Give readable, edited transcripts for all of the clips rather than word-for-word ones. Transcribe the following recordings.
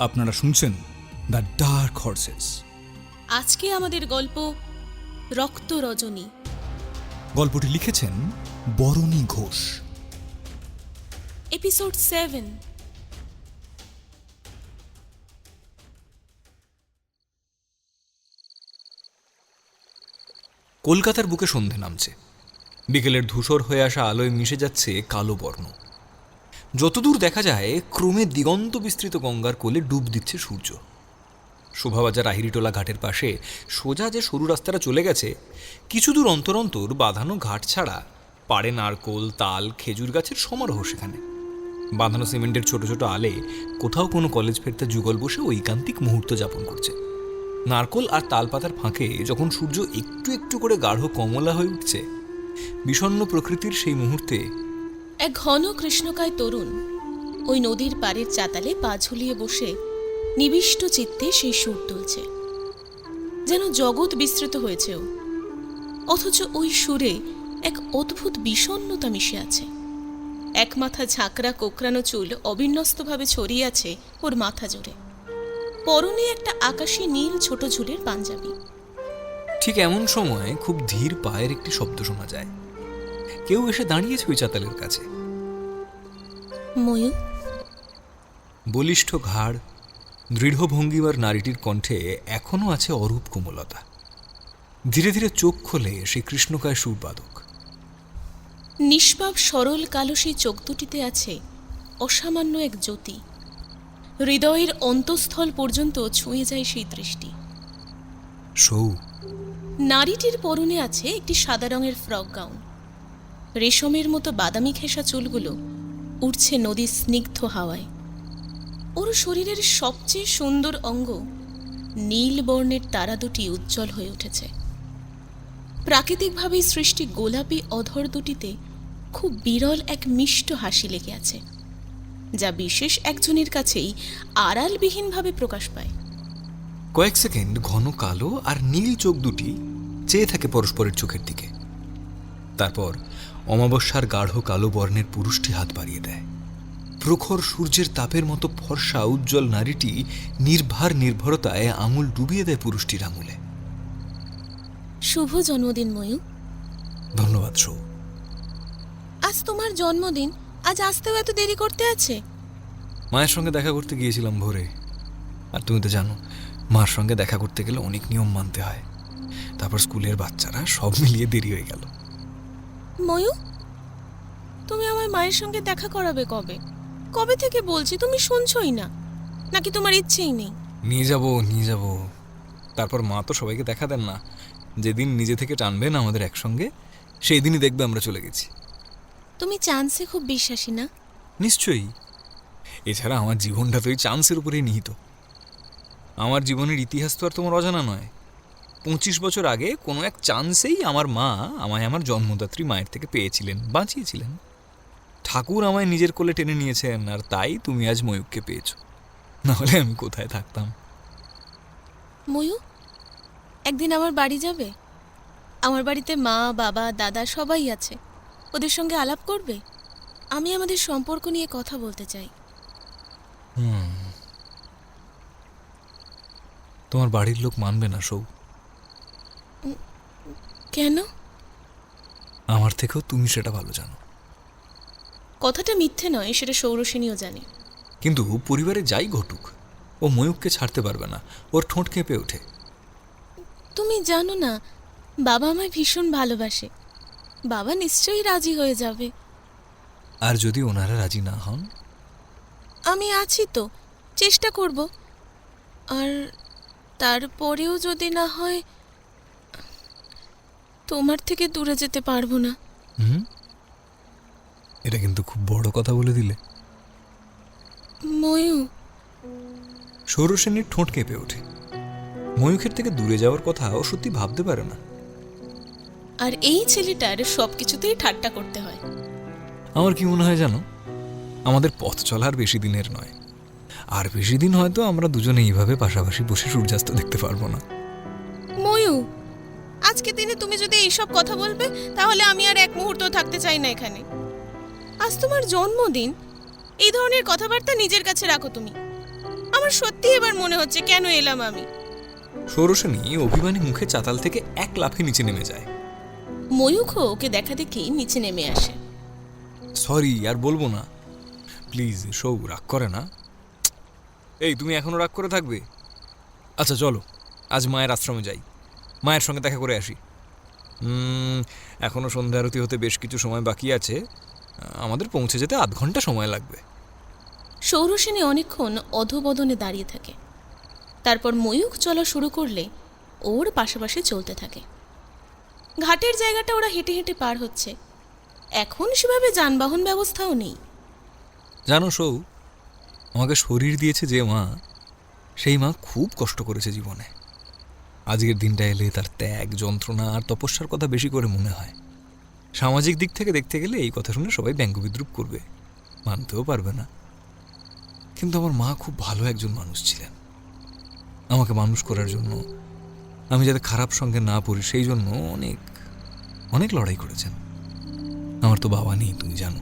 আপনারা শুনছেন the dark horse's. আজকে আমাদের গল্প রক্ত রজনী। গল্পটি লিখেছেন বরণী ঘোষ। এপিসোড 7। কলকাতার বুকে সন্ধে নামছে। বিকেলের ধূসর হয়ে আসা আলোয় মিশে যাচ্ছে কালো বর্ণ। যতদূর দেখা যায় ক্রমে দিগন্ত বিস্তৃত গঙ্গার কোলে ডুব দিচ্ছে সূর্য। শোভাবাজার আহিরিটোলা ঘাটের পাশে সোজা যে সরু রাস্তাটা চলে গেছে, কিছু দূর অন্তর অন্তর বাঁধানো ঘাট ছাড়া পাড়ে নারকোল, তাল, খেজুর গাছের সমারোহ। সেখানে বাঁধানো সিমেন্টের ছোট ছোট আলে কোথাও কোনো কলেজ ফেরতে যুগল বসে ঐকান্তিক মুহূর্ত যাপন করছে। নারকোল আর তালপাতার ফাঁকে যখন সূর্য একটু একটু করে গাঢ় কমলা হয়ে উঠছে, বিষণ্ণ প্রকৃতির সেই মুহূর্তে এক ঘন কৃষ্ণকায় তরুণ ওই নদীর পাড়ের চাতালে পা ঝুলিয়ে বসে নিবিষ্ট চিত্তে সেই সুর তুলছে। যেন জগৎ বিস্তৃত হয়েছেও, অথচ ওই সুরে এক অদ্ভুত বিষণ্ণতা মিশে আছে। এক মাথা ঝাঁকড়া কোকড়ানো চুল অবিন্যস্তভাবে ছড়িয়ে আছে ওর মাথা জুড়ে। পরনে একটা আকাশী নীল ছোট ঝুলের পাঞ্জাবি। ঠিক এমন সময় খুব ধীর পায়ের একটি শব্দ শোনা যায়। কেউ এসে দাঁড়িয়েছে ওই চাতালের কাছে। ময়ূর। বলিষ্ঠ ঘাড়, দৃঢ় ভঙ্গিমার নারীটির কণ্ঠে এখনো আছে অরূপ কোমলতা। ধীরে ধীরে চোখ খোলে সেই কৃষ্ণকায় সুরবাদক। নিষ্পাপ সরল কালো সেই চোখ দুটিতে আছে অসামান্য এক জ্যোতি। হৃদয়ের অন্তঃস্থল পর্যন্ত ছুঁয়ে যায় সেই দৃষ্টি। সৌ। নারীটির পরনে আছে একটি সাদা রঙের ফ্রক গাউন। রেশমের মতো বাদামি ঘেঁষা চুলগুলো উড়ছে নদীর স্নিগ্ধ হাওয়ায়। ওর শরীরের সবচেয়ে সুন্দর অঙ্গ নীল বর্ণের তারা দুটি উজ্জ্বল হয়ে উঠেছে। প্রাকৃতিকভাবেই সৃষ্টি গোলাপি অধর দুটিতে খুব বিরল এক মিষ্ট হাসি লেগে আছে, যা বিশেষ একজনের কাছেই আড়ালবিহীনভাবে প্রকাশ পায়। কয়েক সেকেন্ড ঘন কালো আর নীল চোখ দুটি চেয়ে থাকে পরস্পরের চোখের দিকে। তারপর অমাবস্যার গাঢ় কালো বর্ণের পুরুষটি হাত বাড়িয়ে দেয়। প্রখর সূর্যের তাপের মতো ফর্সা উজ্জ্বল নারীটি নির্ভার নির্ভরতায় আঙুল ডুবিয়ে দেয় পুরুষটির আঙুলে। শুভ জন্মদিন ময়ূর। ধন্যবাদ সৌ। আজ তোমার জন্মদিন, আজ আসতেও এত দেরি করতে আছে? মায়ের সঙ্গে দেখা করতে গিয়েছিলাম ভোরে। আর তুমি তো জানো, মার সঙ্গে দেখা করতে গেলে অনেক নিয়ম মানতে হয়। তারপর স্কুলের বাচ্চারা, সব মিলিয়ে দেরি হয়ে গেল। ময়ূর, তুমি আমার মায়ের সঙ্গে দেখা করাবে কবে? কবে থেকে বলছি, তুমি শুনছই না, নাকি তোমার ইচ্ছেই নেই? নিয়ে যাব। তারপর মা তো সবাইকে দেখা দেন না। যেদিন নিজে থেকে টানবেন আমাদের একসঙ্গে, সেই দিনই দেখবে আমরা চলে গেছি। তুমি চান্সে খুব বিশ্বাসী না? নিশ্চয়ই। এছাড়া আমার জীবনটা তো এই চান্সের উপরেই নিহিত। আমার জীবনের ইতিহাস তো আর তোমার অজানা নয়। 25 বছর আগে কোনো এক চান্সেই আমার মা আমায় আমার জন্মদাত্রী মায়ের থেকে পেয়েছিলেন, বাঁচিয়েছিলেন। ঠাকুর আমায় নিজের কোলে টেনে নিয়েছেন, আর তাই তুমি আজ ময়ূরকে পেয়েছ। নাহলে আমি কোথায় থাকতাম? ময়ূর, একদিন আমার বাড়ি যাবে? আমার বাড়িতে মা, বাবা, দাদা সবাই আছে। ওদের সঙ্গে আলাপ করবে। আমি আমাদের সম্পর্ক নিয়ে কথা বলতে চাই। তোমার বাড়ির লোক মানবে না সৌ। কেন? আমার থেকেও তুমি সেটা ভালো জানো। কথাটা মিথ্যে নয়, সেটা সৌরসেনীও জানে। কিন্তু পরিবারে যাই ঘটুক, ও ময়ূককে ছাড়তে পারবে না। ওর ঠোঁট কেঁপে ওঠে। তুমি জানো না, বাবা আমায় ভীষণ ভালোবাসে। বাবা নিশ্চয়ই রাজি হয়ে যাবে। আর যদি ওনারা রাজি না হন? আমি আছি তো, চেষ্টা করব। আর তারপরেও যদি না হয়, তোমার থেকে দূরে যেতে পারবো না। এটা কিন্তু খুব বড় কথা বলে দিলে। ময়ূর। সৌরসেনীর ঠোঁট কেঁপে ওঠে। ময়ূখের থেকে দূরে যাওয়ার কথা ও সত্যি ভাবতে পারে না। আর এই ছেলেটার সবকিছুতেই ঠাট্টা করতে হয়। আমার কি মনে হয় জানো, আমাদের পথ চলার বেশি দিনের নয়। আর বেশি দিন হয়তো আমরা দুজনে এইভাবে পাশাপাশি বসে সূর্যাস্ত দেখতে পারবো না। ময়ূর, আজকে দিনে তুমি যদি এইসব কথা বলবে, তাহলে আমি আর এক মুহূর্ত থাকতে চাই না এখানে। আজ তোমার জন্মদিন, এই ধরনের কথাবার্তা নিজের কাছে রাখো তুমি। আমার আমার সত্যি এবার মনে হচ্ছে কেন এলাম আমি। সৌরসেনী অভিমানী মুখে চাতাল থেকে এক লাফে নিচে নেমে যায়। ময়ূখও ওকে দেখা দেখি নিচে নেমে আসে। সরি, আর বলবো না, প্লিজ। সৌ রাগ করে না। এই, তুমি এখনো রাগ করে থাকবে? আচ্ছা চলো, আজ মায়ের আশ্রমে যাই, মায়ের সঙ্গে দেখা করে আসি। এখনো সন্ধ্যা আরতি হতে বেশ কিছু সময় বাকি আছে, আমাদের পৌঁছে যেতে আধ ঘন্টা সময় লাগবে। সৌরসেনী অনেকক্ষণ অধোবদনে দাঁড়িয়ে থাকে। তারপর ময়ূখ চলা শুরু করলে ওর পাশাপাশি চলতে থাকে। ঘাটের জায়গাটা ওরা হেঁটে হেঁটে পার হচ্ছে। এখন সেভাবে যানবাহন ব্যবস্থাও নেই। জানো সৌ, আমাকে শরীর দিয়েছে যে মা, সেই মা খুব কষ্ট করেছে জীবনে। আজকের দিনটা এলে তার ত্যাগ, যন্ত্রণা আর তপস্যার কথা বেশি করে মনে হয়। সামাজিক দিক থেকে দেখতে গেলে এই কথা শুনে সবাই ব্যঙ্গ বিদ্রুপ করবে, মানতেও পারবে না। কিন্তু আমার মা খুব ভালো একজন মানুষ ছিলেন। আমাকে মানুষ করার জন্য, আমি যাতে খারাপ সঙ্গে না পড়ি সেই জন্য অনেক অনেক লড়াই করেছেন। আমার তো বাবা নেই, তুমি জানো।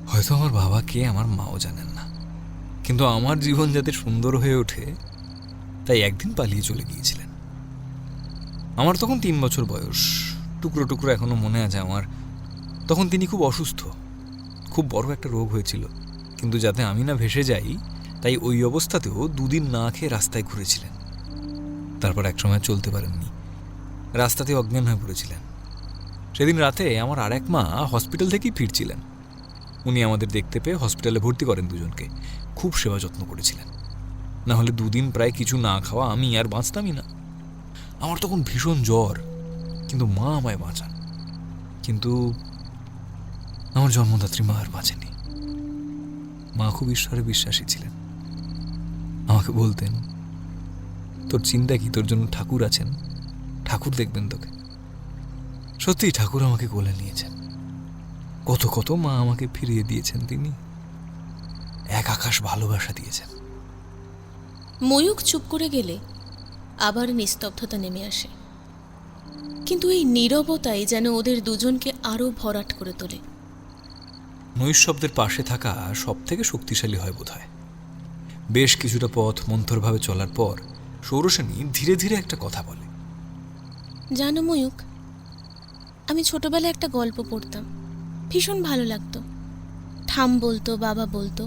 হয়তো আমার বাবা কে আমার মাও জানেন না, কিন্তু আমার জীবন যাতে সুন্দর হয়ে ওঠে তাই একদিন পালিয়ে চলে গিয়েছিলেন। আমার তখন 3 বছর বয়স। টুকরো টুকরো এখনো মনে আছে আমার। তখন তিনি খুব অসুস্থ, খুব বড় একটা রোগ হয়েছিল, কিন্তু যাতে আমি না ভেসে যাই তাই ওই অবস্থাতেও 2 দিন না খেয়ে রাস্তায় ঘুরেছিলেন। তারপর একসময় চলতে পারেননি, রাস্তাতে অজ্ঞান হয়ে পড়েছিলেন। সেদিন রাতে আমার আর এক মা হসপিটাল থেকেই ফিরছিলেন। উনি আমাদের দেখতে পেয়ে হসপিটালে ভর্তি করেন দুজনকে। খুব সেবা যত্ন করেছিলেন, না হলে 2 দিন প্রায় কিছু না খাওয়া আমি আর বাঁচতামই না। আমার তখন ভীষণ জ্বর, কিন্তু মা আমায় বাঁচান। কিন্তু আমার জন্মদাত্রী মা আর বাঁচেনি। মা খুব ঈশ্বরে বিশ্বাসী ছিলেন। আমাকে বলতেন, তোর চিন্তা কি, তোর জন্য ঠাকুর আছেন, ঠাকুর দেখবেন তোকে। সত্যি ঠাকুর আমাকে কোলে নিয়েছেন। কত কত মা আমাকে ফিরিয়ে দিয়েছেন তিনি, এক আকাশ ভালোবাসা দিয়েছেন। ময়ূখ চুপ করে গেলে আবার নিস্তব্ধতা নেমে আসে। কিন্তু এই নীরবতাই যেন ওদের দুজনকে আরো ভরাট করে তোলে। নৈশব্দের পাশে থাকা সব থেকে শক্তিশালী হয় বোধহয়। বেশ কিছুটা পথ মন্থরভাবে চলার পর সৌরসেনী ধীরে ধীরে একটা কথা বলে। জানো ময়ূখ, আমি ছোটবেলায় একটা গল্প পড়তাম, ভীষণ ভালো লাগতো। ঠাম বলতো, বাবা বলতো,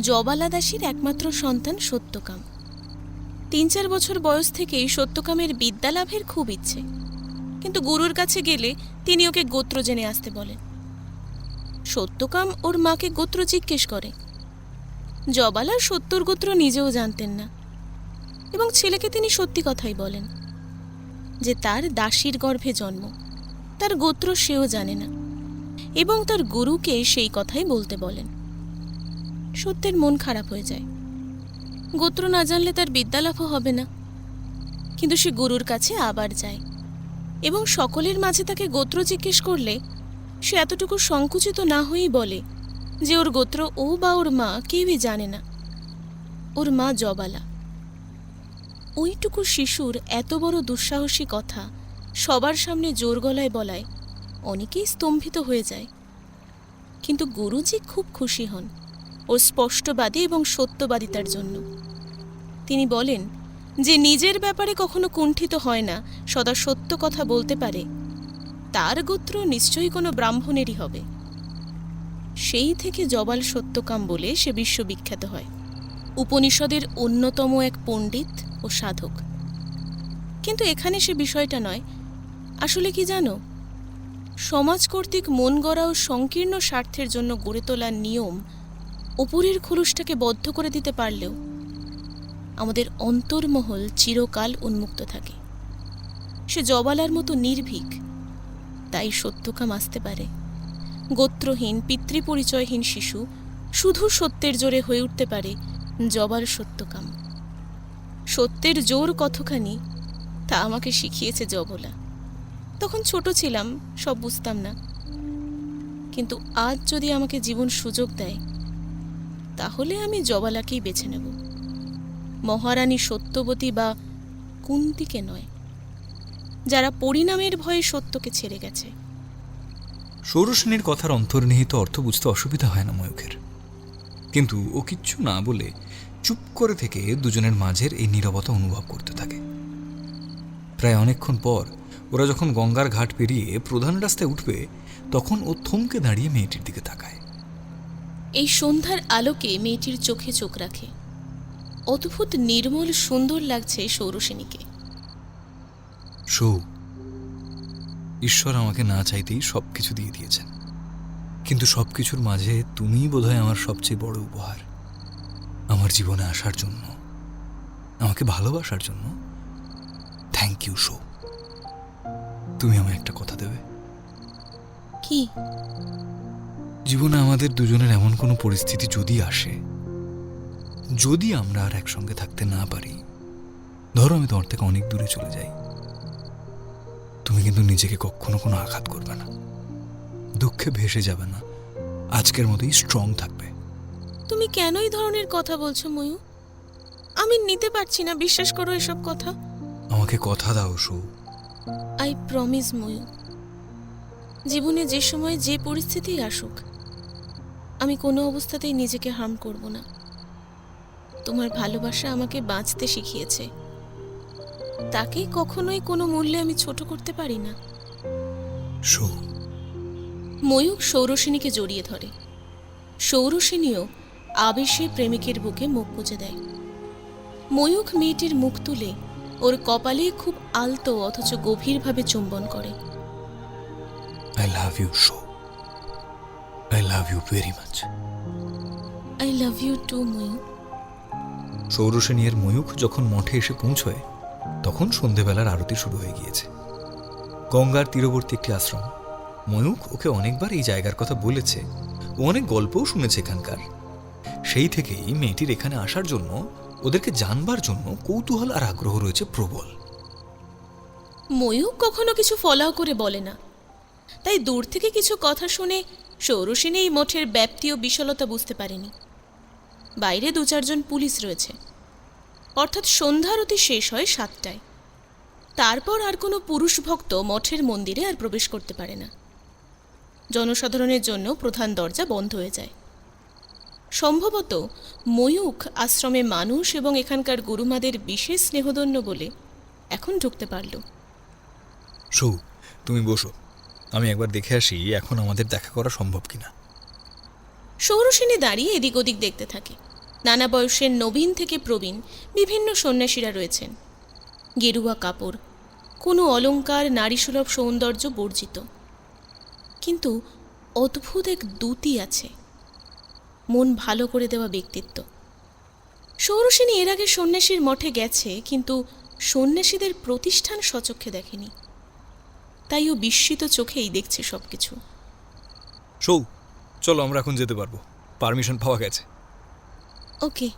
জবালা দাসীর একমাত্র সন্তান সত্যকাম। 3-4 বছর বয়স থেকেই সত্যকামের বিদ্যা লাভের খুব ইচ্ছে, কিন্তু গুরুর কাছে গেলে তিনি ওকে গোত্র জেনে আসতে বলেন। সত্যকাম ওর মাকে গোত্র জিজ্ঞেস করে। জবালার সত্যর গোত্র নিজেও জানতেন না, এবং ছেলেকে তিনি সত্যি কথাই বলেন যে তার দাসীর গর্ভে জন্ম, তার গোত্র সেও জানে না, এবং তার গুরুকে সেই কথাই বলতে বলেন। সত্যের মন খারাপ হয়ে যায়। গোত্র না জানলে তার বিদ্যালাভও হবে না, কিন্তু সে গুরুর কাছে আবার যায়, এবং সকলের মাঝে তাকে গোত্র জিজ্ঞেস করলে সে এতটুকু সংকুচিত না হয়েই বলে যে ওর গোত্র ও বা ওর মা কেউই জানে না, ওর মা জবালা। ওইটুকু শিশুর এত বড় দুঃসাহসী কথা সবার সামনে জোর গলায় বলায় অনেকেই স্তম্ভিত হয়ে যায়। কিন্তু গুরুজি খুব খুশি হন ওর স্পষ্টবাদী এবং সত্যবাদিতার জন্য। তিনি বলেন যে নিজের ব্যাপারে কখনো কুণ্ঠিত হয় না, সদা সত্য কথা বলতে পারে, তার গোত্র নিশ্চয়ই কোনো ব্রাহ্মণেরই হবে। সেই থেকে জবাল সত্যকাম বলে সে বিশ্ববিখ্যাত হয়, উপনিষদের অন্যতম এক পণ্ডিত ও সাধক। কিন্তু এখানে সে বিষয়টা নয়। আসলে কি জানো, সমাজ কর্তৃক মন গড়া ও সংকীর্ণ স্বার্থের জন্য গড়ে তোলা নিয়ম উপরের খোলসটাকে বদ্ধ করে দিতে পারলেও আমাদের অন্তর্মহল চিরকাল উন্মুক্ত থাকে। সে জবালার মতো নির্ভীক, তাই সত্যকাম আসতে পারে। গোত্রহীন, পিতৃপরিচয়হীন শিশু শুধু সত্যের জোরে হয়ে উঠতে পারে জবাল সত্যকাম। সত্যের জোর কতখানি তা আমাকে শিখিয়েছে জবলা। তখন ছোট ছিলাম, সব বুঝতাম না, কিন্তু আজ যদি আমাকে জীবন সুযোগ দেয় তাহলে আমি জবালাকেই বেছে নেব, মহারানী সত্যবতী বা কুন্তিকে নয়, যারা পরিণামের ভয়ে সত্যকে ছেড়ে গেছে। সৌরসেনীর কথার অন্তর্নিহিত অর্থ বুঝতে অসুবিধা হয় না ময়ূখের। কিন্তু ও কিচ্ছু না বলে চুপ করে থেকে দুজনের মাঝের এই নীরবতা অনুভব করতে থাকে। প্রায় অনেকক্ষণ পর ওরা যখন গঙ্গার ঘাট পেরিয়ে প্রধান রাস্তায় উঠবে, তখন ও থমকে দাঁড়িয়ে মেয়েটির দিকে তাকায়। এই সন্ধ্যার আলোকে মেয়েটির চোখে চোখ রাখে। অদ্ভুত নির্মল সুন্দর লাগছে সৌরসেনীকে। সৌ, ঈশ্বর আমাকে না চাইতেই সবকিছু দিয়ে দিয়েছেন, কিন্তু সবকিছুর মাঝে তুমিই বোধহয় আমার সবচেয়ে বড় উপহার। আমার জীবনে আসার জন্য, আমাকে ভালোবাসার জন্য থ্যাংক ইউ সৌ। তুমি আমায় একটা কথা দেবে? কি? জীবনে আমাদের দুজনের এমন কোনো পরিস্থিতি যদি আসে, যদি আমরা আর একসঙ্গে থাকতে না পারি, ধরো আমি তোমার থেকে অনেক দূরে চলে যাই, তুমি কিন্তু নিজেকে কখনো কোনো আঘাত করবে না, দুঃখে ভেসে যাবে না, আজকের মতোই স্ট্রং থাকবে। তুমি কেন এই ধরনের কথা বলছো ময়ূর? আমি নিতে পারছি না, বিশ্বাস করো এসব কথা। আমাকে কথা দাও সৌ। আই প্রমিস ময়ূর, জীবনে যে সময় যে পরিস্থিতি আসুক, আমি কোনো অবস্থাতেই নিজেকে হার্ম করব না। তোমার ভালোবাসা আমাকে বাঁচতে শিখিয়েছে, তাকে কখনোই কোনো মূল্যে আমি ছোট করতে পারি না। সৌ। ময়ূক সৌরসেনীকে জড়িয়ে ধরে। সৌরসেনীও আবেশে প্রেমিকের বুকে মুখ গুজে দেয়। ময়ূক মেয়েটির মুখ তুলে ওর কপালে খুব আলতো অথচ গভীরভাবে চুম্বন করে। I love you Sou, I love you very much. I love you too Mayuk. সৌরসেনীর ময়ূখ যখন মঠে এসে পৌঁছয়, তখন সন্ধেবেলার আরতি শুরু হয়ে গিয়েছে। গঙ্গার তীরবর্তী একটি আশ্রম। ময়ূখ ওকে অনেকবার এই জায়গার কথা বলেছে, ও অনেক গল্পও শুনেছে এখানকার। সেই থেকেই মেয়েটির এখানে আসার জন্য, ওদেরকে জানবার জন্য কৌতূহল আর আগ্রহ রয়েছে প্রবল। ময়ূক কখনো কিছু ফলাও করে বলে না, তাই দূর থেকে কিছু কথা শুনে সৌরসেনী এই মঠের ব্যাপ্তি ও বিশালতা বুঝতে পারেনি। বাইরে 2-4 জন পুলিশ রয়েছে, অর্থাৎ সন্ধ্যারতি শেষ হয় 7টায়। তারপর আর কোনো পুরুষ ভক্ত মঠের মন্দিরে আর প্রবেশ করতে পারে না। জনসাধারণের জন্য প্রধান দরজা বন্ধ হয়ে যায়। সম্ভবত ময়ূখ আশ্রমে মানুষ এবং এখানকার গুরুমাদের বিশেষ স্নেহধন্য বলে এখন ঢুকতে পারল। সৌ, তুমি বসো, আমি একবার দেখে আসি এখন আমাদের দেখা করা সম্ভব কিনা। সৌরসেনী দাঁড়িয়ে এদিক ওদিক দেখতে থাকে। নানা বয়সের নবীন থেকে প্রবীণ বিভিন্ন সন্ন্যাসীরা রয়েছেন। গেরুয়া কাপড়, কোনো অলংকার, নারীসুলভ সৌন্দর্য বর্জিত, কিন্তু অদ্ভুত এক দ্যুতি আছে, মন ভালো করে দেওয়া ব্যক্তিত্ব। সৌরসেনী এর আগে সন্ন্যাসীর মঠে গেছে, কিন্তু সন্ন্যাসীদের প্রতিষ্ঠান সচক্ষে দেখেনি, তাই ও বিস্মিত চোখেই দেখছে সবকিছু। সৌ, চলো আমরা এখন যেতে পারবো, পারমিশন পাওয়া গেছে। ওকে।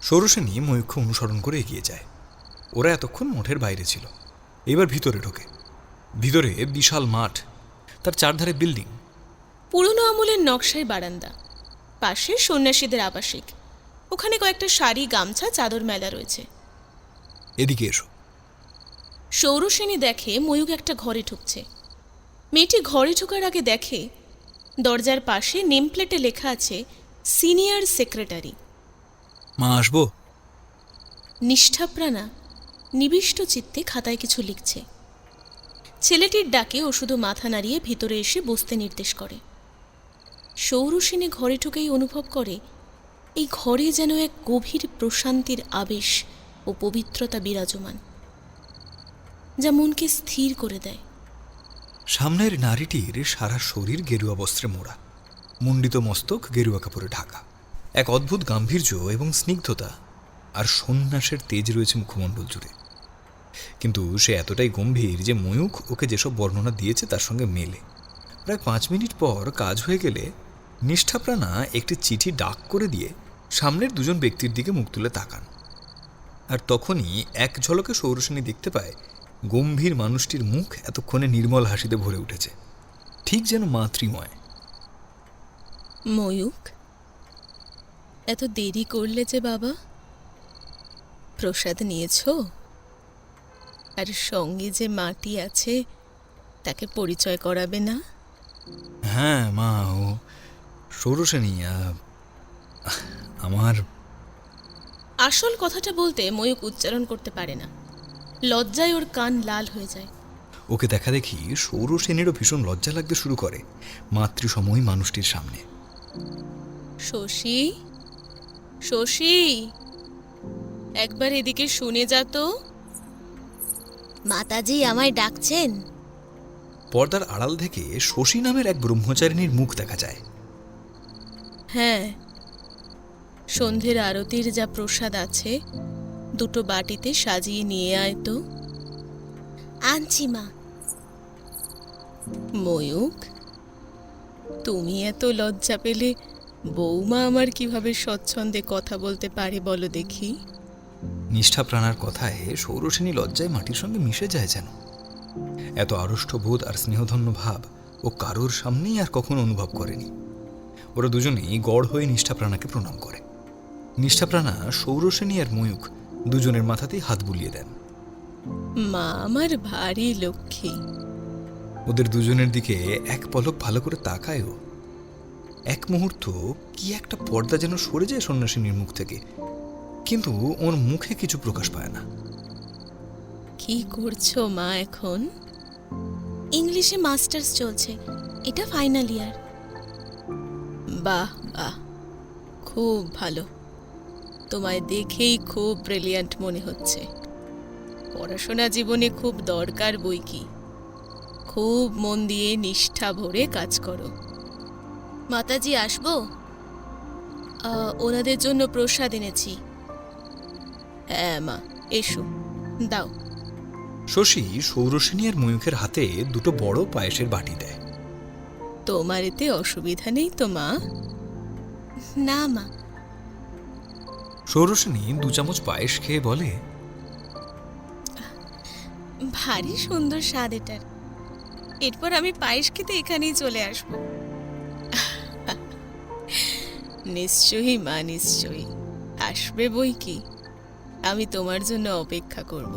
সৌরসেনী ময়ূখ অনুসরণ করে এগিয়ে যায়। ওরা এতক্ষণ মঠের বাইরে ছিল, এবার ভিতরে ঢোকে। ভিতরে বিশাল মাঠ, তার চারধারে বিল্ডিং, পুরনো আমলের নকশায় বারান্দা, পাশে সন্ন্যাসীদের আবাসিক, ওখানে কয়েকটা শাড়ি, গামছা, চাদর মেলা রয়েছে। এদিকে এসো। সৌরসেনী দেখে ময়ূক একটা ঘরে ঢুকছে। মেয়েটি ঘরে ঢোকার আগে দেখে দরজার পাশে নেমপ্লেটে লেখা আছে সিনিয়র সেক্রেটারি। মা, আসবো? নিষ্ঠাপ্রাণা নিবিষ্ট চিত্তে খাতায় কিছু লিখছে। ছেলেটির ডাকে ও শুধু মাথা নাড়িয়ে ভিতরে এসে বসতে নির্দেশ করে। সৌরসেনী ঘরে ঢুকেই অনুভব করে এই ঘরে যেন এক গভীর প্রশান্তির আবেশ ও পবিত্রতা বিরাজমান, যা মনকে স্থির করে দেয়। সামনের নারীটির সারা শরীর গেরুয়া বস্ত্রে মোড়া, মুন্ডিত মস্তক গেরুয়া কাপড়ে ঢাকা। এক অদ্ভুত গাম্ভীর্য এবং স্নিগ্ধতা আর সন্ন্যাসের তেজ রয়েছে মুখমণ্ডল জুড়ে। কিন্তু সে এতটাই গম্ভীর যে ময়ূখ ওকে যেসব বর্ণনা দিয়েছে তার সঙ্গে মেলে। প্রায় 5 মিনিট পর কাজ হয়ে গেলে নিষ্ঠাপ্রাণা একটি চিঠি ডাক করে দিয়ে সামনের 2জন ব্যক্তির দিকে মুখ তুলে তাকান। আর তখনই এক ঝলকে সৌরসেনী দেখতে পায় গম্ভীর মানুষটির মুখ এতক্ষণে নির্মল হাসিতে ভরে উঠেছে, ঠিক যেন মাতৃময়। ময়ূক, এত দেরি করলে যে বাবা? প্রসাদ নিয়েছ? আর সঙ্গে যে মাটি আছে তাকে পরিচয় করাবে না? হ্যাঁ মা, ও সৌরসেনী, আমার আসল কথাটা বলতে ময়ূক উচ্চারণ করতে পারে না। লজ্জায় ওর কান লাল হয়ে যায়। ওকে দেখা দেখি সৌরসেনেরও ভীষণ লজ্জা লাগতে শুরু করে মাতৃসময় মানুষটির সামনে। শশী, শশী, একবার এদিকে শুনে যা তো। মাতাজি আমায় ডাকছেন? পর্দার আড়াল থেকে শশী নামের এক ব্রহ্মচারিণীর মুখ দেখা যায়। হ্যাঁ, সন্ধ্যের আরতির যা প্রসাদ আছে দুটো বাটিতে সাজিয়ে নিয়ে আয় তো। আনছি মা। ময়ূক, তুমি এত লজ্জা পেলে বৌমা আমার কিভাবে স্বচ্ছন্দে কথা বলতে পারে বলো দেখি। নিষ্ঠা প্রাণার কথায় সৌরসেনী লজ্জায় মাটির সঙ্গে মিশে যায় যেন। এত আড়ষ্ট বোধ আর স্নেহধন্য ভাব ও কারোর সামনেই আর কখনো অনুভব করেনি। ওরা দুজনেই গড় হয়ে নিষ্ঠাপ্রাণাকে প্রণাম করে। নিষ্ঠাপ্রাণা সৌরসেনী আর ময়ূক দুজনের মাথাতেই হাত বুলিয়ে দেন। মা আমার ভারী লক্ষ্মী। ওদের দুজনের দিকে এক পলক ভালো করে তাকায়ও। এক মুহূর্ত কি একটা পর্দা যেন সরে যায় সন্ন্যাসিনীর মুখ থেকে, কিন্তু ওর মুখে কিছু প্রকাশ পায় না। কি করছো মা এখন? ইংলিশে মাস্টার্স চলছে, এটা ফাইনাল ইয়ার। বাহ বাহ, খুব ভালো। তোমায় দেখেই খুব ব্রিলিয়ান্ট মনে হচ্ছে। পড়াশোনা জীবনে খুব দরকার বই কি। খুব মন দিয়ে নিষ্ঠা ভরে কাজ করো। মাতাজি আসবো? ওনাদের জন্য প্রসাদ এনেছি। হ্যাঁ মা, এসো, দাও। শশী সৌরসেনী আর ময়ূখের হাতে দুটো বড় পায়েসের বাটি দেয়। তোমার এতে অসুবিধা নেই তো মা? না মা। সৌরসেনী 2 চামচ পায়েস খেয়ে বলে, ভারী সুন্দর স্বাদ এটার। এরপর আমি পায়েস খেতে এখানেই চলে আসবো। নিশ্চয়ই মা, নিশ্চয়ই আসবে বই কি। আমি তোমার জন্য অপেক্ষা করব।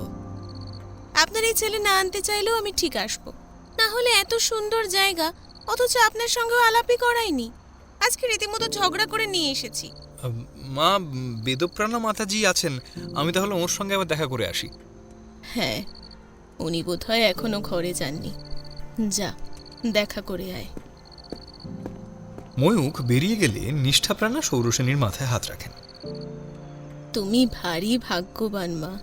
আপনার এই ছেলে না আনতে চাইলেও আমি ঠিক আসবো। না হলে এত সুন্দর জায়গা, অথচ আপনার সঙ্গেও আলাপই করাইনি। আজকে রীতিমতো ঝগড়া করে নিয়ে এসেছি। মা, বেদপ্রাণা মাতাজি আছেন, আমি তাহলে ওর সঙ্গে আবার দেখা করে আসি। হ্যাঁ, উনি বোধহয় এখনো ঘরে যাননি। যা, দেখা করে আয়। ময়ূখ বেরিয়ে গেলে নিষ্ঠাপ্রাণা সৌরসেনীর মাথায় হাত রাখেন। তুমি ভারী ভাগ্যবান মা,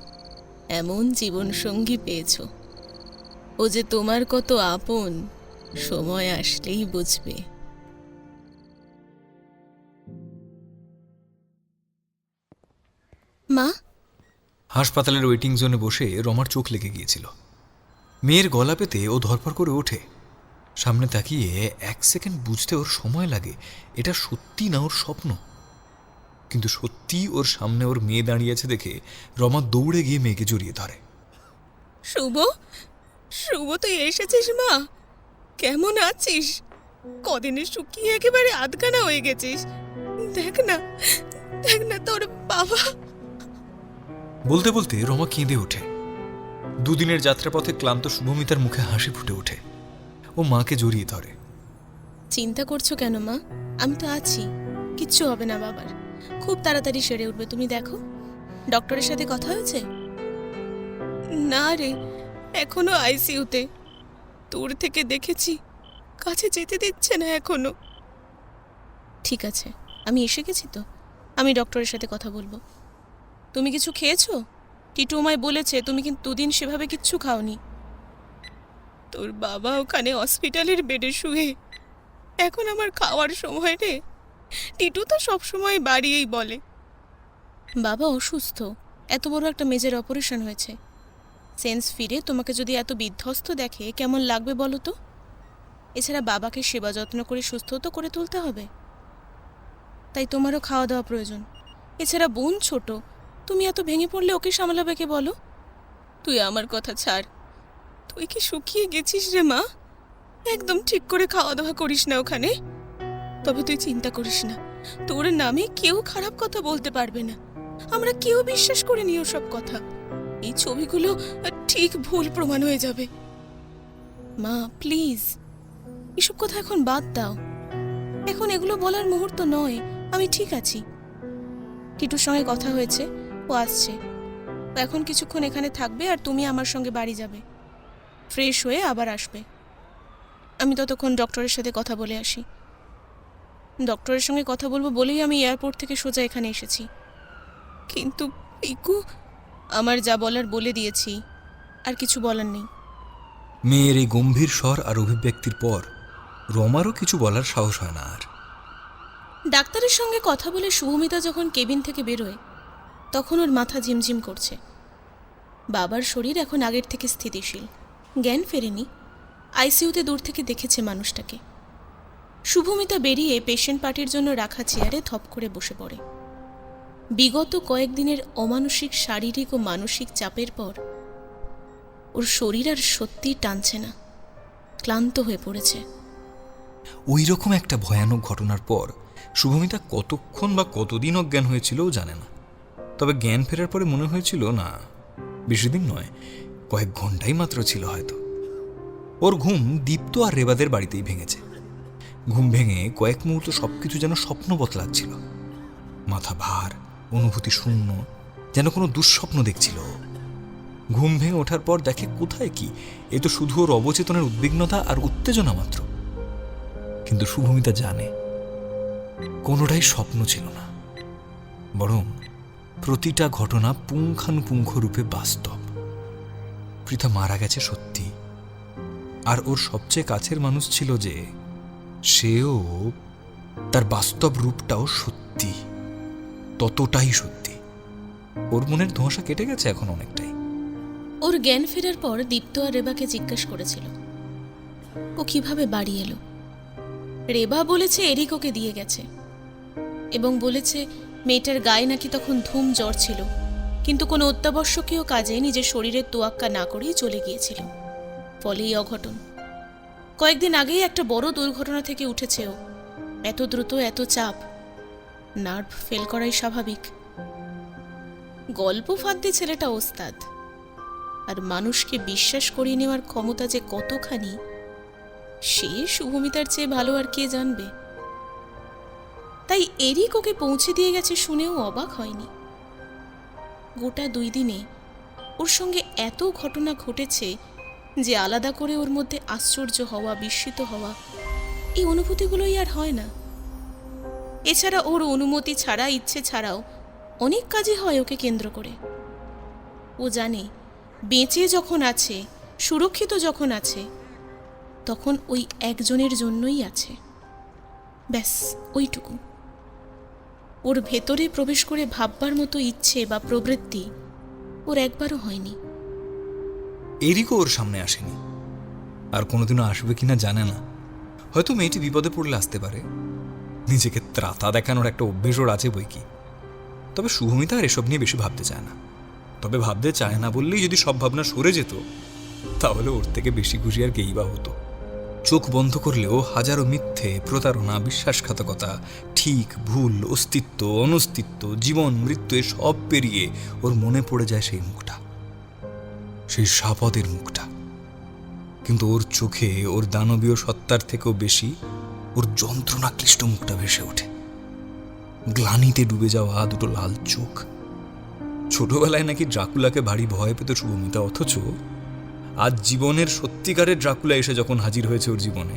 এমন জীবনসঙ্গী পেয়েছ। ও যে তোমার কত আপন, সময় আসলেই বুঝবে। মা, হাসপাতালের ওয়েটিং জোনে বসে রমার চোখ লেগে গিয়েছিল। মেয়ের গলা পেতে ও ধরপড় করে ওঠে। সামনে তাকিয়ে 1 সেকেন্ড বুঝতে ওর সময় লাগে এটা সত্যি না ওর স্বপ্ন। কিন্তু সত্যি ওর সামনে ওর মেয়ে দাঁড়িয়ে আছে দেখে রমা দৌড়ে গিয়ে মেয়েকে জড়িয়ে ধরে। শুভ, শুভ তুই এসেছিস মা? কেমন আছিস? কদিনে শুকিয়ে একেবারে আধখানা হয়ে গেছিস। দেখ না, দেখ না তোর বাবা। বলতে বলতে রমা কেঁদে ওঠে। 2 দিনের যাত্রাপথে ক্লান্ত শুভমিতার মুখে হাসি ফুটে ওঠে। ও মাকে জড়িয়ে ধরে। চিন্তা করছো কেন মা? আমি তো আছি, কিচ্ছু হবে না বাবার। খুব তাড়াতাড়ি সেরে উঠবে, তুমি দেখো। ডক্টরের সাথে কথা হয়েছে? না রে, এখনো আইসিইউতে। দূর থেকে দেখেছি, কাছে যেতে দিচ্ছে না এখনো। ঠিক আছে, আমি এসে গেছি তো, আমি ডক্টরের সাথে কথা বলবো। তুমি কিছু খেয়েছো? টিটু আমায় বলেছে তুমি কিন্তু 2 দিন সেভাবে কিচ্ছু খাওনি। তোর বাবা ওখানে হসপিটালের বেডে শুয়ে। এখন আমার খাওয়ার সময় রে। টিটু তো সবসময় বাড়িয়েই বলে। বাবা অসুস্থ, এত বড় একটা মেজর অপারেশন হয়েছে। সেন্স ফিরে তোমাকে যদি এত বিধ্বস্ত দেখে কেমন লাগবে বলো তো? এছাড়া বাবাকে সেবা যত্ন করে সুস্থ তো করে তুলতে হবে। তাই তোমারও খাওয়া দাওয়া প্রয়োজন। এছাড়া বোন ছোট, তুমি এত ভেঙে পড়লে ওকে সামলাবে কে বলো? তুই আমার কথা ছাড়। তুই কি শুকিয়ে গেছিস রে মা? একদম ঠিক করে খাওয়া দাওয়া করিস না ওখানে। তবে তুই চিন্তা করিস না, তোর নামে কেউ খারাপ কথা বলতে পারবে না। আমরা কেউ বিশ্বাস করিনি ওসব কথা। এই ছবিগুলো ঠিক ভুল প্রমাণ হয়ে যাবে। মা প্লিজ, এসব কথা এখন বাদ দাও। এখন এগুলো বলার মুহূর্ত নয়। আমি ঠিক আছি। টিটুর সঙ্গে কথা হয়েছে, ও আসছে। ও এখন কিছুক্ষণ এখানে থাকবে আর তুমি আমার সঙ্গে বাড়ি যাবে, ফ্রেশ হয়ে আবার আসবে। আমি ততক্ষণ ডক্টরের সাথে কথা বলে আসি। ডক্টরের সঙ্গে কথা বলবো বলেই আমি এয়ারপোর্ট থেকে সোজা এখানে এসেছি। কিন্তু পিকু, আমার যা বলার বলে দিয়েছি, আর কিছু বলার নেই। মেয়ের এই গম্ভীর স্বর আর অভিব্যক্তির পর রমারও কিছু বলার সাহস হয় না আর। ডাক্তারের সঙ্গে কথা বলে শুভমিতা যখন কেবিন থেকে বেরোয়, তখন ওর মাথা ঝিমঝিম করছে। বাবার শরীর এখন আগের থেকে স্থিতিশীল, জ্ঞান ফেরেনি। আইসিইউতে দূর থেকে দেখেছে মানুষটাকে। শুভমিতা বেরিয়ে পেশেন্ট পার্টির জন্য রাখা চেয়ারে ধপ করে বসে পড়ে। বিগত কয়েকদিনের অমানসিক শারীরিক ও মানসিক চাপের পর ওর শরীর আর সত্যিই টানছে না, ক্লান্ত হয়ে পড়েছে। ওই রকম একটা ভয়ানক ঘটনার পর শুভমিতা কতক্ষণ বা কতদিন অজ্ঞান হয়েছিল জানে না। তবে জ্ঞান ফেরার পরে মনে হয়েছিল না, বেশি দিন নয়, কয়েক ঘন্টাই মাত্র ছিল হয়তো। ওর ঘুম দীপ্ত আর রেবাদের বাড়িতেই ভেঙেছে। ঘুম ভেঙে কয়েক মুহূর্ত সবকিছু যেন স্বপ্নবৎ লাগছিল। মাথা ভার, অনুভূতি শূন্য, যেন কোনো দুঃস্বপ্ন দেখছিল। ঘুম ভেঙে ওঠার পর দেখে কোথায় কি, এ তো শুধু ওর অবচেতনের উদ্বিগ্নতা আর উত্তেজনা মাত্র। কিন্তু শুভমিতা জানে কোনোটাই স্বপ্ন ছিল না, বরং প্রতিটা ঘটনা পুঙ্খানুপুঙ্খ রূপে বাস্তব। পৃথা মারা গেছে সত্যি, আর ওর সবচেয়ে কাছের মানুষ ছিল যে, সেও, তার বাস্তব রূপটাও সত্যি, ততটাই সত্যি। ওর মনের ধোঁয়াশা কেটে গেছে এখন অনেকটাই। ওর জ্ঞান ফেরার পর দীপ্ত আর রেবাকে জিজ্ঞাসা করেছিল ও কিভাবে বাড়ি এলো। রেবা বলেছে এরিক ওকে দিয়ে গেছে, এবং বলেছে মেয়েটার গায়ে নাকি তখন ধুম জ্বর ছিল, কিন্তু কোনো অত্যাবশ্যকীয় কাজে নিজের শরীরের তোয়াক্কা না করেই চলে গিয়েছিল, ফলেই অঘটন। কয়েকদিন আগেই একটা বড় দুর্ঘটনা থেকে উঠেছে ও। এত দ্রুত, এত চাপ, নার্ভ ফেল করাই স্বাভাবিক। গল্প ফাঁদতে ছেলেটা ওস্তাদ, আর মানুষকে বিশ্বাস করিয়ে নেওয়ার ক্ষমতা যে কতখানি, সে শুভমিতার চেয়ে ভালো আর কে জানবে। তাই এরিক ওকে পৌঁছে দিয়ে গেছে শুনেও অবাক হয়নি। গোটা 2 দিনে ওর সঙ্গে এত ঘটনা ঘটেছে যে আলাদা করে ওর মধ্যে আশ্চর্য হওয়া, বিস্মিত হওয়া, এই অনুভূতিগুলোই আর হয় না। এছাড়া ওর অনুমতি ছাড়া, ইচ্ছে ছাড়াও অনেক কাজই হয় ওকে কেন্দ্র করে। ও জানে বেঁচে যখন আছে, সুরক্ষিত যখন আছে, তখন ওই একজনের জন্যই আছে, ব্যাস ওইটুকু। ওর ভেতরে প্রবেশ করে ভাববার মতো ইচ্ছে বা প্রবৃত্তি ওর একবারও হয়নি। এরিকও ওর সামনে আসেনি, আর কোনোদিনও আসবে কিনা জানে না। হয়তো মেয়েটি বিপদে পড়লে আসতে পারে, নিজেকে ত্রাতা দেখানোর একটা অভ্যেস ওর আছে বই কি। তবে শুভমিতা আর এসব নিয়ে বেশি ভাবতে চায় না। তবে ভাবতে চায় না বললেই যদি সব ভাবনা সরে যেত, তাহলে ওর থেকে বেশি খুশি আর কেই বা হতো। চোখ বন্ধ করলেও হাজারো মিথ্যে, প্রতারণা, বিশ্বাসঘাতকতা, ঠিক ভুল, অস্তিত্ব, অনস্তিত্ব, জীবন মৃত্যু, সব পেরিয়ে ওর মনে পড়ে যায় সেই মুখটা, সেই সাপদের মুখটা। কিন্তু ওর চোখে ওর দানবীয় সত্তার থেকেও বেশি ওর যন্ত্রণাক্লিষ্ট মুখটা ভেসে ওঠে। গ্লানিতে ডুবে যাওয়া দুটো লাল চোখ। ছোটবেলায় নাকি ড্রাকুলাকে ভারী ভয় পেত শুভমিতা, অথচ আজ জীবনের সত্যিকারের ড্রাকুলা এসে যখন হাজির হয়েছে ওর জীবনে,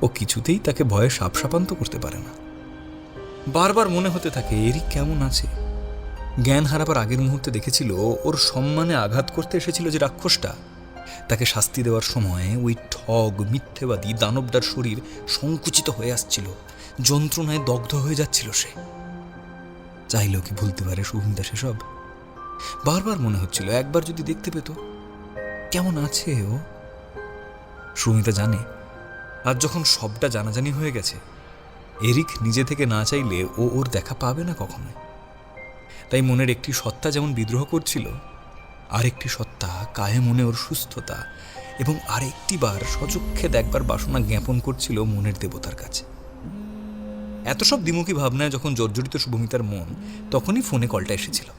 ও কিছুতেই তাকে ভয়ে সাপসাপান্ত করতে পারে না। বারবার মনে হতে থাকে এরিক কেমন আছে। জ্ঞান হারাবার আগের মুহূর্তে দেখেছিল ওর সম্মানে আঘাত করতে এসেছিল যে রাক্ষসটা, তাকে শাস্তি দেওয়ার সময় ওই ঠগ মিথ্যেবাদী দানবটার শরীর সংকুচিত হয়ে আসছিল, যন্ত্রণায় দগ্ধ হয়ে যাচ্ছিল সে। চাইলেও কি ভুলতে পারে শুভমিতা সেসব? বারবার মনে হচ্ছিল একবার যদি দেখতে পেত কেমন আছে ও। শুভমিতা জানে আজ যখন সবটা জানাজানি হয়ে গেছে, এরিক নিজে থেকে না চাইলে ও ওর দেখা পাবে না কখনো। তাই মনের একটি সত্তা যেমন বিদ্রোহ করছিল, আরেকটি সত্তা কায়ে মনে ওর সুস্থতা এবং আরেকটি বার সচক্ষে দেখবার বাসনা জ্ঞাপন করছিল মনের দেবতার কাছে। এত সব দ্বিমুখী ভাবনায় যখন জর্জরিত শুভমিতার মন, তখনই ফোনে কলটা এসেছিল।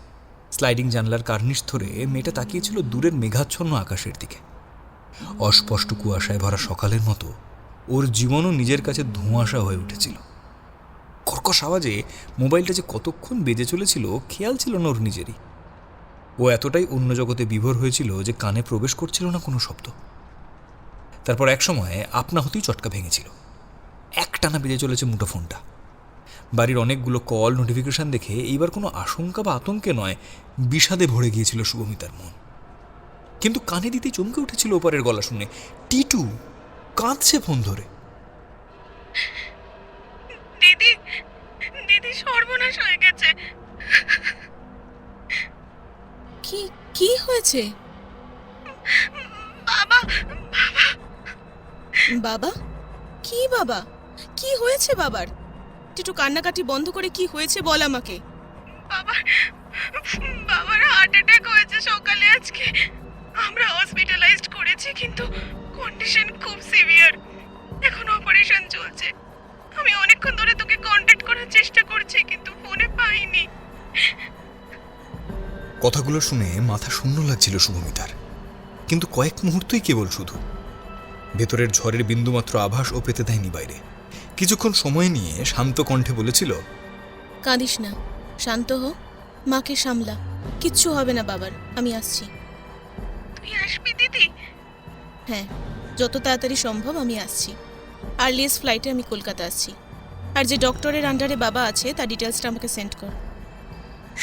স্লাইডিং জানলার কার্নিশ ধরে মেয়েটা তাকিয়েছিল দূরের মেঘাচ্ছন্ন আকাশের দিকে। অস্পষ্ট কুয়াশায় ভরা সকালের মতো ওর জীবনও নিজের কাছে ধোঁয়াশা হয়ে উঠেছিল। কর্কশ আওয়াজে মোবাইলটা যে কতক্ষণ বেজে চলেছিল খেয়াল ছিল না ওর নিজেরই। ও এতটাই অন্য জগতে বিভোর হয়েছিল যে কানে প্রবেশ করছিল না কোনো শব্দ। তারপর এক সময় আপনা হতেই চটকা ভেঙেছিল। একটানা বেজে চলেছে মুঠোফোনটা। বাড়ির অনেকগুলো কল নোটিফিকেশন দেখে এইবার কোনো আশঙ্কা বা আতঙ্কে নয়, বিষাদে ভরে গিয়েছিল শুভমিতার মন। কিন্তু কানে দিতে চমকে উঠেছিল ওপারের গলা শুনে। টিটু কাঁদছে ফোন ধরে। দিদি, দিদি সর্বনাশ হয়ে গেছে। কি কি হয়েছে? বাবা, বাবা, বাবা, কি বাবা? কি হয়েছে বাবার? একটু কান্নাকাটি বন্ধ করে কি হয়েছে বল আমাকে। বাবার হার্ট অ্যাটাক হয়েছে সকালে আজকে। আমরা হসপিটালাইজড করেছি, কিন্তু কন্ডিশন খুব সিভিয়ার। এখন অপারেশন চলছে। আমি অনেকক্ষণ ধরে তোকে কন্ট্যাক্ট করার চেষ্টা করছি, কিন্তু ফোনে পাইনি। কথাগুলো শুনে মাথা শূন্য লাগছিল শুভমিতার, কিন্তু কয়েক মুহূর্তই কেবল শুধু। ভেতরের ঝড়ের বিন্দুমাত্র আভাস ও পেতে দেয়নি বাইরে। কিছুক্ষণ সময় নিয়ে শান্ত কণ্ঠে বলেছিল, কাঁদিস না, শান্ত হো, মাকে সামলা, কিচ্ছু হবে না বাবার, আমি আসছি। তুই আসবি দিদি? হ্যাঁ, যত তাড়াতাড়ি সম্ভব আমি আসছি। আর্লিয়েস্ট ফ্লাইটে আমি কলকাতা আসছি। আর যে ডক্টরের আন্ডারে বাবা আছে তার ডিটেলসটা আমাকে সেন্ড কর।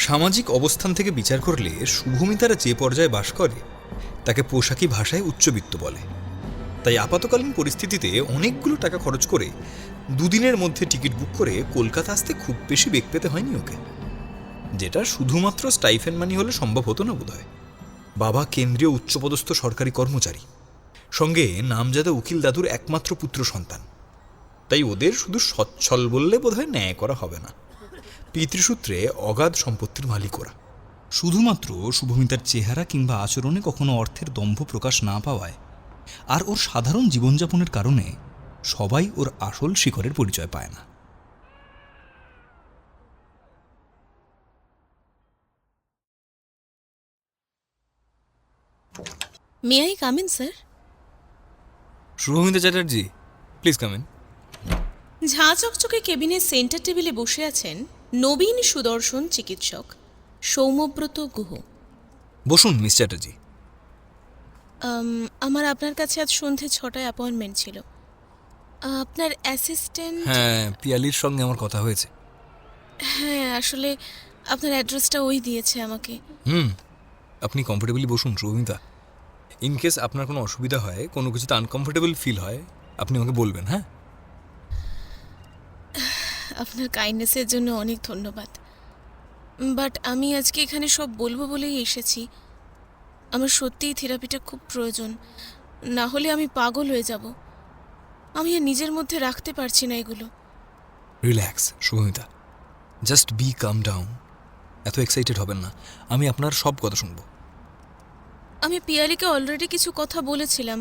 সামাজিক অবস্থান থেকে বিচার করলে শুভমিতারা যে পর্যায়ে বাস করে তাকে পোশাকি ভাষায় উচ্চবিত্ত বলে। তাই আপাতকালীন পরিস্থিতিতে অনেকগুলো টাকা খরচ করে দুদিনের মধ্যে টিকিট বুক করে কলকাতা আসতে খুব বেশি বেগ পেতে হয়নি ওকে, যেটা শুধুমাত্র স্টাইফেন মানি হলে সম্ভব হতো না বোধহয়। বাবা কেন্দ্রীয় উচ্চপদস্থ সরকারি কর্মচারী, সঙ্গে নামজাদা উকিল দাদুর একমাত্র পুত্র সন্তান। তাই ওদের শুধু সচ্ছল বললে বোধহয় ন্যায় করা হবে না। পিতৃসূত্রে অগাধ সম্পত্তির মালিক ওরা। শুধুমাত্র শুভমিতার চেহারা কিংবা আচরণে কখনো অর্থের দম্ভ প্রকাশ না পাওয়ায় আর ওর সাধারণ জীবনযাপনের কারণে সবাই ওর আসল শিকড়ের পরিচয় পায় না। May I come in sir? Shubhamita Chatterjee, please come in. ঝাঁ চকচকে কেবিনের সেন্টার টেবিলে বসে আছেন নবীন সুদর্শন চিকিৎসক সৌম্যব্রত গুহ। বসুন মিস চ্যাটার্জি। আমার আপনার কাছে আজ সন্ধে 6টায় অ্যাপয়েন্টমেন্ট ছিল। আপনার অ্যাসিস্ট্যান্ট? হ্যাঁ, পিয়ালির সঙ্গে আমার কথা হয়েছে। হ্যাঁ, আসলে আপনার অ্যাড্রেসটা ওই দিয়েছে আমাকে। আপনি কমফোর্টেবলি বসুন শুভমিতা। ইন কেস আপনার কোনো অসুবিধা হয়, কোনো কিছুতে আনকমফোর্টেবল ফিল হয়, আপনি আমাকে বলবেন। হ্যাঁ, আপনার কাইন্ডনেসের জন্য অনেক ধন্যবাদ। বাট আমি আজকে এখানে সব বলবো বলেই এসেছি। আমার সত্যিই থেরাপিটা খুব প্রয়োজন, না হলে আমি পাগল হয়ে যাব। আমি আর নিজের মধ্যে রাখতে পারছি না এগুলো। Relax Shubhamita, just be come down. এত এক্সাইটেড হবেন না, আমি আপনার সব কথা শুনবো। আমি পিয়ালিকে অলরেডি কিছু কথা বলেছিলাম।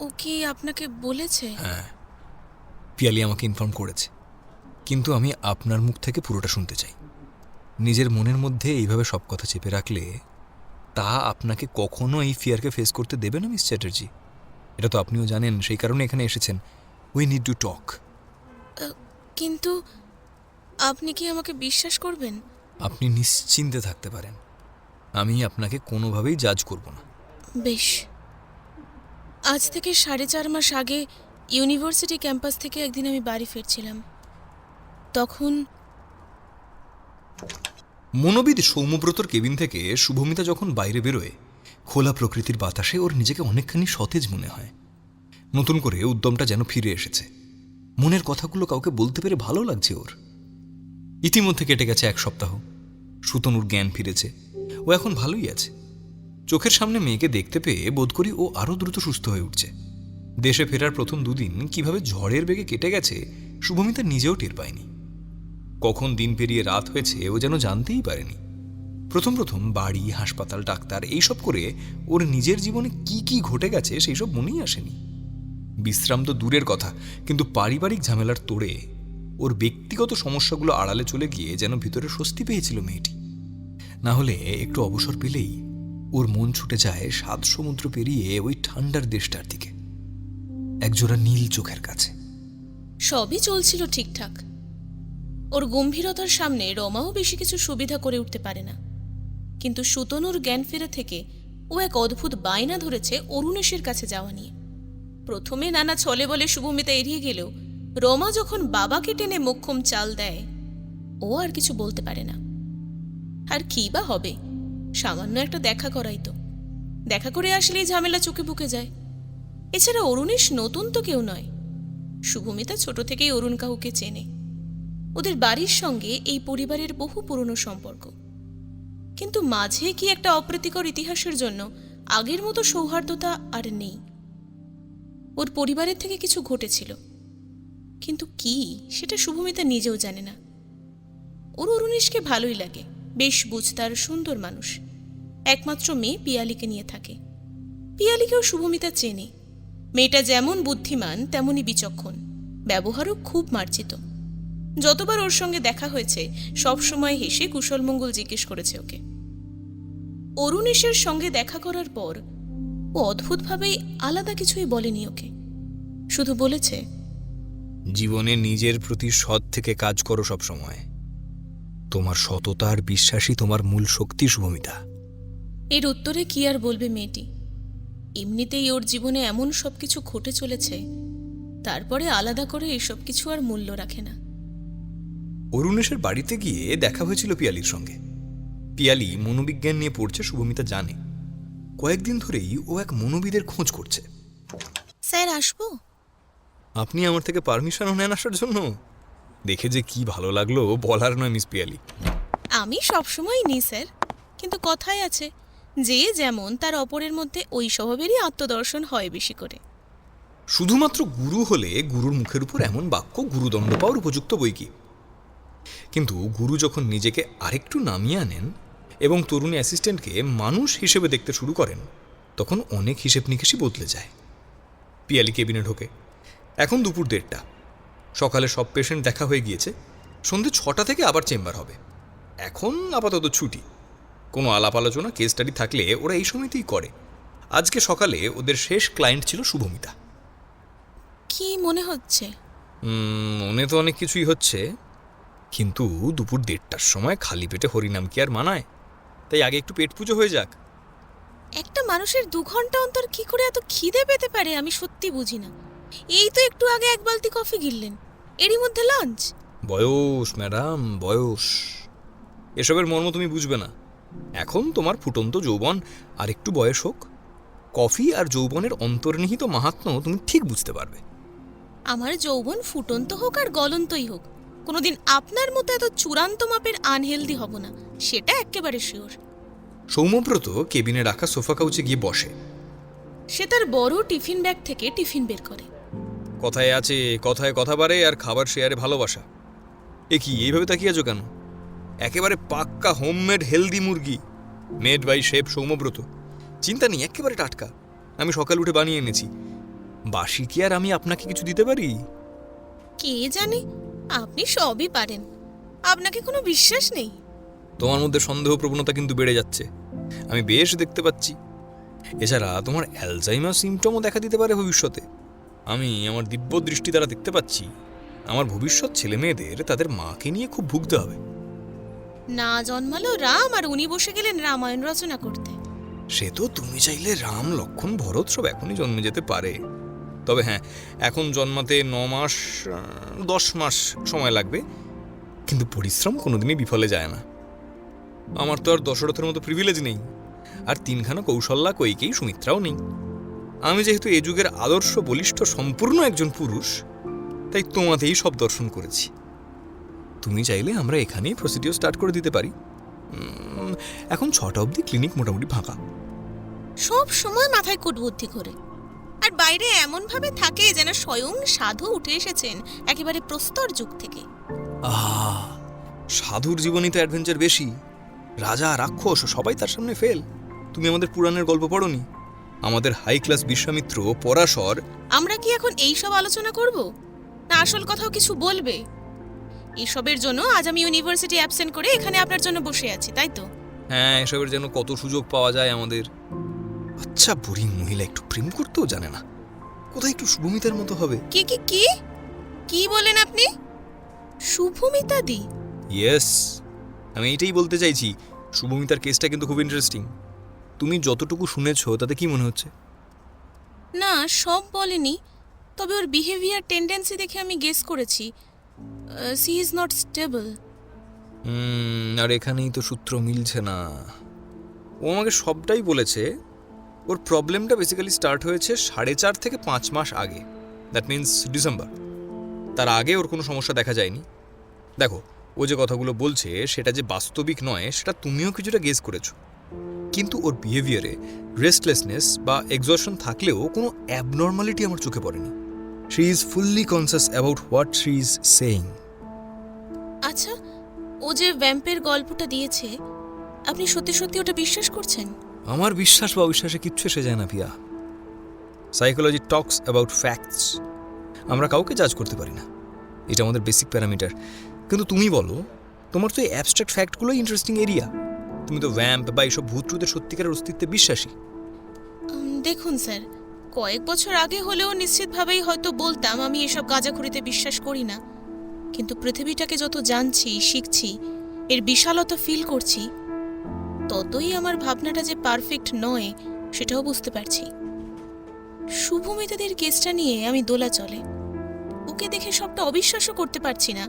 ও কি আপনাকে বলেছে? হ্যাঁ, পিয়ালি আমাকে ইনফর্ম করেছে, কিন্তু আমি আপনার মুখ থেকে পুরোটা শুনতে চাই। নিজের মনের মধ্যে এইভাবে সব কথা চেপে রাখলে তা আপনাকে কখনো এই ফিয়ারকে ফেস করতে দেবে না মিস চ্যাটার্জি। এটা তো আপনিও জানেন, সেই কারণে এখানে এসেছেন। We need to talk. কিন্তু আপনি কি আমাকে বিশ্বাস করবেন? আপনি নিশ্চিন্তে থাকতে পারেন, আমি আপনাকে কোনোভাবেই জাজ করব না। বেশ। আজ থেকে 4.5 মাস আগে ইউনিভার্সিটি ক্যাম্পাস থেকে একদিন আমি বাড়ি ফিরছিলাম। তখন মনোবিদ সৌম্যব্রতর কেবিন থেকে শুভমিতা যখন বাইরে বেরোয়, খোলা প্রকৃতির বাতাসে ওর নিজেকে অনেকখানি সতেজ মনে হয়। নতুন করে উদ্যমটা যেন ফিরে এসেছে। মনের কথাগুলো কাউকে বলতে পেরে ভালো লাগছে ওর। ইতিমধ্যে কেটে গেছে 1 সপ্তাহ। সুতনুর জ্ঞান ফিরেছে, ও এখন ভালোই আছে। চোখের সামনে মেয়েকে দেখতে পেয়ে বোধ করি ও আরও দ্রুত সুস্থ হয়ে উঠছে। দেশে ফেরার প্রথম 2 দিন কিভাবে ঝড়ের বেগে কেটে গেছে শুভমিতা নিজেও টের পায়নি। কখন দিন পেরিয়ে রাত হয়েছে ও যেন জানতেই পারেনি। প্রথম বাড়ি, হাসপাতাল, ডাক্তার এইসব করে ওর নিজের জীবনে কি কি ঘটে গেছে সেই সব মনেই আসেনি। বিশ্রাম তো দূরের কথা, কিন্তু পারিবারিক ঝামেলার তোড়ে ওর ব্যক্তিগত সমস্যাগুলো আড়ালে চলে গিয়ে যেন ভিতরে স্বস্তি পেয়েছিল মেয়েটি। না হলে একটু অবসর পেলেই ওর মন ছুটে যায় 7 সমুদ্র পেরিয়ে ওই ঠান্ডার দেশটার দিকে, একজোড়া নীল চোখের কাছে। সবই চলছিল ঠিকঠাক। ওর গম্ভীরতার সামনে রমাও বেশি কিছু সুবিধা করে উঠতে পারে না। কিন্তু সুতনুর জ্ঞান ফেরা থেকে ও এক অদ্ভুত বায়না ধরেছে অরুণেশের কাছে যাওয়া নিয়ে। প্রথমে নানা ছলে বলে শুভমিতা এড়িয়ে গেলেও রমা যখন বাবাকে টেনে মোক্ষম চাল দেয়, ও আর কিছু বলতে পারে না। আর কি বা হবে, সামান্য একটা দেখা করাই তো। দেখা করে আসলেই ঝামেলা চোখে বুকে যায়। এছাড়া অরুণেশ নতুন তো কেউ নয়। শুভমিতা ছোট থেকেই অরুণ কাকুকে চেনে। ওদের বাড়ির সঙ্গে এই পরিবারের বহু পুরনো সম্পর্ক। কিন্তু মাঝে কি একটা অপ্রীতিকর ইতিহাসের জন্য আগের মতো সৌহার্দ্যতা আর নেই। ওর পরিবারের থেকে কিছু ঘটেছিল, কিন্তু কি সেটা শুভমিতা নিজেও জানে না। ওর অরুণেশকে ভালোই লাগে, বেশ বুঝতার সুন্দর মানুষ। একমাত্র মেয়ে পিয়ালিকে নিয়ে থাকে। পিয়ালিকেও শুভমিতা চেনে। মেয়েটা যেমন বুদ্ধিমান তেমনি বিচক্ষণ, ব্যবহারও খুব মার্জিত। যতবার ওর সঙ্গে দেখা হয়েছে সবসময় হেসে কুশলমঙ্গল জিজ্ঞেস করেছে ওকে। অরুণেশের সঙ্গে দেখা করার পর ও অদ্ভুতভাবেই আলাদা কিছুই বলেনি ওকে। শুধু বলেছে, জীবনে নিজের প্রতি সৎ থেকে কাজ করো সব সময়। তোমার সততা আর বিশ্বাসই তোমার মূল শক্তি শুভমিতা। এর উত্তরে কি আর বলবে মেয়েটি। এমনিতেই ওর জীবনে এমন সবকিছু ঘটে চলেছে, তারপরে আলাদা করে এসব কিছু আর মূল্য রাখে না। অরুণেশের বাড়িতে গিয়ে দেখা হয়েছিল পিয়ালির সঙ্গে। পিয়ালি মনোবিজ্ঞান নিয়ে পড়ছে, শুভমিতা জানে। কয়েকদিন ধরেই ও এক মনোবিদের খোঁজ করছে। স্যার আসবো? আপনি আমার থেকে পারমিশনও নেন আসার জন্য? দেখে যে কি ভালো লাগলো বলার নয় মিস পিয়ালি। আমি সবসময় নিই স্যার, কিন্তু কথাই আছে, যে যেমন তার অপরের মধ্যে ওই স্বভাবেরই আত্মদর্শন হয় বেশি করে। শুধুমাত্র গুরু হলে গুরুর মুখের উপর এমন বাক্য গুরুদণ্ড পাওয়ার উপযুক্ত বই কি। কিন্তু গুরু যখন নিজেকে আরেকটু নামিয়ে আনেন এবং তরুণী অ্যাসিস্ট্যান্টকে মানুষ হিসেবে দেখতে শুরু করেন, তখন অনেক হিসেব নিকেশই বদলে যায়। পিয়ালি কেবিনে ঢোকে। এখন দুপুর 1:30। সকালে সব পেশেন্ট দেখা হয়ে গিয়েছে। সন্ধে 6টা থেকে আবার চেম্বার হবে। এখন আপাতত ছুটি। কোনো আলাপ আলোচনা, কেস স্টাডি থাকলে ওরা এই সময়তেই করে। আজকে সকালে ওদের শেষ ক্লায়েন্ট ছিল শুভমিতা। কি মনে হচ্ছে? মনে তো অনেক কিছুই হচ্ছে, কিন্তু দুপুর 1:30টার সময় খালি পেটে হরিনাম কি আর মানায়? তাই আগে একটু পেট পুজো হয়ে যাক। একটা মানুষের 2 ঘন্টা অন্তর কি করে এত খিদে পেতে পারে আমি সত্যি বুঝি না। এই তো একটু আগে 1 বালতি কফি গিললেন, এরই মধ্যে লাঞ্চ। বয়স ম্যাডাম, বয়স। এসবের মর্ম তুমি বুঝবে না। এখন তোমার ফুটন্ত যৌবন, আর একটু বয়স হোক, কফি আর যৌবনের অন্তর্নিহিত মাহাত্ম্য তুমি ঠিক বুঝতে পারবে। আমার যৌবন ফুটন্ত হোক আর গলন্তই হোক, কোনোদিন আপনার মতো এত চূড়ান্ত মাপের আনহেলদি হব না, সেটা একেবারে শিওর। সৌম্যব্রত কেবিনে রাখা সোফা কাউচে গিয়ে বসে। সে তার বড় টিফিন ব্যাগ থেকে টিফিন বের করে। কথায় আছে, কথায় কথা বাড়ে আর খাবার শেয়ারে ভালোবাসা। এ কি এইভাবে তাকিয়ে আছো কেন? একেবারে পাক্কা হোমমেড হেলদি মুরগি, মেড বাই শেফ সৌম্যব্রত। চিন্তা নেই, একেবারে টাটকা। আমি সকাল উঠে বানিয়ে এনেছি। বাসি কি আর আমি আপনাকে কিছু দিতে পারি? কে জানে, আপনি সবই পারেন, আপনাকে কোনো বিশ্বাস নেই। তোমার মধ্যে সন্দেহ প্রবণতা কিন্তু বেড়ে যাচ্ছে, আমি বেশ দেখতে পাচ্ছি। এছাড়া তোমার অ্যালজাইমার সিমটমও দেখা দিতে পারে ভবিষ্যতে। আমি আমার দিব্য দৃষ্টি দ্বারা দেখতে পাচ্ছি আমার ভবিষ্যৎ ছেলে মেয়েদের তাদের মাকে নিয়ে খুব ভুগতে হবে। না জন্মালো রাম আর উনি বসে গেলেন রামায়ণ রচনা করতে। সে তো তুমি চাইলে রাম, লক্ষ্মণ, ভরত সব এখনই জন্মে যেতে পারে। তবে হ্যাঁ, এখন জন্মাতে 9 মাস 10 মাস সময় লাগবে, কিন্তু পরিশ্রম কোনোদিনই বিফলে যায় না। আমার তো আর দশরথের মতো প্রিভিলেজ নেই, আর 3খানা কৌশল্যা, কৈকেয়ী, সুমিত্রাও নেই। আমি যেহেতু এ যুগের আদর্শ বলিষ্ঠ সম্পূর্ণ একজন পুরুষ, তাই তোমাতেই সব দর্শন করেছি। তুমি চাইলে আমরা এখানেই প্রসিডিওর স্টার্ট করে দিতে পারি। এখন 6টা অবধি ক্লিনিক মোটামুটি ফাঁকা। সব সময় মাথায় কুটবুদ্ধি করে, আর বাইরে এমন ভাবে থাকে যেন স্বয়ং সাধু উঠে এসেছেন একেবারে প্রস্তর যুগ থেকে। সাধুর জীবনই তো অ্যাডভেঞ্চার বেশি। রাজা, রাক্ষস সবাই তার সামনে ফেল। তুমি আমাদের পুরাণের গল্প পড়োনি? আমাদের হাই ক্লাস বিশ্বামিত্র, পরাশর। আমরা কি এখন এই সব আলোচনা করব, না আসল কথাও কিছু বলবে? এসবের জন্য আজ আমি ইউনিভার্সিটি অ্যাবসেন্ট করে এখানে আপনার জন্য বসে আছি, তাই তো? হ্যাঁ, এসবের যেন কত সুযোগ পাওয়া যায় আমাদের। আচ্ছা, বুড়ি মহিলা একটু প্রেম করতেও জানে না, কোথায় একটু শুভমিতার মতো হবে। কি কি কি কি বলেন আপনি? শুভমিতাদি? ইয়েস, আমি এইটাই বলতে চাইছি। শুভমিতার কেসটা কিন্তু খুব ইন্টারেস্টিং। তুমি যতটুকু শুনেছো তাতে কি মনে হচ্ছে? না, সব বলেনি, তবে ওর বিহেভিয়ার টেন্ডেন্সি দেখে আমি গেস করেছি সি ইজ নট স্টেবল। আর এখানেই তো সূত্র মিলছে না। ও আমাকে সবটাই বলেছে। ওর প্রবলেমটা বেসিক্যালি স্টার্ট হয়েছে 4.5 থেকে 5 মাস আগে, দ্যাট মিন্স ডিসেম্বর। তার আগে ওর কোনো সমস্যা দেখা যায়নি। দেখো, ও যে কথাগুলো বলছে সেটা যে বাস্তবিক নয় সেটা তুমিও কিছুটা গেস করেছো, কিন্তু ওর বিহেভিয়ারে রেস্টলেসনেস বা এক্সশন থাকলেও কোনো অ্যাবনর্মালিটি আমার চোখে পড়েনি। She is fully conscious about what she is saying. আচ্ছা, ও যে ভ্যাম্পের গল্পটা দিয়েছে, আপনি সত্যি সত্যি ওটা বিশ্বাস করছেন? আমার বিশ্বাস বা অবিশ্বাসে কিচ্ছু এসে যায় না Piya. Psychology talks about facts. আমরা কাউকে জাজ করতে পারি না, এটা আমাদের বেসিক প্যারামিটার। কিন্তু তুমি বলো, তোমার তো এই অ্যাবস্ট্রাক্ট ফ্যাক্টগুলোই ইন্টারেস্টিং এরিয়া। তুমি তো ভ্যাম্প বা এইসব ভূতটুতের সত্যিকারের অস্তিত্বে বিশ্বাসী। দেখুন স্যার, কয়েক বছর আগে হলেও নিশ্চিতভাবেই হয়তো বলতাম আমি এসব গাঁজাখুরিতে বিশ্বাস করি না। কিন্তু পৃথিবীটাকে যত জানছি, শিখছি, এর বিশালতা ফিল করছি, ততই আমার ভাবনাটা যে পারফেক্ট নয় সেটাও বুঝতে পারছি। শুভমিতাদের কেসটা নিয়ে আমি দোলাচলে। ওকে দেখে সবটা অবিশ্বাসও করতে পারছি না,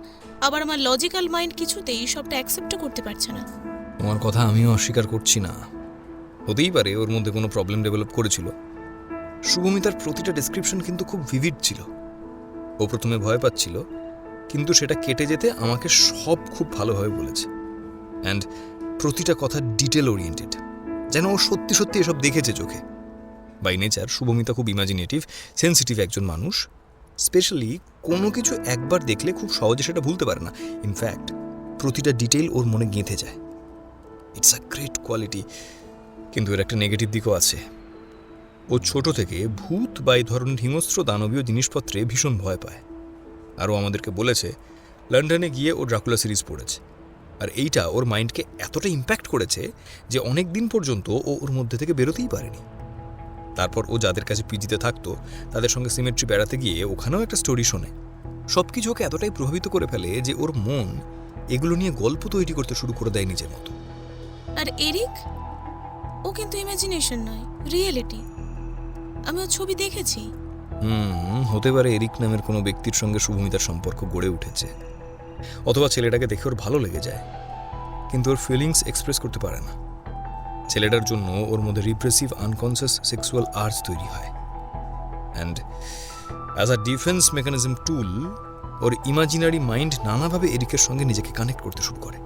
আবার আমার লজিক্যাল মাইন্ড কিছুতেই সবটা অ্যাকসেপ্টও করতে পারছে না। তোমার কথা আমিও অস্বীকার করছি না। হতেই পারে ওর মধ্যে কোনো প্রবলেম ডেভেলপ করেছিল। শুভমিতার প্রতিটা ডেসক্রিপশন কিন্তু খুব ভিভিড ছিল। ও প্রথমে ভয় পাচ্ছিল, কিন্তু সেটা কেটে যেতে আমাকে সব খুব ভালোভাবে বলেছে। অ্যান্ড প্রতিটা কথা ডিটেল ওরিয়েন্টেড, যেন ও সত্যি সত্যি এসব দেখেছে চোখে। বাই নেচার শুভমিতা খুব ইমাজিনেটিভ, সেন্সিটিভ একজন মানুষ। স্পেশালি কোনো কিছু একবার দেখলে খুব সহজে সেটা ভুলতে পারে না। ইনফ্যাক্ট প্রতিটা ডিটেইল ওর মনে গেঁথে যায়। It's a great quality. কিন্তু এর একটা নেগেটিভ দিকও আছে। ও ছোট থেকে ভূত বা এই ধরনের হিংস্র দানবীয় জিনিসপত্রে ভীষণ ভয় পায়। আরও আমাদেরকে বলেছে লন্ডনে গিয়ে ও ড্রাকুলা সিরিজ পড়েছে, আর এইটা ওর মাইন্ডকে এতটা ইম্প্যাক্ট করেছে যে অনেক দিন পর্যন্ত ও ওর মধ্যে থেকে বেরোতেই পারেনি। তারপর ও যাদের কাছে পিজিতে থাকতো তাদের সঙ্গে সিমেট্রি বেড়াতে গিয়ে ওখানেও একটা স্টোরি শোনে। সব কিছু ওকে এতটাই প্রভাবিত করে ফেলে যে ওর মন এগুলো নিয়ে গল্প তৈরি করতে শুরু করে দেয় নিজের মতো। আর এরিক, ও কিন্তু ইমাজিনেশন নয়, রিয়েলিটি। আমি ওর ছবি দেখেছি। হতে পারে এরিক নামের কোনো ব্যক্তির সঙ্গে শুভমিতার সম্পর্ক গড়ে উঠেছে, অথবা ছেলেটাকে দেখে ওর ভালো লেগে যায়, কিন্তু ওর ফিলিংস এক্সপ্রেস করতে পারে না। ছেলেটার জন্য ওর মধ্যে রিপ্রেসিভ আনকনসিয়াস সেক্সুয়াল আর্জ তৈরি হয়। And as a defence mechanism tool, or imaginary mind নানাভাবে এরিকের সঙ্গে নিজেকে কানেক্ট করতে শুরু করে।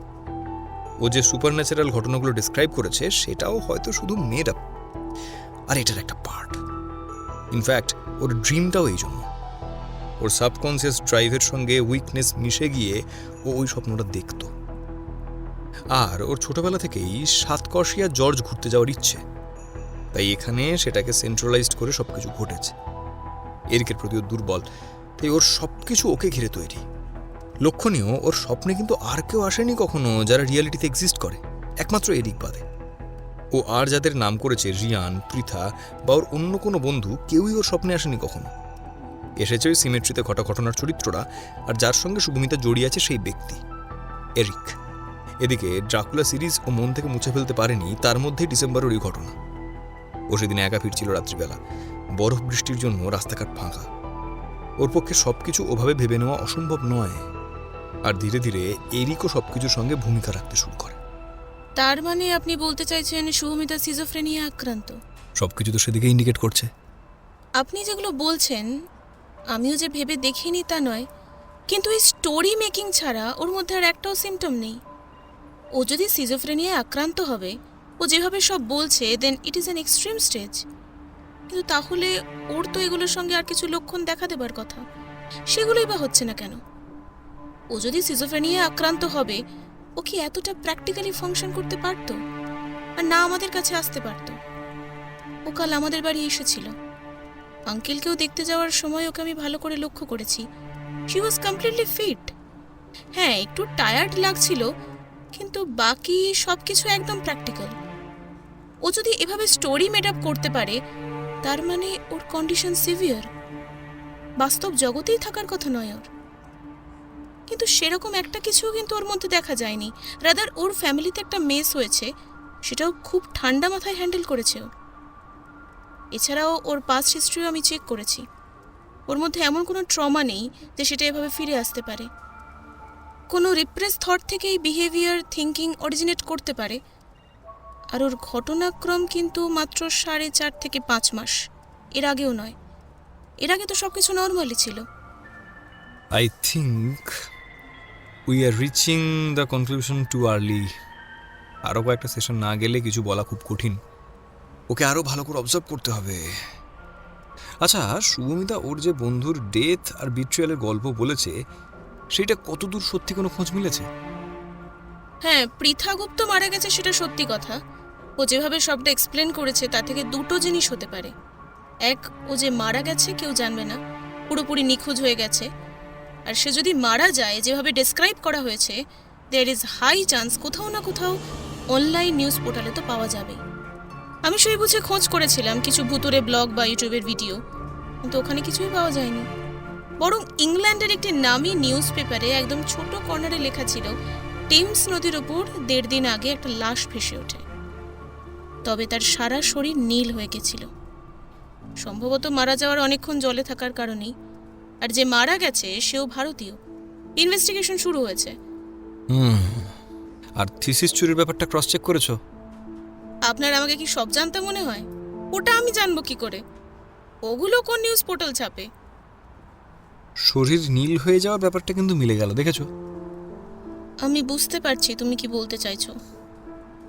ও যে সুপার ন্যাচারাল ঘটনাগুলো ডিসক্রাইব করেছে সেটাও হয়তো শুধু মেড আপ, আর এটার একটা পার্ট। ইনফ্যাক্ট ওর ড্রিমটাও এই জন্য। ওর সাবকনসিয়াস ড্রাইভের সঙ্গে উইকনেস মিশে গিয়ে ও ওই স্বপ্নটা দেখত। আর ওর ছোটবেলা থেকেই সাতকর্ষিয়া জর্জ ঘুরতে যাওয়ার ইচ্ছে, তাই এখানে সেটাকে সেন্ট্রালাইজড করে সবকিছু ঘটেছে। এরিকের প্রতি ওর দুর্বল, তাই ওর সবকিছু ওকে ঘিরে তৈরি। লক্ষণীয়, ওর স্বপ্নে কিন্তু আর কেউ আসেনি কখনো যারা রিয়ালিটিতে এক্সিস্ট করে, একমাত্র এরিক বাদে। ও আর যাদের নাম করেছে রিয়ান, পৃথা বা ওর অন্য কোনো বন্ধু, কেউই ওর স্বপ্নে আসেনি কখনো। এসেছে ওই সিমেট্রিতে ঘটা ঘটনার চরিত্ররা, আর যার সঙ্গে শুভমিতা জড়িয়ে আছে সেই ব্যক্তি এরিক। এদিকে ড্রাকুলা সিরিজ ও মন থেকে মুছে ফেলতে পারেনি, তার মধ্যে ডিসেম্বরের ওই ঘটনা। ও সেদিন একা ফিরছিল রাত্রিবেলা, বরফ বৃষ্টির জন্য রাস্তাঘাট ফাঁকা। ওর পক্ষে সবকিছু ওভাবে ভেবে নেওয়া অসম্ভব নয়। আর ধীরে ধীরে এরিকও সবকিছুর সঙ্গে ভূমিকা রাখতে শুরু করে। তার মানে আপনি বলতে চাইছেন শুভমিতা সিজোফ্রেনিয়া আক্রান্ত? সবকিছু তো সেদিকে ইন্ডিকেট করছে। আপনি যেগুলো বলছেন আমিও যে ভেবে দেখিনি তা নয়, কিন্তু এই স্টোরি মেকিং ছাড়া ওর মধ্যে আর একটাও সিমটম নেই। ও যদি সিজোফ্রেনিয়ায় আক্রান্ত হবে, ও যেভাবে সব বলছে, then it is an extreme stage. কিন্তু তাহলে ওর তো এগুলোর সঙ্গে আর কিছু লক্ষণ দেখা দেবার কথা, সেগুলোই বা হচ্ছে না কেন? ও যদি সিজোফ্রেনিয়ায় আক্রান্ত হবে, ও কি এতটা প্র্যাকটিক্যালি ফাংশন করতে পারতো? আর না আমাদের কাছে আসতে পারতো? ও কাল আমাদের বাড়ি এসেছিল। আঙ্কেলকেও দেখতে যাওয়ার সময় ওকে আমি ভালো করে লক্ষ্য করেছি। She was completely fit. হ্যাঁ, একটু টায়ার্ড লাগছিল, কিন্তু বাকি সব কিছু একদম প্র্যাকটিক্যাল। ও যদি এভাবে স্টোরি মেড আপ করতে পারে, তার মানে ওর কন্ডিশন সিভিয়ার, বাস্তব জগতেই থাকার কথা নয় ওর। কিন্তু সেরকম একটা কিছুও কিন্তু ওর মধ্যে দেখা যায়নি। রাদার ওর ফ্যামিলিতে একটা মেস হয়েছে, সেটাও খুব ঠান্ডা মাথায় হ্যান্ডেল করেছে ও। এছাড়াও ওর পাস্ট হিস্ট্রিও আমি চেক করেছি, ওর মধ্যে এমন কোনো ট্রমা নেই যে সেটা এভাবে ফিরে আসতে পারে। কোনো রিপ্রেস থট থেকে এই বিহেভিয়ার থিঙ্কিং অরিজিনেট করতে পারে। আর ওর ঘটনাক্রম কিন্তু মাত্র 4.5 থেকে 5 মাস, এর আগেও নয়। এর আগে তো সব কিছু নর্মালি ছিল। I think we are reaching the conclusion too early. আরও কয়েকটা সেশন না গেলে কিছু বলা খুব কঠিন। ওকে আরও ভালো করে অবজার্ভ করতে হবে। আচ্ছা, শুভমিতা ওর যে বন্ধুর ডেথ আর বিট্রিয়ালের গল্প বলেছে, সেটা কতদূর সত্যি কোনো খোঁজ মিলেছে? হ্যাঁ, পৃথা গুপ্ত মারা গেছে সেটা সত্যি কথা। ও যেভাবে সবটা এক্সপ্লেন করেছে তা থেকে দুটো জিনিস হতে পারে। এক, ও যে মারা গেছে কেউ জানবে না, পুরোপুরি নিখোঁজ হয়ে গেছে। আর সে যদি মারা যায় যেভাবে ডেসক্রাইব করা হয়েছে, দেয়ার ইজ হাই চান্স কোথাও না কোথাও অনলাইন নিউজ পোর্টালে তো পাওয়া যাবেই। আমি সেই বুঝে খোঁজ করেছিলাম কিছু ভুতুরে ব্লগ বা ইউটিউবের ভিডিও, কিন্তু ওখানে কিছুই পাওয়া যায়নি। বরং ইংল্যান্ডের একটি নামী নিউজ পেপারে একদম ছোট কর্নারে লেখা ছিল, টেমস নদীর ওপর 1.5 দিন আগে একটা লাশ ভেসে ওঠে, তবে তার সারা শরীর নীল হয়ে গেছিল। সম্ভবত মারা যাওয়ার অনেকক্ষণ জলে থাকার কারণেই। আর যে মারা গেছে সেও ভারতীয়। ইনভেস্টিগেশন শুরু হয়েছে। আর থিসিস চুরির ব্যাপারটা ক্রস চেক করেছো? আপনার আমাকে কি সব জানতে মনে হয়? ওটা আমি জানবো কি করে? ওগুলো কোন নিউজ পোর্টাল ছাপে? শরীর নীল হয়ে যাওয়ার ব্যাপারটা কিন্তু মিলে গেল, দেখেছো? আমি বুঝতে পারছি তুমি কি বলতে চাইছো,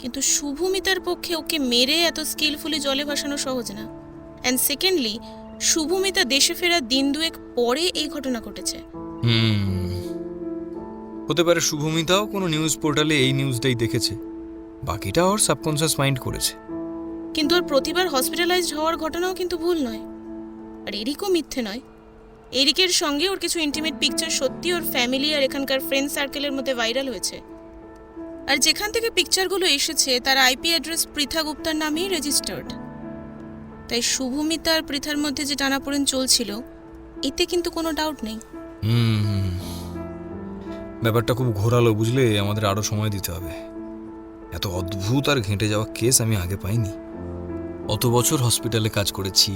কিন্তু শুভমিতার পক্ষে ওকে মেরে এত স্কিলফুলি জলে ভাসানো সহজ না। অ্যান্ড সেকেন্ডলি, শুভমিতা দেশে ফেরার দিন দুয়েক পরে এই ঘটনা ঘটেছে। হতে পারে শুভমিতাও কোনো নিউজ পোর্টালে এই নিউজটাই দেখেছে, বাকিটা ওর সাবকনসিয়াস মাইন্ড করেছে। কিন্তু ওর প্রতিবার হসপিটালাইজড হওয়ার ঘটনাও কিন্তু ভুল নয়, আর এরিকও মিথ্যে নয়। এরিকের সঙ্গে ওর কিছু ইন্টিমেট পিকচার সত্যি ওর ফ্যামিলি আর এখানকার ফ্রেন্ড সার্কেলের মধ্যে ভাইরাল হয়েছে। আর যেখান থেকে পিকচারগুলো এসেছে তার আইপি অ্যাড্রেস পৃথা গুপ্তার নামেই রেজিস্টার্ড। তাই শুভমিতা আর পৃথার মধ্যে যে টানাপোড়েন চলছিল, এতে কিন্তু কোনো ডাউট নেই। ব্যাপারটা খুব ঘোরালো, বুঝলে? আমাদের আরো সময় দিতে হবে। এত অদ্ভুত আর ঘেঁটে যাওয়া কেস আমি আগে পাইনি। অত বছর হসপিটালে কাজ করেছি,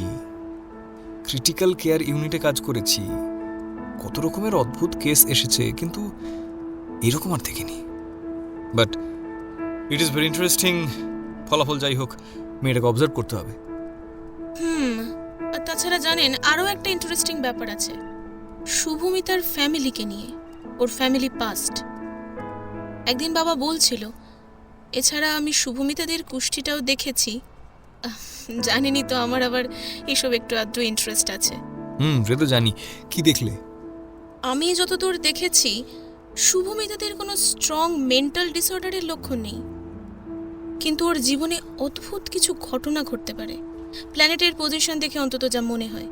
ক্রিটিক্যাল কেয়ার ইউনিটে কাজ করেছি, কত রকমের অদ্ভুত কেস এসেছে, কিন্তু এরকম আর দেখিনি। But it is very interesting. ফলাফল যাই হোক, মেয়েটাকে অবজার্ভ করতে হবে। আর তাছাড়া জানেন, আরও একটা ইন্টারেস্টিং ব্যাপার আছে শুভমিতার ফ্যামিলিকে নিয়ে, ওর ফ্যামিলি পাস্ট। একদিন বাবা বলছিল, এছাড়া আমি শুভমিতাদের কুষ্ঠিটাও দেখেছি। জানিনি তো, আমার আবার এসব একটু আধটু ইন্টারেস্ট আছে। সে তো জানি। কি দেখলে? আমি যতদূর দেখেছি, শুভমিতাদের কোনো স্ট্রং মেন্টাল ডিসঅর্ডারের লক্ষণ নেই, কিন্তু ওর জীবনে অদ্ভুত কিছু ঘটনা ঘটতে পারে। প্ল্যানেটের পজিশন দেখে অন্তত যা মনে হয়,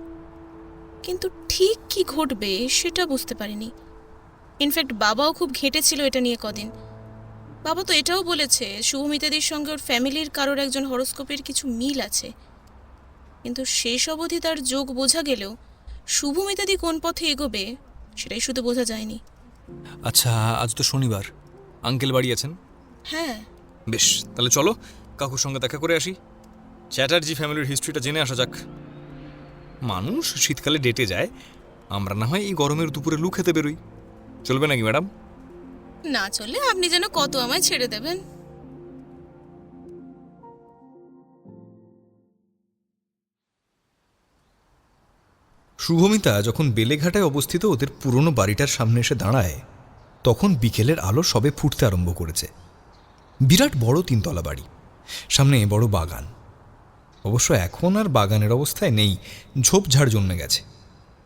কিন্তু ঠিক কি ঘটবে সেটা বুঝতে পারিনি। ইনফ্যাক্ট বাবাও খুব ঘেঁটেছিল এটা নিয়ে কদিন। বাবা তো এটাও বলেছে শুভমিতাদির সঙ্গে ওর ফ্যামিলির কারোর একজন হরোস্কোপের কিছু মিল আছে, কিন্তু শেষ অবধি তার যোগ বোঝা গেলেও শুভমিতাদি কোন পথে এগোবে সেটাই শুধু বোঝা যায়নি। আচ্ছা, আজ তো শনিবার, আঙ্কেল বাড়ি আছেন? হ্যাঁ, বেশ, তাহলে চলো কাকুর সঙ্গে দেখা করে আসি। চ্যাটার্জি ফ্যামিলির হিস্ট্রিটা জেনে আসা যাক। মানুষ শীতকালে ডেটে যায়, আমরা না হয় এই গরমের দুপুরে লু খেতে বেরোই। চলবে নাকি ম্যাডাম? না চললে আপনি যেন কত আমায় ছেড়ে দেবেন। শুভমিতা যখন বেলেঘাটায় অবস্থিত ওদের পুরনো বাড়িটার সামনে এসে দাঁড়ায়, তখন বিকেলের আলো সবে ফুটতে আরম্ভ করেছে। বিরাট বড় 3 তলা বাড়ি, সামনে বড় বাগান। অবশ্য এখন আর বাগানের অবস্থায় নেই, ঝোপঝাড় জন্মে গেছে।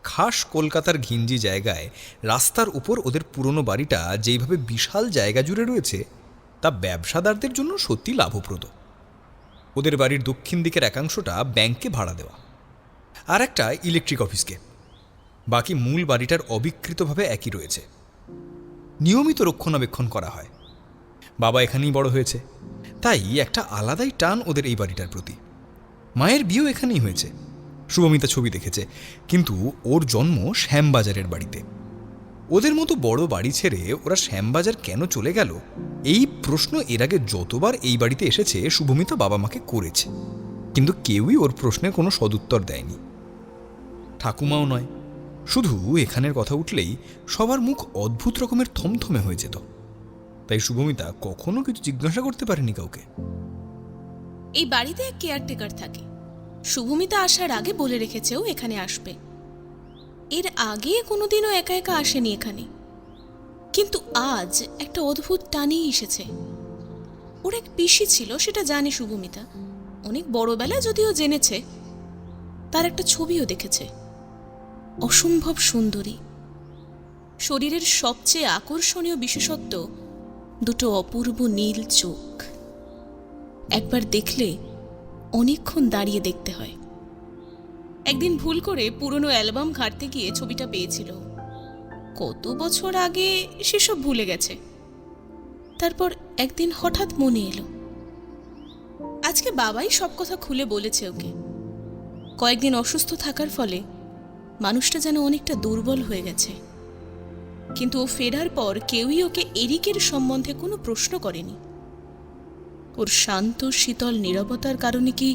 খাস কলকাতার ঘিঞ্জি জায়গায় রাস্তার উপর ওদের পুরনো বাড়িটা যেইভাবে বিশাল জায়গা জুড়ে রয়েছে, তা ব্যবসাদারদের জন্য সত্যি লাভপ্রদ। ওদের বাড়ির দক্ষিণ দিকের একাংশটা ব্যাংকে ভাড়া দেওয়া, আর একটা ইলেকট্রিক অফিসকে। বাকি মূল বাড়িটার অবিকৃতভাবে একই রয়েছে। নিয়মিত রক্ষণাবেক্ষণ করা হয়। বাবা এখানেই বড় হয়েছে, তাই একটা আলাদাই টান ওদের এই বাড়িটার প্রতি। মায়ের বিয়েও এখানেই হয়েছে। শুভমিতা ছবি দেখেছে, কিন্তু ওর জন্ম শ্যামবাজারের বাড়িতে। ওদের মতো বড় বাড়ি ছেড়ে ওরা শ্যামবাজার কেন চলে গেল, এই প্রশ্ন এর আগে যতবার এই বাড়িতে এসেছে শুভমিতা বাবা মাকে করেছে, কিন্তু কেউই ওর প্রশ্নের কোনো সদুত্তর দেয়নি। ঠাকুমাও নয়, শুধু এখানের কথা উঠলেই সবার মুখ অদ্ভুত রকমের থমথমে হয়ে যেত। তাই শুভমিতা কখনো কিছু জিজ্ঞাসা করতে পারেনি কাউকে। এই বাড়িতে এক কেয়ারটেকার থাকে, শুভমিতা আসার আগে বলে রেখেছেও এখানে আসবে। এর আগে কোনোদিনও একা একা আসেনি এখানে, কিন্তু আজ একটা অদ্ভুত টানেই এসেছে। ওর এক পিসি ছিল, সেটা জানে শুভমিতা, অনেক বড়বেলা যদিও জেনেছে। তার একটা ছবিও দেখেছে, অসম্ভব সুন্দরী। শরীরের সবচেয়ে আকর্ষণীয় বিশেষত্ব দুটো অপূর্ব নীল চোখ। একবার দেখলে অনেকক্ষণ দাঁড়িয়ে দেখতে হয়। একদিন ভুল করে পুরনো অ্যালবাম ঘাঁটতে গিয়ে ছবিটা পেয়েছিল। কত বছর আগে সেসব ভুলে গেছে। তারপর একদিন হঠাৎ মনে এলো। আজকে বাবাই সব কথা খুলে বলেছে ওকে। কয়েকদিন অসুস্থ থাকার ফলে মানুষটা যেন অনেকটা দুর্বল হয়ে গেছে, কিন্তু ও ফেরার পর কেউই ওকে এরিকের সম্বন্ধে কোনো প্রশ্ন করেনি। ওর শান্ত শীতল নীরবতার কারণে কি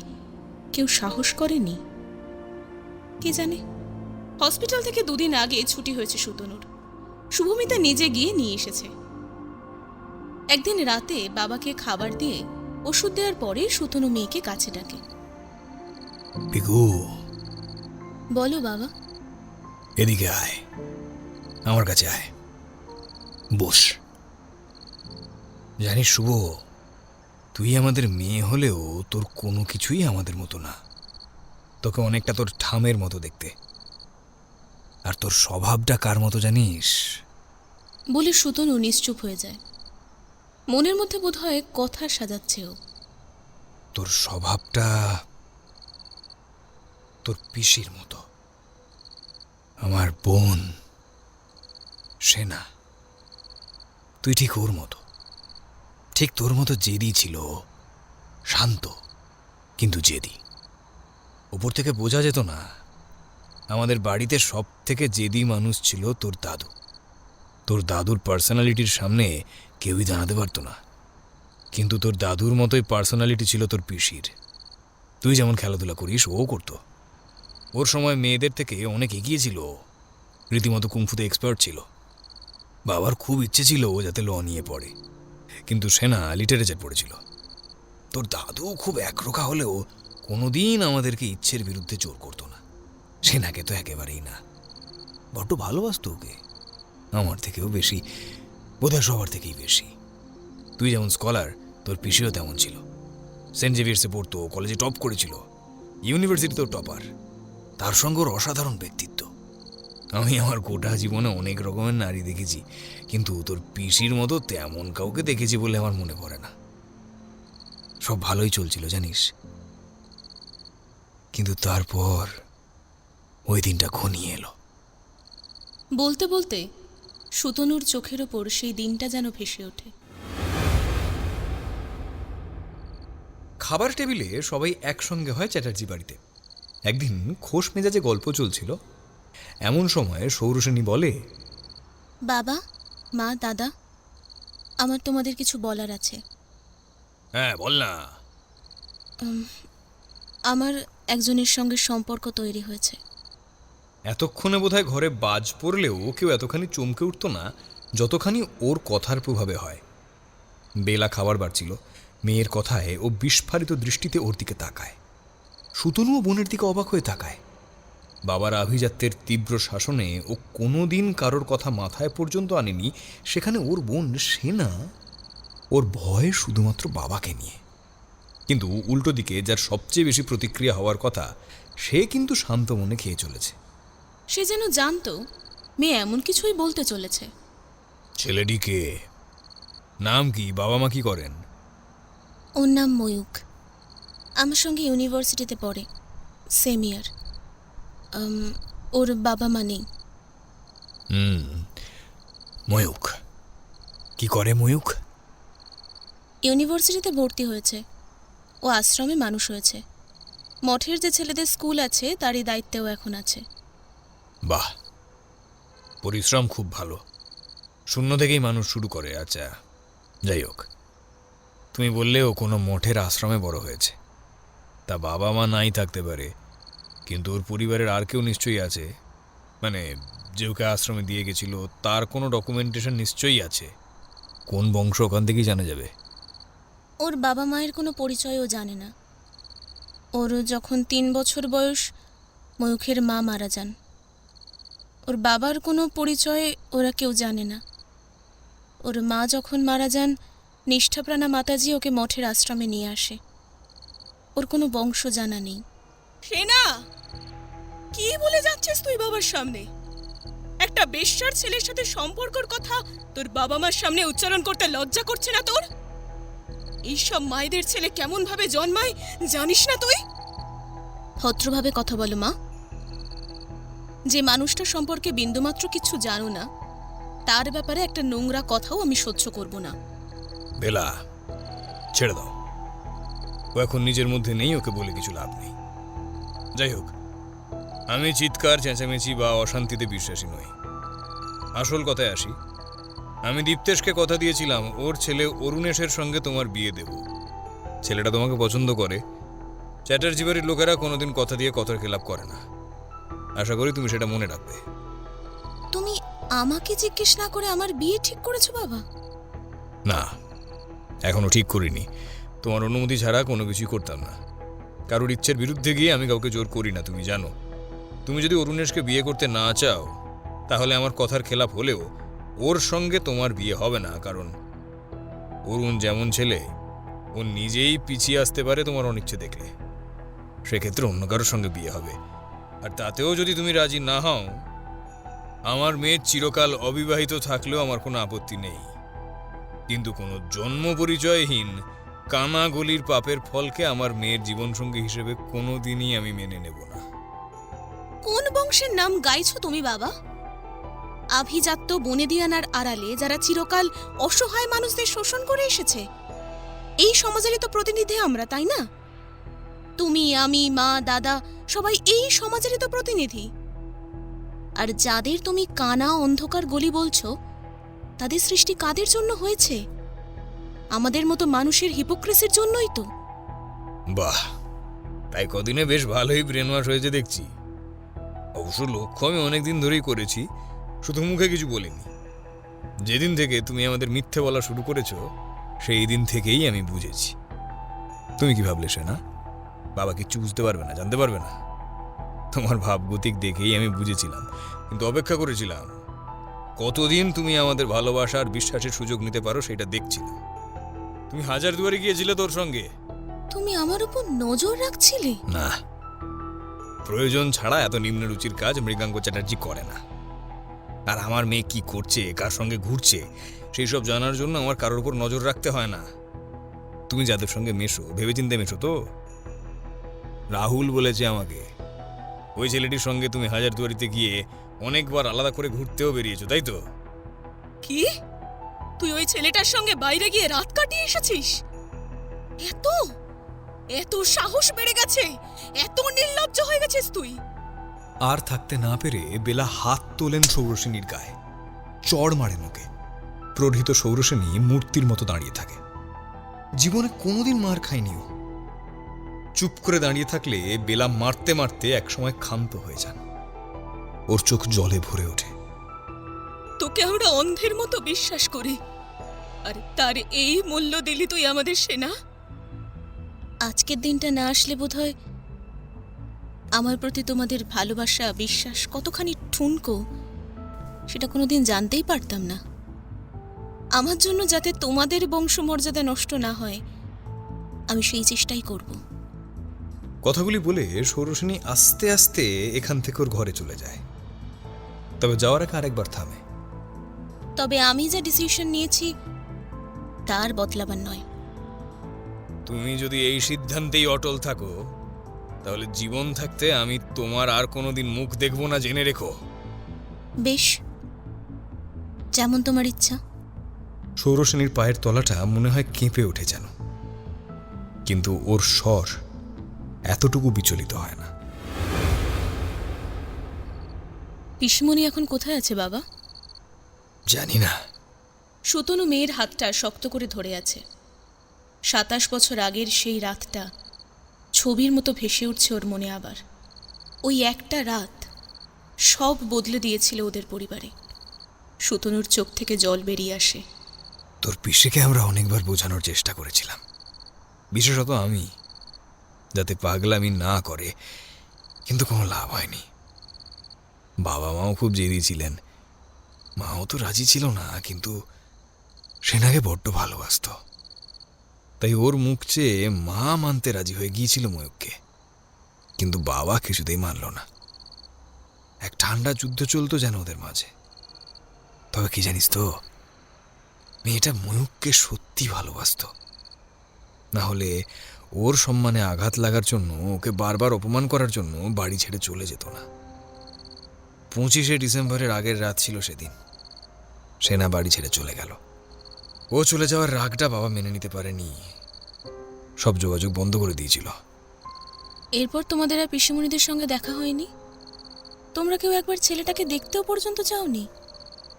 কেউ সাহস করেনি? কে জানে। হসপিটাল থেকে দুদিন আগে ছুটি হয়েছে সুতনুর। শুভমিতা নিজে গিয়ে নিয়ে এসেছে। একদিন রাতে বাবাকে খাবার দিয়ে ওষুধ দেওয়ার পরে সুতনু মেয়েকে কাছে ডাকে। পিকু, বলো বাবা। এদিকে আয়, আমার কাছে আয়, বস। জানিস শুভ, তুই আমাদের মেয়ে হলেও তোর কোনো কিছুই আমাদের মতো না। তোকে অনেকটা তোর ঠামের মতো দেখতে। আর তোর স্বভাবটা কার মতো জানিস? বলে সুতনু নিশ্চুপ হয়ে যায়। মনের মধ্যে বোধহয় কথা সাজাচ্ছে ও। তোর স্বভাবটা তোর পিসির মতো, আমার বোন সেনা। তুই ঠিক ওর মতো, ঠিক তোর মতো জেদি ছিল। শান্ত কিন্তু জেদি। উপর থেকে বোঝা যেত না। আমাদের বাড়িতে সব থেকে জেদি মানুষ ছিল তোর দাদু। তোর দাদুর পার্সোনালিটির সামনে কেউই দাঁড়াতে পারতো না, কিন্তু তোর দাদুর মতোই পার্সোনালিটি ছিল তোর পিসির। তুই যেমন খেলাধুলা করিস ও করতো। ওর সময় মেয়েদের থেকে অনেক এগিয়ে ছিল, রীতিমতো কুংফুতে এক্সপার্ট ছিল। বাবার খুব ইচ্ছে ছিল ও যাতে ল নিয়ে পড়ে, কিন্তু সেনা লিটারেচার পড়েছিল। তোর দাদু খুব একরোখা হলেও কোনোদিন আমাদেরকে ইচ্ছের বিরুদ্ধে জোর করতো না। সেনাকে তো একেবারেই না। বড্ড ভালোবাসতো ওকে, আমার থেকেও বেশি, বোধহয় সবার থেকেই বেশি। তুই যেমন স্কলার, তোর পিসিও তেমন ছিল। সেন্ট জেভিয়ার্সে পড়তো, কলেজে টপ করেছিল, ইউনিভার্সিটিতেও টপার। তার সঙ্গে ওর অসাধারণ ব্যক্তিত্ব। আমি আমার গোটা জীবনে অনেক রকমের নারী দেখেছি, কিন্তু তোর পিসির মতো তেমন কাউকে দেখেছি বলে আমার মনে পড়ে না। সব ভালোই চলছিল জানিস, কিন্তু তারপর ওই দিনটা ঘনিয়ে এলো। বলতে বলতে সুতনুর চোখের ওপর সেই দিনটা যেন ভেসে ওঠে। খাবার টেবিলে সবাই একসঙ্গে হয় চ্যাটার্জি বাড়িতে। একদিন খোশ মেজাজে গল্প চলছিল, এমন সময় সৌরসেনী বলে, বাবা, মা, দাদা, আমার তোমাদের কিছু বলার আছে। হ্যাঁ বল না। আমার একজনের সঙ্গে সম্পর্ক তৈরি হয়েছে। এতক্ষণে বোধহয় ঘরে বাজ পড়লেও কেউ এতখানি চমকে উঠত না যতখানি ওর কথার প্রভাবে হয়। বেলা খাবার বাড়ছিল, মেয়ের কথায় ও বিস্ফারিত দৃষ্টিতে ওর দিকে তাকায়। সুতনুও বোনের দিকে অবাক হয়ে তাকায়। বাবার আভিজাত্যের তীব্র শাসনে ও কোনোদিন কারোর কথা মাথায় পর্যন্ত আনেনি, সেখানে ওর বোন সেনা, ওর ভয় শুধুমাত্র বাবাকে নিয়ে। কিন্তু উল্টো দিকে যার সবচেয়ে বেশি প্রতিক্রিয়া হওয়ার কথা, সে কিন্তু শান্ত মনে খেয়ে চলেছে। সে যেন জানতো মেয়ে এমন কিছুই বলতে চলেছে। ছেলেটিকে নাম কি, বাবা মা কি করেন? ওর নাম ময়ূক, আমার সঙ্গে ইউনিভার্সিটিতে পড়ে, সেম ইয়ার। ওর বাবা মা নেই। ময়ূক কি করে? ময়ূক ইউনিভার্সিটিতে ভর্তি হয়েছে। ও আশ্রমে মানুষ হয়েছে। মঠের যে ছেলেদের স্কুল আছে তারই দায়িত্বেও এখন আছে। বাহ, পরিশ্রম খুব ভালো, শূন্য থেকেই মানুষ শুরু করে। আচ্ছা, যাই হোক, তুমি বললে ও কোনো মঠের আশ্রমে বড় হয়েছে। তা বাবা মা নাই থাকতে পারে, কিন্তু ওর পরিবারের আর কেউ নিশ্চয়ই আছে। মানে যে ওকে আশ্রমে দিয়ে গেছিল তার কোনো ডকুমেন্টেশন নিশ্চয়ই আছে। কোন বংশ ওখান থেকেই জানা যাবে। ওর বাবা মায়ের কোনো পরিচয়ও জানে না। ওর যখন 3 বছর বয়স ময়ূখের মা মারা যান। ওর বাবার কোনো পরিচয় ওরা কেউ জানে না। ওর মা যখন মারা যান, নিষ্ঠাপ্রাণা মাতাজি ওকে মঠের আশ্রমে নিয়ে আসে। ওর কোনো বংশ জানা নেই। সেনা, কি বলে যাচ্ছিস তুই বাবার সামনে? একটা বেশ্যার ছেলের সাথে সম্পর্কের কথা তোর বাবা মার সামনে উচ্চারণ করতে লজ্জা করছে না তোর? এইসব মায়েদের ছেলে কেমন ভাবে জন্মায় জানিস না তুই? ভদ্রভাবে কথা বলো মা। যে মানুষটা সম্পর্কে বিন্দুমাত্র কিছু জানো না, তার ব্যাপারে একটা নোংরা কথাও আমি সহ্য করব না। বেলা, ছেড়ে দাও। ও এখন নিজের মধ্যে নেই, ওকে বলে কিছু লাভ নেই। যাই হোক, আমি চিৎকার চেঁচামেচি বা অশান্তিতে বিশ্বাসী নই। আসল কথায় আসি, আমি দীপ্তেশকে কথা দিয়েছিলাম ওর ছেলে অরুণেশের সঙ্গে তোমার বিয়ে দেব। ছেলেটা তোমাকে পছন্দ করে। চ্যাটার্জি বাড়ির লোকেরা কোনোদিন কথা দিয়ে কথার খেলাপ করে না। আশা করি তুমি সেটা মনে রাখবে। তুমি আমাকে জিজ্ঞেস না করে আমার বিয়ে ঠিক করেছো বাবা? না, এখনো ঠিক করিনি। তোমার অনুমতি ছাড়া কোনো কিছুই করতাম না। কারোর ইচ্ছের বিরুদ্ধে গিয়ে আমি কাউকে জোর করি না, তুমি জানো। তুমি যদি অরুণেশকে বিয়ে করতে না চাও, তাহলে আমার কথার খেলাপ হলেও ওর সঙ্গে তোমার বিয়ে হবে না। কারণ অরুণ যেমন ছেলে, ও নিজেই পিছিয়ে আসতে পারে তোমার অনিচ্ছে দেখলে। সেক্ষেত্রে অন্য কারোর সঙ্গে বিয়ে হবে। আর তাতেও যদি তুমি রাজি না হও, আমার মেয়ে চিরকাল অবিবাহিত থাকলেও আমার কোনো আপত্তি নেই। কিন্তু কোনো জন্ম পরিচয়হীন কানা গলির পাপের ফলকে আমার মেয়ের জীবনসঙ্গী হিসেবে কোনোদিনই আমি মেনে নেব না। কোন বংশের নাম গাইছো তুমি বাবা? আভিজাত্য বনেদিয়ানার আড়ালে যারা চিরকাল অসহায় মানুষদের শোষণ করে এসেছে, এই সমাজেরই তো প্রতিনিধি আমরা, তাই না? তুমি, আমি, মা, দাদা সবাই এই সমাজেরই তো প্রতিনিধি। আর যাদের তুমি কানা অন্ধকার গলি বলছো, তাদের সৃষ্টি কাদের জন্য হয়েছে? আমাদের মতো মানুষের হিপোক্রেসির জন্যই তো। বাহ, তাই কদিনে বেশ ভালোই ব্রেন ওয়াশ হয়েছে দেখছি। অবশ্য লক্ষ্য আমি অনেকদিন ধরেই করেছি, শুধু মুখে কিছু বলিনি। যেদিন থেকে তুমি আমাদের মিথ্যে বলা শুরু করেছো, সেই দিন থেকেই আমি বুঝেছি। তুমি কি ভাবলে সে না? বাবা কিচ্ছু বুঝতে পারবে না, জানতে পারবে না। তোমার ভাবগতিক দেখেই আমি বুঝেছিলাম, কিন্তু অপেক্ষা করেছিলাম কতদিন তুমি আমাদের ভালোবাসা আর বিশ্বাসের সুযোগ নিতে পারো সেটা দেখছিলাম। তুমি হাজারদুয়ারে গিয়েছিলে তোর সঙ্গে। তুমি আমার উপর নজর রাখছিলে? না, প্রয়োজন ছাড়া এত নিম্ন রুচির কাজ মৃগাঙ্ক চ্যাটার্জি করে না। আর আমার মেয়ে কি করছে, কার সঙ্গে ঘুরছে, সেই সব জানার জন্য আমার কারোর উপর নজর রাখতে হয় না। তুমি যাদের সঙ্গে মেশো ভেবেচিন্তে মেশো তো। রাহুল বলেছে আমাকে, ওই ছেলেটির সঙ্গে তুমি হাজারদুয়ারিতে গিয়ে অনেকবার আলাদা করে ঘুরতেও বেরিয়েছো, তাই তো? কি? তুই ওই ছেলেটার সঙ্গে বাইরে গিয়ে রাত কাটিয়ে এসেছিস? এত এত সাহস বেড়ে গেছে? এত নির্লজ্জ হয়ে গেছিস তুই? আর থাকতে না পেরে বেলা হাত তোলেন সৌরসেনীর গায়ে, চড় মারেন ওকে। প্রহৃত সৌরসেনী মূর্তির মতো দাঁড়িয়ে থাকে। জীবনে কোনোদিন মার খায়নি ও। চুপ করে দাঁড়িয়ে থাকলে বেলা মারতে মারতে একসময় ক্ষান্ত হয়ে যান। ওর চোখ জলে ভরে ওঠে। তোকে আমরা অন্ধের মতো বিশ্বাস করি, আর তার এই মূল্য দিলি তুই আমাদের সেনা? আজকের দিনটা না আসলে বোধহয় আমার প্রতি তোমাদের ভালোবাসা, বিশ্বাস কতখানি ঠুনকো সেটা কোনোদিন জানতেই পারতাম না। আমার জন্য যাতে তোমাদের বংশমর্যাদা নষ্ট না হয়, আমি সেই চেষ্টাই করব। কথাগুলি বলে সৌরসেনী আস্তে আস্তে এখান থেকে ওর ঘরে চলে যায়। তবে যাওয়ার আগে আরেকবার থামে। তবে আমি যা ডিসিশন নিয়েছি তার বদলাবার নয়। তুমি যদি এই সিদ্ধান্তেই অটল থাকো, তাহলে জীবন থাকতে আমি তোমার আর কোনোদিন মুখ দেখব না, জেনে রেখো। বেশ, যেমন তোমার ইচ্ছা। সৌরসেনীর পায়ের তলাটা মনে হয় কেঁপে ওঠে যেন, কিন্তু ওর স্বর এতটুকু বিচলিত হয় না। পিসমণি এখন কোথায় আছে বাবা? জানি না। সুতনু মেয়ের হাতটা শক্ত করে ধরে আছে। 27 বছর আগের সেই রাতটা ছবির মতো ভেসে উঠছে ওর মনে আবার। ওই একটা রাত সব বদলে দিয়েছিল ওদের পরিবারে। সুতনুর চোখ থেকে জল বেরিয়ে আসে। তোর পিসিকে আমরা অনেকবার বোঝানোর চেষ্টা করেছিলাম, বিশেষত আমি, যাতে পাগলামি না করে, কিন্তু কোনো লাভ হয়নি। বাবা মাও খুব জেদি ছিলেন, মাও তো রাজি ছিল না, কিন্তু সেনাকে বড্ড ভালোবাসত। তাই ওর মুখ চেয়ে মা মানতে রাজি হয়ে গিয়েছিল ময়ূককে, কিন্তু বাবা কিছুতেই মানল না। এক ঠান্ডা যুদ্ধ চলতো যেন ওদের মাঝে। তবে কি জানিস তো, মেয়েটা ময়ূককে সত্যি ভালোবাসত। না হলে ওর সম্মানে আঘাত লাগার জন্য, ওকে বারবার অপমান করার জন্য বাড়ি ছেড়ে চলে যেত না। 25শে ডিসেম্বরের আগের রাত ছিল সেদিন। সেনা বাড়ি ছেড়ে চলে গেল। ও চলে যাওয়ার রাগটা বাবা মেনে নিতে পারেনি, সব যোগাযোগ বন্ধ করে দিয়েছিল। এরপর তোমাদের আর পিসমণিদের সঙ্গে দেখা হয়নি? তোমরা কেউ একবার ছেলেটাকে দেখতেও পর্যন্ত চাওনি?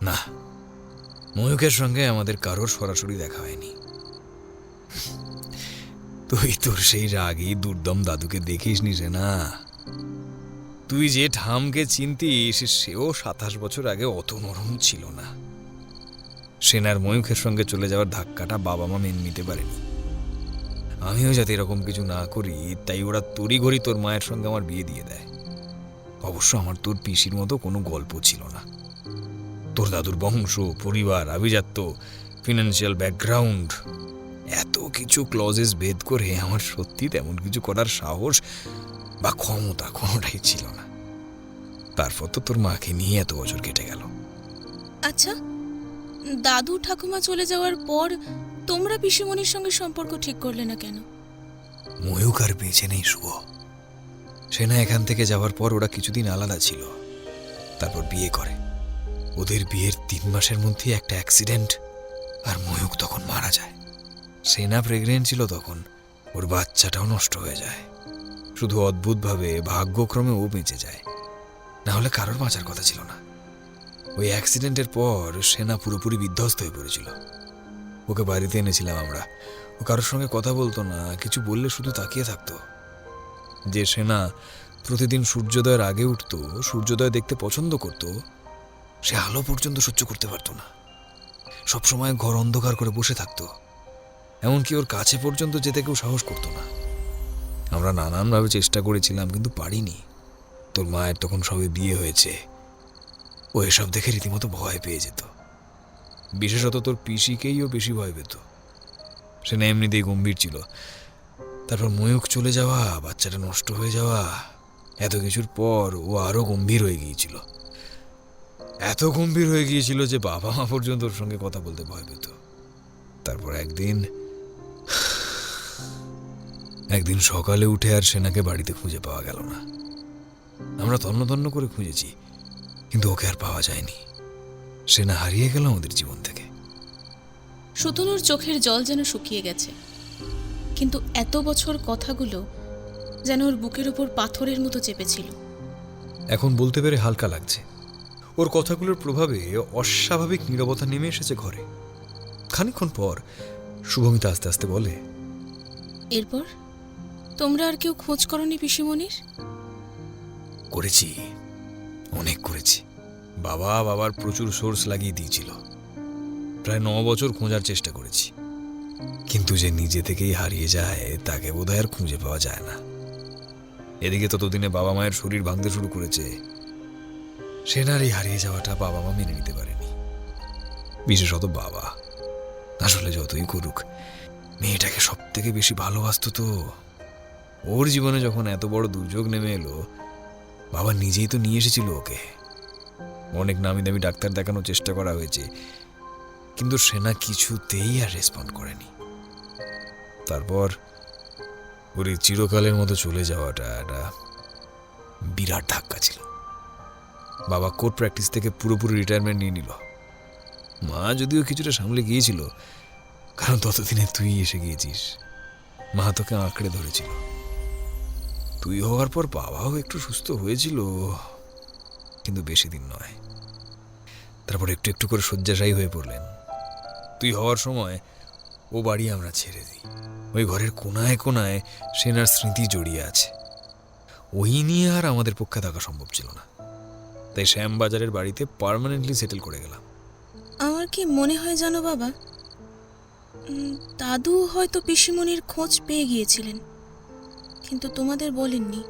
না, ময়ূকের সঙ্গে আমাদের কারোর সরাসরি দেখা হয়নি। তুই তোর সেই রাগী দুর্দম দাদুকে দেখিসনি রে না। তুই যে ঠামকে চিনতিস, সেও 27 বছর আগে অত নরম ছিল না। সেনার ময়ূখের সঙ্গে চলে যাওয়ার ধাক্কাটা বাবা মা মেনে নিতে পারেনি। আমিও যাতে এরকম কিছু না করি, তাই ওরা তড়িঘড়ি তোর মায়ের সঙ্গে আমার বিয়ে দিয়ে দেয়। অবশ্য আমার তোর পিসির মতো কোনো গল্প ছিল না। তোর দাদুর বংশ, পরিবার, আভিজাত্য, ফিনান্সিয়াল ব্যাকগ্রাউন্ড, এত কিছু ক্লজেস ভেদ করে আমার সত্যি তেমন কিছু করার সাহস বা ক্ষমতা কোনোটাই ছিল না। তারপর তো তোর মাকে নিয়ে এত বছর কেটে গেল। আচ্ছা, দাদু ঠাকুমা চলে যাওয়ার পর তোমরা পিসমণির সঙ্গে সম্পর্ক ঠিক করলে না কেন? ময়ূক আর বেঁচে নেই শুভ। সেনা এখান থেকে যাওয়ার পর ওরা কিছুদিন আলাদা ছিল, তারপর বিয়ে করে। ওদের বিয়ের 3 মাসের মধ্যে একটা অ্যাক্সিডেন্ট, আর ময়ূক তখন মারা যায়। সেনা প্রেগনেন্ট ছিল তখন, ওর বাচ্চাটাও নষ্ট হয়ে যায়। শুধু অদ্ভুতভাবে ভাগ্যক্রমে ও বেঁচে যায়, না হলে কারোর বাঁচার কথা ছিল না। ওই অ্যাক্সিডেন্টের পর সেনা পুরোপুরি বিধ্বস্ত হয়ে পড়েছিল। ওকে বাড়িতে এনেছিলাম আমরা। ও কারোর সঙ্গে কথা বলতো না, কিছু বললে শুধু তাকিয়ে থাকতো। যে সেনা প্রতিদিন সূর্যোদয়ের আগে উঠতো, সূর্যোদয় দেখতে পছন্দ করত, সে আলো পর্যন্ত সহ্য করতে পারতো না। সবসময় ঘর অন্ধকার করে বসে থাকতো, এমনকি ওর কাছে পর্যন্ত যেতে কেউ সাহস করতো না। আমরা নানানভাবে চেষ্টা করেছিলাম, কিন্তু পারিনি। তোর মায়ের তখন সবে বিয়ে হয়েছে, ও এসব দেখে রীতিমতো ভয় পেয়ে যেত। বিশেষত তোর পিসিকেই ও বেশি ভয় পেত। সে না এমনিতেই গম্ভীর ছিল, তারপর ময়ূক চলে যাওয়া, বাচ্চাটা নষ্ট হয়ে যাওয়া, এত কিছুর পর ও আরো গম্ভীর হয়ে গিয়েছিল। এত গম্ভীর হয়ে গিয়েছিল যে বাবা মা পর্যন্ত ওর সঙ্গে কথা বলতে ভয় পেত। তারপর একদিন সকালে উঠে আর সেনাকে বাড়িতে খুঁজে পাওয়া গেল না। আমরা তন্ন তন্ন করে খুঁজেছি, কিন্তু ওকে আর পাওয়া যায়নি। সেনা হারিয়ে গেল আমাদের জীবন থেকে। সুতনুর চোখের জল যেন শুকিয়ে গেছে, কিন্তু এত বছর কথাগুলো যেন ওর বুকের ওপর পাথরের মতো চেপেছিল। এখন বলতে পেরে হালকা লাগছে। ওর কথাগুলোর প্রভাবে অস্বাভাবিক নীরবতা নেমে এসেছে ঘরে। খানিকক্ষণ পর শুভমিতা আস্তে আস্তে বলে, এরপর তোমরা আর কেউ খোঁজ করনি পিসমণির? করেছি, অনেক করেছি। বাবার প্রচুর সোর্স লাগিয়ে দিয়েছিল। প্রায় 9 বছর খোঁজার চেষ্টা করেছি, কিন্তু যে নিজে থেকেই হারিয়ে যায় তাকে বোধহয় আর খুঁজে পাওয়া যায় না। এদিকে ততদিনে বাবা মায়ের শরীর ভাঙতে শুরু করেছে। সেনার এই হারিয়ে যাওয়াটা বাবা মা মেনে নিতে পারেনি, বিশেষত বাবা। আসলে যতই করুক, মেয়েটাকে সব থেকে বেশি ভালোবাসতো তো। ওর জীবনে যখন এত বড় দুর্যোগ নেমে এলো, বাবা নিজেই তো নিয়ে এসেছিল ওকে। অনেক নামি দামি ডাক্তার দেখানোর চেষ্টা করা হয়েছে, কিন্তু সেনা কিছুতেই আর রেসপন্ড করেনি। তারপর ওর চিরকালের মতো চলে যাওয়াটা একটা বিরাট ধাক্কা ছিল। বাবা কোর্ট প্র্যাকটিস থেকে পুরোপুরি রিটায়ারমেন্ট নিয়ে নিল। মা যদিও কিছুটা সামলে গিয়েছিল, কারণ ততদিনে তুই এসে গিয়েছিস। মা তোকে আঁকড়ে ধরেছিল। তুই হওয়ার পর বাবাও একটু সুস্থ হয়েছিল, কিন্তু বেশি দিন নয়। তারপর একটু একটু করে শয্যাশায়ী হয়ে পড়লেন। তুই হওয়ার সময় ও বাড়ি আমরা ছেড়ে দিই। ওই ঘরের কোনায় কোনায় সেনার স্মৃতি জড়িয়ে আছে। ওই নিয়ে আর আমাদের পক্ষে থাকা সম্ভব ছিল না, তাই শ্যামবাজারের বাড়িতে পার্মানেন্টলি সেটেল করে গেলাম। আমার কি মনে হয় জানো বাবা, দাদু হয়তো পিসিমণির খোঁজ পেয়ে গিয়েছিলেন, কিন্তু তোমাদের বলেননি।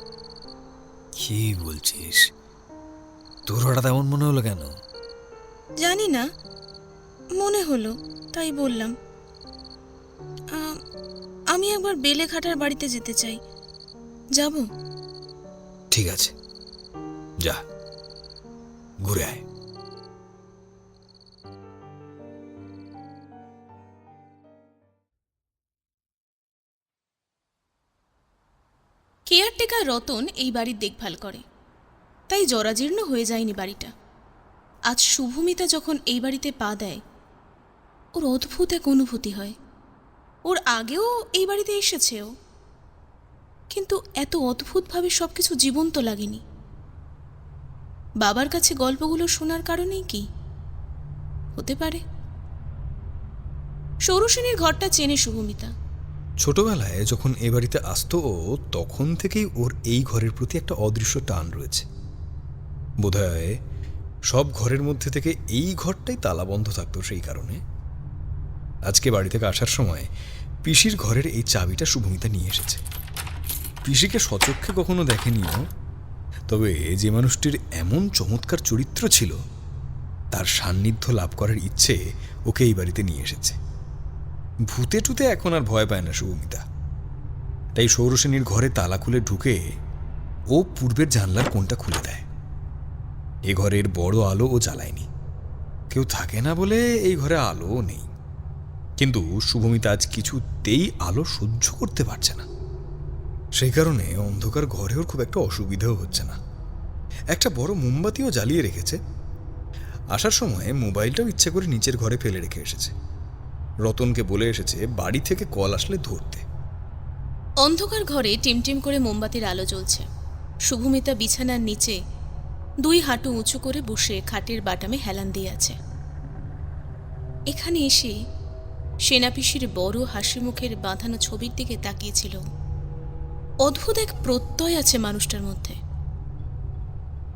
কি বলছিস? তোর হঠাৎ এমন মনে হলো কেন? জানি না, মনে হলো তাই বললাম। আমি একবার বেলেঘাটার বাড়িতে যেতে চাই, যাব? ঠিক আছে, যা, ঘুরে আয়। কেয়ারটেকার রতন এই বাড়ির দেখভাল করে, তাই জরাজীর্ণ হয়ে যায়নি বাড়িটা। আজ শুভমিতা যখন এই বাড়িতে পা দেয়, ওর অদ্ভুত এক অনুভূতি হয়। ওর আগেও এই বাড়িতে এসেছেও, কিন্তু এত অদ্ভুতভাবে সবকিছু জীবন্ত লাগেনি। বাবার কাছে গল্পগুলো শোনার কারণেই কি হতে পারে? সৌরসেনের ঘরটা চেনে শুভমিতা। ছোটবেলায় যখন এ বাড়িতে আসতো ও, তখন থেকেই ওর এই ঘরের প্রতি একটা অদৃশ্য টান রয়েছে। বোধহয় সব ঘরের মধ্যে থেকে এই ঘরটাই তালাবন্ধ থাকতো, সেই কারণে আজকে বাড়ি থেকে আসার সময় পিসির ঘরের এই চাবিটা শুভমিতা নিয়ে এসেছে। পিসিকে সচক্ষে কখনো দেখেনিও, তবে যে মানুষটির এমন চমৎকার চরিত্র ছিল, তার সান্নিধ্য লাভ করার ইচ্ছে ওকে এই বাড়িতে নিয়ে এসেছে। ভূতে টুতে এখন আর ভয় পায় না শুভমিতা, তাই সৌরসেনীর ঘরে তালা খুলে ঢুকে ও পূর্বের জানলার কোণটা খুলে দেয়। এ ঘরের বড় আলো ও জ্বালায়নি, কেউ থাকে না বলে এই ঘরে আলোও নেই। কিন্তু শুভমিতা আজ কিছুতেই আলো সহ্য করতে পারছে না, সেই কারণে অন্ধকার ঘরে ওর খুব একটা অসুবিধাও হচ্ছে না। একটা বড় মোমবাতিও জ্বালিয়ে রেখেছে। আসার সময় মোবাইলটাও ইচ্ছে করে নিচের ঘরে ফেলে রেখে এসেছে। রতনকে বলে এসেছে বাড়ি থেকে কল আসলে ধরতে। অন্ধকার ঘরে টিমটিম করে মোমবাতির আলো জ্বলছে। শুভমিতা বিছানার নিচে দুই হাঁটু উঁচু করে বসে খাটের বাটামে হেলান দিয়ে আছে। এখানে এসে সেনাপিসির বড় হাসি মুখের বাঁধানো ছবির দিকে তাকিয়েছিল। অদ্ভুত এক প্রত্যয় আছে মানুষটার মধ্যে।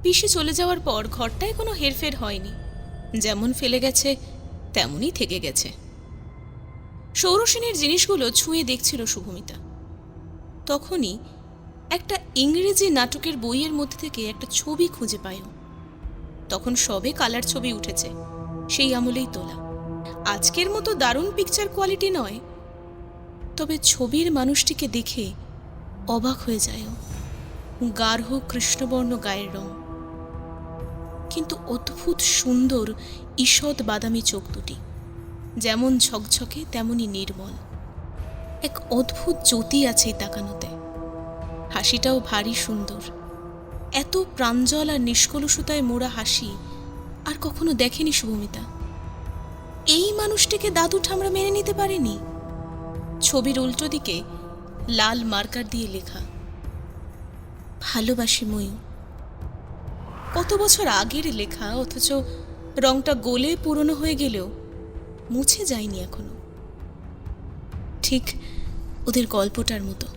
পিসি চলে যাওয়ার পর ঘরটায় কোনো হেরফের হয়নি, যেমন ফেলে গেছে তেমনই থেকে গেছে। সৌরসেনের জিনিসগুলো ছুঁয়ে দেখছিল শুভমিতা। তখনই একটা ইংরেজি নাটকের বইয়ের মধ্যে থেকে একটা ছবি খুঁজে পায়। তখন সবে কালার ছবি উঠেছে, সেই আমলেই তোলা। আজকের মতো দারুণ পিকচার কোয়ালিটি নয়, তবে ছবির মানুষটিকে দেখে অবাক হয়ে যায়। গাঢ় কৃষ্ণবর্ণ গায়ের রং, কিন্তু অদ্ভুত সুন্দর ঈষৎ বাদামি চোখ দুটি, যেমন ঝকঝকে তেমনই নির্মল। এক অদ্ভুত জ্যোতি আছে তাকানোতে। হাসিটাও ভারী সুন্দর। এত প্রাঞ্জল আর নিষ্কলুষতায় মোড়া হাসি আর কখনো দেখেনি শুভমিতা। এই মানুষটিকে দাদু ঠামরা মেনে নিতে পারেনি। ছবির উল্টো দিকে লাল মার্কার দিয়ে লেখা, ভালোবাসি ময়ূ। কত বছর আগের লেখা, অথচ রংটা গলে পুরনো হয়ে গেলেও মুছে যায়নি এখনো। ঠিক ওদের গল্পটার মতো।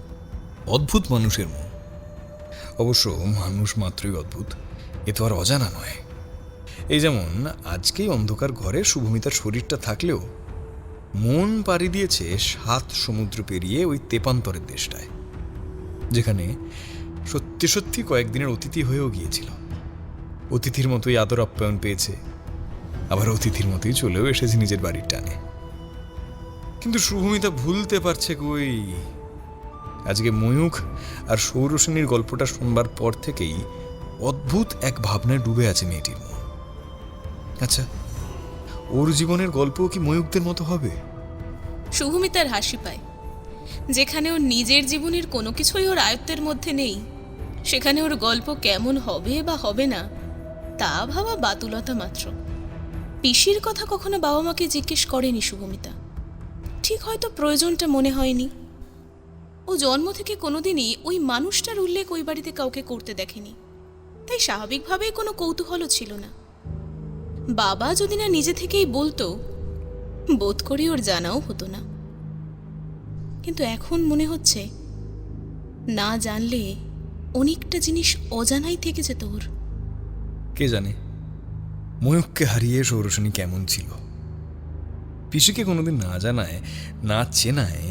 অদ্ভুত মানুষের মন। অবশ্য মানুষ মাত্রই অদ্ভুত, এ তো আর অজানা নয়। এই যেমন আজকেই অন্ধকার ঘরে শুভমিতার শরীরটা থাকলেও মন পাড়ি দিয়েছে 7 সমুদ্র পেরিয়ে ওই তেপান্তরের দেশটায়, যেখানে সত্যি সত্যি কয়েকদিনের অতিথি হয়েও গিয়েছিল। অতিথির মতোই আদর আপ্যায়ন পেয়েছে, আবার অতিথির মতোই চলেও এসেছে নিজের বাড়ির টানে। কিন্তু শুভমিতা ভুলতে পারছে কই। আজকে ময়ূখ আর সৌরসেনীর গল্পটা শুনবার পর থেকেই অদ্ভুত এক ভাবনায় ডুবে আছে মেয়েটির মন। আচ্ছা, ওর জীবনের গল্পও কি ময়ূখদের মতো হবে? শুভমিতার হাসি পায়। যেখানে ওর নিজের জীবনের কোনো কিছুই ওর আয়ত্তের মধ্যে নেই, সেখানে ওর গল্প কেমন হবে বা হবে না তা ভাবা বাতুলতা মাত্র। পিসির কথা কখনো বাবা মাকে জিজ্ঞেস করেনি শুভমিতা। ঠিক হয়তো প্রয়োজনটা মনে হয়নি। ও জন্ম থেকে কোনোদিনই ওই মানুষটার উল্লেখ ওই বাড়িতে কাউকে করতে দেখেনি, তাই স্বাভাবিকভাবেই কোনো কৌতূহলও ছিল না। বাবা যদি না নিজে থেকেই বলতো, বোধ করি ওর জানাও হতো না। কিন্তু এখন মনে হচ্ছে না জানলে অনেকটা জিনিস অজানাই থেকে যেত ওর। কে জানে ময়ূককে হারিয়ে সৌরসেনী কেমন ছিল। পিসিকে কোনোদিন না জানায়, না চেনায়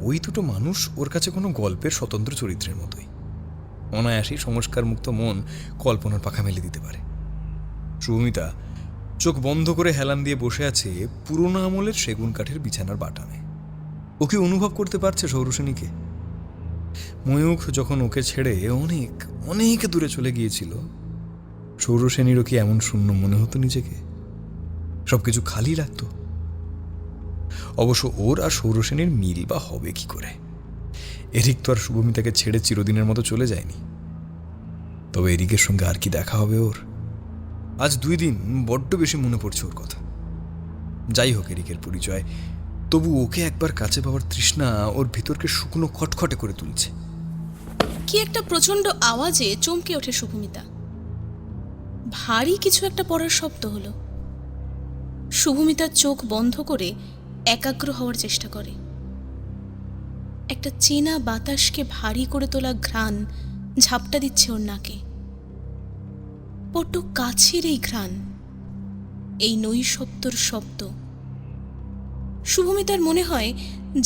ওই দুটো মানুষ ওর কাছে কোনো গল্পের স্বতন্ত্র চরিত্রের মতোই। অনায়াসেই সংস্কার মুক্ত মন কল্পনার পাখা মেলে দিতে পারে। শুভমিতা চোখ বন্ধ করে হেলান দিয়ে বসে আছে পুরোনো আমলের সেগুন কাঠের বিছানার বাটামে। ওকে অনুভব করতে পারছে সৌরসেনীকে। ময়ূখ যখন ওকে ছেড়ে অনেক অনেক দূরে চলে গিয়েছিল, সৌরসেনীরও কি এমন শূন্য মনে হতো নিজেকে? সবকিছু খালি লাগতো। অবশ্য ওর আর সৌরসেনীর মিল বা হবে কি করে? এরিক তো আর শুভমিতাকে ছেড়ে চিরদিনের মতো চলে যায়নি। তবে এরিকের সঙ্গে আর কি দেখা হবে ওর? আজ 2 দিন বড্ড বেশি মনে পড়ছে ওর কথা। যাই হোক, এরিকের পরিচয়, তবু ওকে একবার কাছে পাওয়ার তৃষ্ণা ওর ভিতরকে শুকনো খটখটে করে তুলছে। কি একটা প্রচন্ড আওয়াজে চমকে ওঠে শুভমিতা। ভারী কিছু একটা পড়ার শব্দ হলো। শুভমিতার চোখ বন্ধ করে একাগ্র হওয়ার চেষ্টা করে। একটা চেনা বাতাসকে ভারী করে তোলা ঘ্রাণ ঝাপটা দিচ্ছে ওর নাকে। বড্ড কাছের এই ঘ্রাণ, এই নৈশব্দর শব্দ। শুভমিতার মনে হয়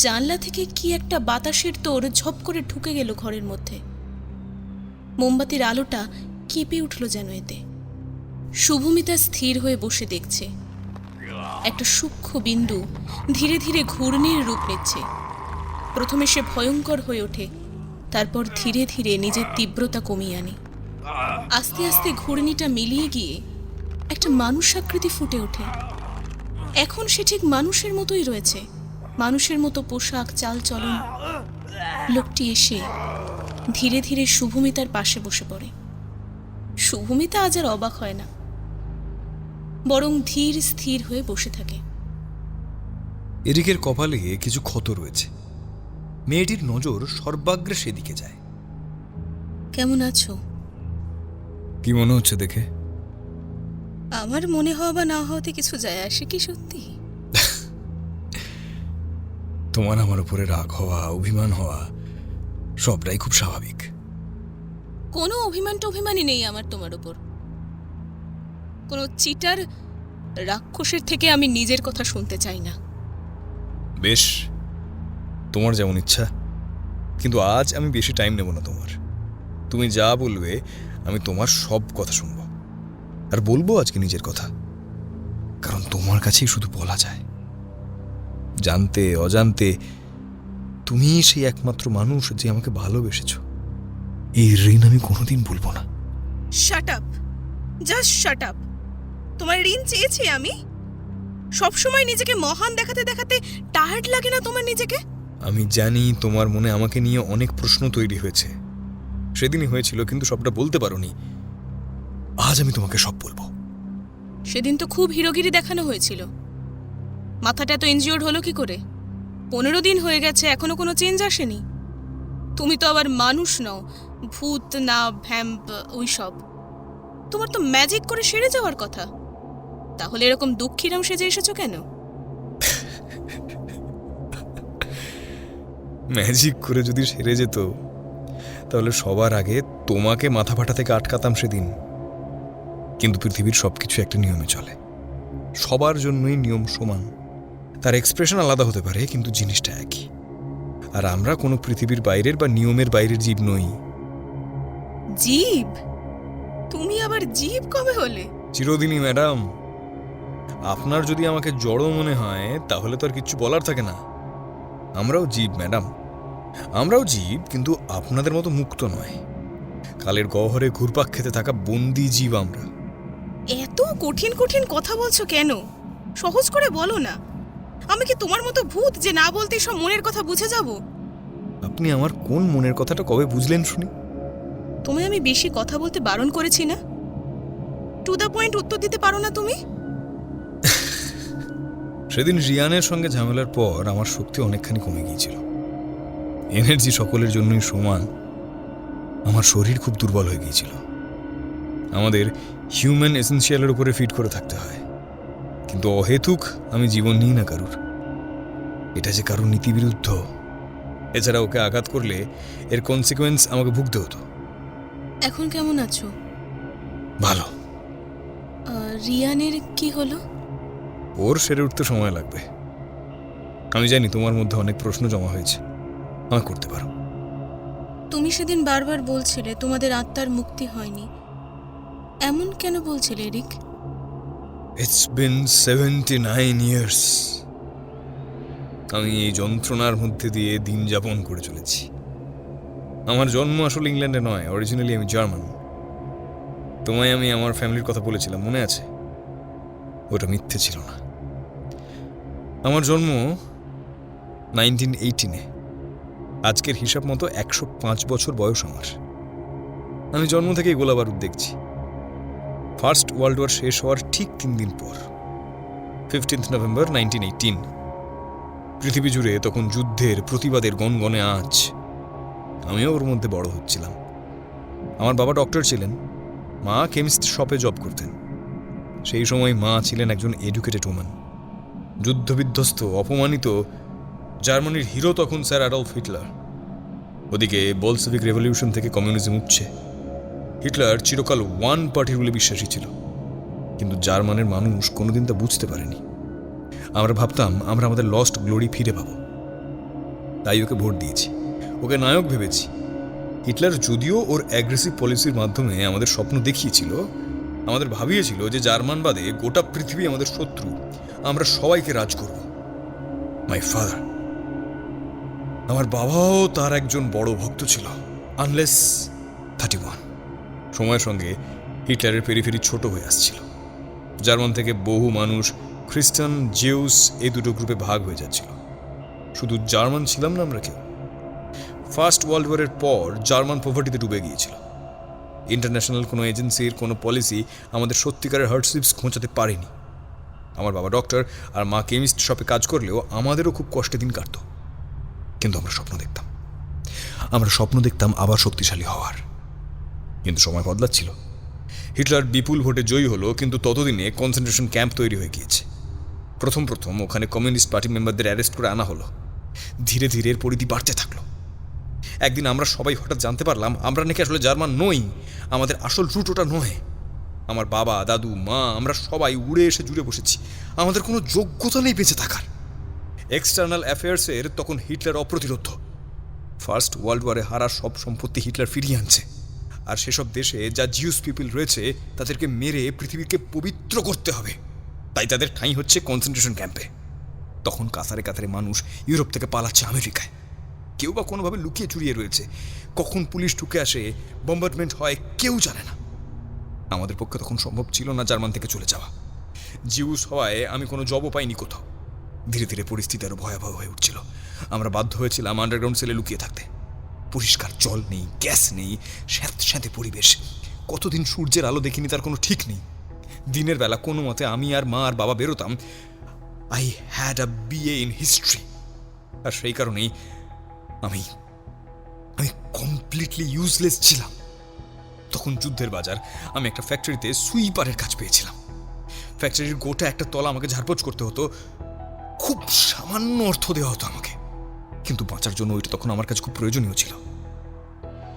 জানলা থেকে কি একটা বাতাসের তোর ঝপ করে ঢুকে গেল ঘরের মধ্যে। মোমবাতির আলোটা কেঁপে উঠল যেন এতে। শুভমিতা স্থির হয়ে বসে দেখছে। একটা সূক্ষ্ম বিন্দু ধীরে ধীরে ঘূর্ণির রূপ নিচ্ছে। প্রথমে সে ভয়ঙ্কর হয়ে ওঠে, তারপর ধীরে ধীরে নিজের তীব্রতা কমিয়ে আনে। আস্তে আস্তে ঘূর্ণিটা মিলিয়ে গিয়ে একটা মানুষাকৃতি ফুটে ওঠে। এখন সে ঠিক মানুষের মতোই রয়েছে, মানুষের মতো পোশাক, চাল চলন। লোকটি এসে ধীরে ধীরে শুভমিতার পাশে বসে পড়ে। শুভমিতা আজ আর অবাক হয় না, বরং ধীর স্থির হয়ে বসে থাকে। এরিকের কপালে কিছু ক্ষত রয়েছে। মেয়েটির নজর সর্বাগ্রে সেদিকে যায়। কেমন আছো? কি মনে হচ্ছে দেখে? আমার মনে হওয়া বা না হওয়াতে কিছু যায় আসে কি সত্যি? তোমার আমার উপরে রাগ হওয়া, অভিমান হওয়া সবটাই খুব স্বাভাবিক। কোনো অভিমানই নেই আমার তোমার উপর। কোনো চিটার রাক্ষসের থেকে আমি নিজের কথা শুনতে চাই না। বেশ, তোমার যেমন ইচ্ছা, কিন্তু আজ আমি বেশি টাইম নেব না তোমার। তুমি যা বলবে আমি তোমার সব কথা শুনবো, আর বলবো আজকে নিজের কথা, কারণ তোমার কাছেই শুধু বলা যায়। জানতে অজান্তে তুমি সেই একমাত্র মানুষ যে আমাকে ভালোবেসেছো। এই ঋণ আমি কোনোদিন ভুলবো না। Shut up, just shut up. তোমার ঋণ চেয়েছি আমি? সবসময় নিজেকে মহান দেখাতে দেখাতে টায়ার্ড লাগে না তোমার নিজেকে? আমি জানি তোমার মনে আমাকে নিয়ে অনেক প্রশ্ন তৈরি হয়েছে। সেদিনই হয়েছিল, কিন্তু সবটা বলতে পারোনি। আজ আমি তোমাকে সব বলবো। সেদিন তো খুব হিরোগিরি দেখানো হয়েছিল। মাথাটা এত ইনজিওর্ড হলো কি করে? 15 দিন হয়ে গেছে, এখনো কোনো চেঞ্জ আসেনি। তুমি তো আবার মানুষ নও, ভূত না ভ্যাম্প ওই সব। তোমার তো ম্যাজিক করে সেরে যাওয়ার কথা। তাহলে এরকম দুঃখীরাম সেজে এসেছো কেন? ম্যাজিক করে যদি সেরে যেত তাহলে সবার আগে তোমাকে মাথা ফাটা থেকে আটকাতাম সেদিন। কিন্তু পৃথিবীর সবকিছু একটা নিয়মে চলে। সবার জন্যই নিয়ম সমান। তার এক্সপ্রেশন আলাদা হতে পারে, কিন্তু জিনিসটা একই। আর আমরা কোনো পৃথিবীর বাইরের বা নিয়মের বাইরের জীব নই। জীব? তুমি আবার জীব কবে হলে? চিরদিনই ম্যাডাম। আপনার যদি আমাকে জড় মনে হয় তাহলে তো আর কিচ্ছু বলার থাকে না। আমরাও জীব ম্যাডাম, আমরাও জীব, কিন্তু আপনাদের মতো মুক্ত নয়। কালের গহ্বরে ঘুরপাক খেতে থাকা বন্দি জীব আমরা। এত কঠিন কঠিন কথা বলছো কেন? সহজ করে বলো না। আমি কি তোমার মতো ভূত যে না বলতে সব মনের কথা বুঝে যাব? আপনি আমার কোন মনের কথাটা কবে বুঝলেন শুনি? তোমায় আমি বেশি কথা বলতে বারণ করেছি না? টু দ্য পয়েন্ট উত্তর দিতে পারো না তুমি? সেদিন রিয়ানের সঙ্গে ঝামেলার পর আমার শক্তি অনেকখানি কমে গিয়েছিল। এনার্জি সকলের জন্যই সমান। আমার শরীর খুব দুর্বল হয়ে গিয়েছিল। আমাদের হিউম্যান এসেন্সিয়ালের উপরে ফিট করে থাকতে হয়, কিন্তু অহেতুক আমি জীবন নিই না কারুর। এটা যে কারুর নীতিবিরুদ্ধ। এছাড়া ওকে আঘাত করলে এর কনসিকুয়েন্স আমাকে ভুগতে হতো। এখন কেমন আছো? ভালো। রিয়ানের কি হলো? ওর সেরে উঠতে সময় লাগবে। আমি জানি তোমার মধ্যে অনেক প্রশ্ন জমা হয়েছে, আমাকে করতে পারো। তুমি সেদিন বারবার বলছিলে তোমাদের আত্মার মুক্তি হয়নি, এমন কেন বলছিলে এরিক? It's been 79 years. আমি এই যন্ত্রণার মধ্যে দিয়ে দিন যাপন করে চলেছি। আমার জন্ম আসলে ইংল্যান্ডে নয়, অরিজিনালি আমি জার্মান। তোমায় আমি আমার ফ্যামিলির কথা বলেছিলাম, মনে আছে? ওটা মিথ্যে ছিল না। আমার জন্ম 1918-এ। আজকের হিসাব মতো 105 বছর বয়স আমার। আমি জন্ম থেকেই গোলাবারুদ দেখছি। ফার্স্ট ওয়ার্ল্ড ওয়ার শেষ হওয়ার ঠিক 3 দিন পর, 15 নভেম্বর 1918, পৃথিবী জুড়ে তখন যুদ্ধের প্রতিবাদের গনগনে আঁচ। আমিও ওর মধ্যে বড় হচ্ছিলাম। আমার বাবা ডক্টর ছিলেন, মা কেমিস্ট শপে জব করতেন। সেই সময় মা ছিলেন একজন এডুকেটেড ওম্যান। যুদ্ধবিধ্বস্ত, অপমানিত জার্মানির হিরো তখন স্যার অ্যাডলফ হিটলার। ওদিকে বলসেভিক রেভলিউশন থেকে কমিউনিজম উঠছে। হিটলার চিরকাল ওয়ান পার্টির বলে বিশ্বাসী ছিল, কিন্তু জার্মানের মানুষ কোনোদিন তা বুঝতে পারেনি। আমরা ভাবতাম আমরা আমাদের লস্ট গ্লোরি ফিরে পাবো, তাই ওকে ভোট দিয়েছি, ওকে নায়ক ভেবেছি। হিটলার যদিও ওর অ্যাগ্রেসিভ পলিসির মাধ্যমে আমাদের স্বপ্ন দেখিয়েছিল, আমাদের ভাবিয়েছিল যে জার্মান বাদে গোটা পৃথিবী আমাদের শত্রু, আমরা সবাইকে রাজ করব। মাই ফাদার, আমার বাবাও তার একজন বড় ভক্ত ছিল, আনলেস 31। সময়ের সঙ্গে হিটলারের পেরিফেরি ছোট হয়ে আসছিল। জার্মান থেকে বহু মানুষ খ্রিস্টান, জিউস এই দুটো গ্রুপে ভাগ হয়ে যাচ্ছিল। শুধু জার্মান ছিলাম না আমরা কেউ। ফার্স্ট ওয়ার্ল্ড ওয়ারের পর জার্মান পভার্টিতে ডুবে গিয়েছিল। ইন্টারন্যাশনাল কোনো এজেন্সির কোনো পলিসি আমাদের সত্যিকারের হার্ডশিপস খোঁচাতে পারেনি। আমার বাবা ডক্টর আর মা কেমিস্ট শপে কাজ করলেও আমাদেরও খুব কষ্টে দিন কাটত। কিন্তু আমরা স্বপ্ন দেখতাম আবার শক্তিশালী হওয়ার। কিন্তু সময় বদলাচ্ছিল। হিটলার বিপুল ভোটে জয়ী হলো, কিন্তু ততদিনে কনসেন্ট্রেশন ক্যাম্প তৈরি হয়ে গিয়েছে। প্রথম ওখানে কমিউনিস্ট পার্টি মেম্বারদের অ্যারেস্ট করে আনা হলো। ধীরে ধীরে এর পরিধি বাড়তে থাকলো। একদিন আমরা সবাই হঠাৎ জানতে পারলাম আমরা নাকি আসলে জার্মান নই, আমাদের আসল রুট ওটা নয়। আমার বাবা, দাদু, মা, আমরা সবাই উড়ে এসে জুড়ে বসেছি। আমাদের কোনো যোগ্যতা নেই বেঁচে থাকার। এক্সটার্নাল অ্যাফেয়ার্সের তখন হিটলার অপ্রতিরোধ্য। ফার্স্ট ওয়ার্ল্ড ওয়ারে হারা সব সম্পত্তি হিটলার ফিরিয়ে আনছে, আর সেসব দেশে যা জিউস পিপল রয়েছে তাদেরকে মেরে পৃথিবীকে পবিত্র করতে হবে। তাই তাদের ঠাঁই হচ্ছে কনসেন্ট্রেশন ক্যাম্পে। তখন কাতারে কাতারে মানুষ ইউরোপ থেকে পালাচ্ছে আমেরিকায়। কেউ বা কোনোভাবে লুকিয়ে চুরিয়ে রয়েছে। কখন পুলিশ ঢুকে আসে, বম্বার্ডমেন্ট হয়, কেউ জানে না। আমাদের পক্ষে তখন সম্ভব ছিল না জার্মান থেকে চলে যাওয়া। জিউস হওয়ায় আমি কোনো জবও পাইনি কোথাও। ধীরে ধীরে পরিস্থিতি আরো ভয়াবহ হয়ে উঠছিল। আমরা বাধ্য হয়েছিলাম আন্ডারগ্রাউন্ড সেলে লুকিয়ে থাকতে। পরিষ্কার জল নেই, গ্যাস নেই, স্যাঁতস্যাঁতে পরিবেশ। কতদিন সূর্যের আলো দেখিনি তার কোনো ঠিক নেই। দিনের বেলা কোনো মতে আমি আর মা আর বাবা বেরোতাম। I had a BA in history, আর সেই কারণেই আমি কমপ্লিটলি ইউজলেস ছিলাম। তখন যুদ্ধের বাজার। আমি একটা ফ্যাক্টরিতে সুইপারের কাজ পেয়েছিলাম। ফ্যাক্টরির গোটা একটা তলা আমাকে ঝাড়পোছ করতে হতো। খুব সামান্য অর্থ দেওয়া হতো আমাকে, কিন্তু বাঁচার জন্য ওইটা তখন আমার কাছে খুব প্রয়োজনীয় ছিল।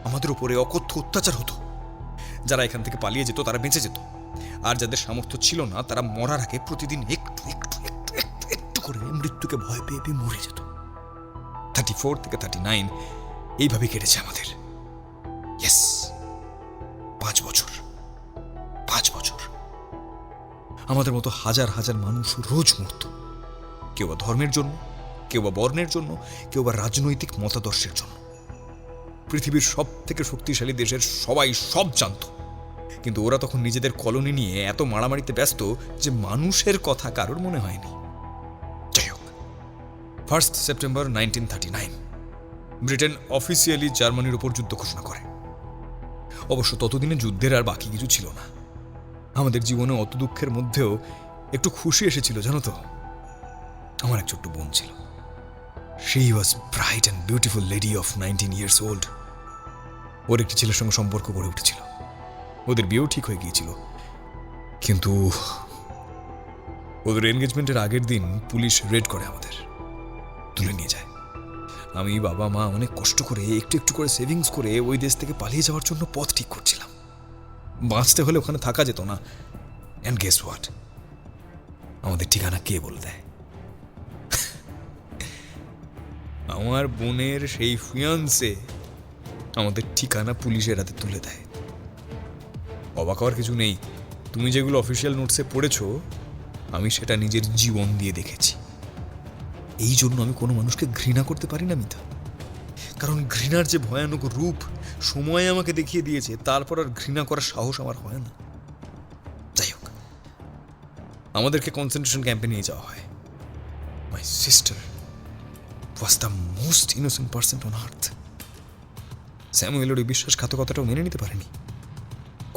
আমাদের উপরে অকথ্য অত্যাচার হতো। যারা এখান থেকে পালিয়ে যেত তারা বেঁচে যেত, আর যাদের সামর্থ্য ছিল না তারা মরার আগে প্রতিদিন একটু একটু একটু একটু একটু করে মৃত্যুকে ভয় পেয়ে পেয়ে মরে যেত। 34 থেকে 39 এইভাবে কেটেছে আমাদের। ইয়েস, 5 বছর। আমাদের মতো হাজার হাজার মানুষ রোজ মরত। কেউ বা ধর্মের জন্য, কেউ বা বর্ণের জন্য, কেউ বা রাজনৈতিক মতাদর্শের জন্য। পৃথিবীর সব থেকে শক্তিশালী দেশের সবাই সব জানত, কিন্তু ওরা তখন নিজেদের কলোনি নিয়ে এত মারামারিতে ব্যস্ত যে মানুষের কথা কারোর মনে হয়নি। যাই হোক, 1 সেপ্টেম্বর 1939 ব্রিটেন অফিসিয়ালি জার্মানির উপর যুদ্ধ ঘোষণা করে। অবশ্য ততদিনে যুদ্ধের আর বাকি কিছু ছিল না। আমাদের জীবনে অত দুঃখের মধ্যেও একটু খুশি এসেছিল, জানো তো। আমার এক ছোট্ট বোন ছিল। She was bright and beautiful lady of 19 years old. ওর একটি ছেলের সঙ্গে সম্পর্ক গড়ে উঠেছিল। ও ওদের বিয়েও ঠিক হয়ে গিয়েছিল, কিন্তু ওদের এনগেজমেন্টের আগের দিন পুলিশ রেড করে, আমাদের তুলে নিয়ে যায়। আমি, বাবা, মা অনেক কষ্ট করে একটু একটু করে সেভিংস করে ওই দেশ থেকে পালিয়ে যাওয়ার জন্য পথ ঠিক করছিলাম। বাঁচতে হলে ওখানে থাকা যেত না। অ্যান্ড গেস হোয়াট, আমাদের ঠিকানা কে বলে দেয়? আমার বোনের সেই ফিয়ান্সে আমাদের ঠিকানা পুলিশের হাতে তুলে দেয়। অবাক হওয়ার কিছু নেই, তুমি যেগুলো অফিসিয়াল নোটসে পড়েছো আমি সেটা নিজের জীবন দিয়ে দেখেছি। এই জন্য আমি কোনো মানুষকে ঘৃণা করতে পারি না মিতা, কারণ ঘৃণার যে ভয়ানক রূপ সময় আমাকে দেখিয়ে দিয়েছে, তারপর আর ঘৃণা করার সাহস আমার হয় না। যাই হোক, আমাদেরকে কনসেন্ট্রেশন ক্যাম্পে নিয়ে যাওয়া হয়। My sister was the most innocent person on earth. স্যামুয়েলের ওই বিশ্বাসঘাতকতাটাও মেনে নিতে পারেনি।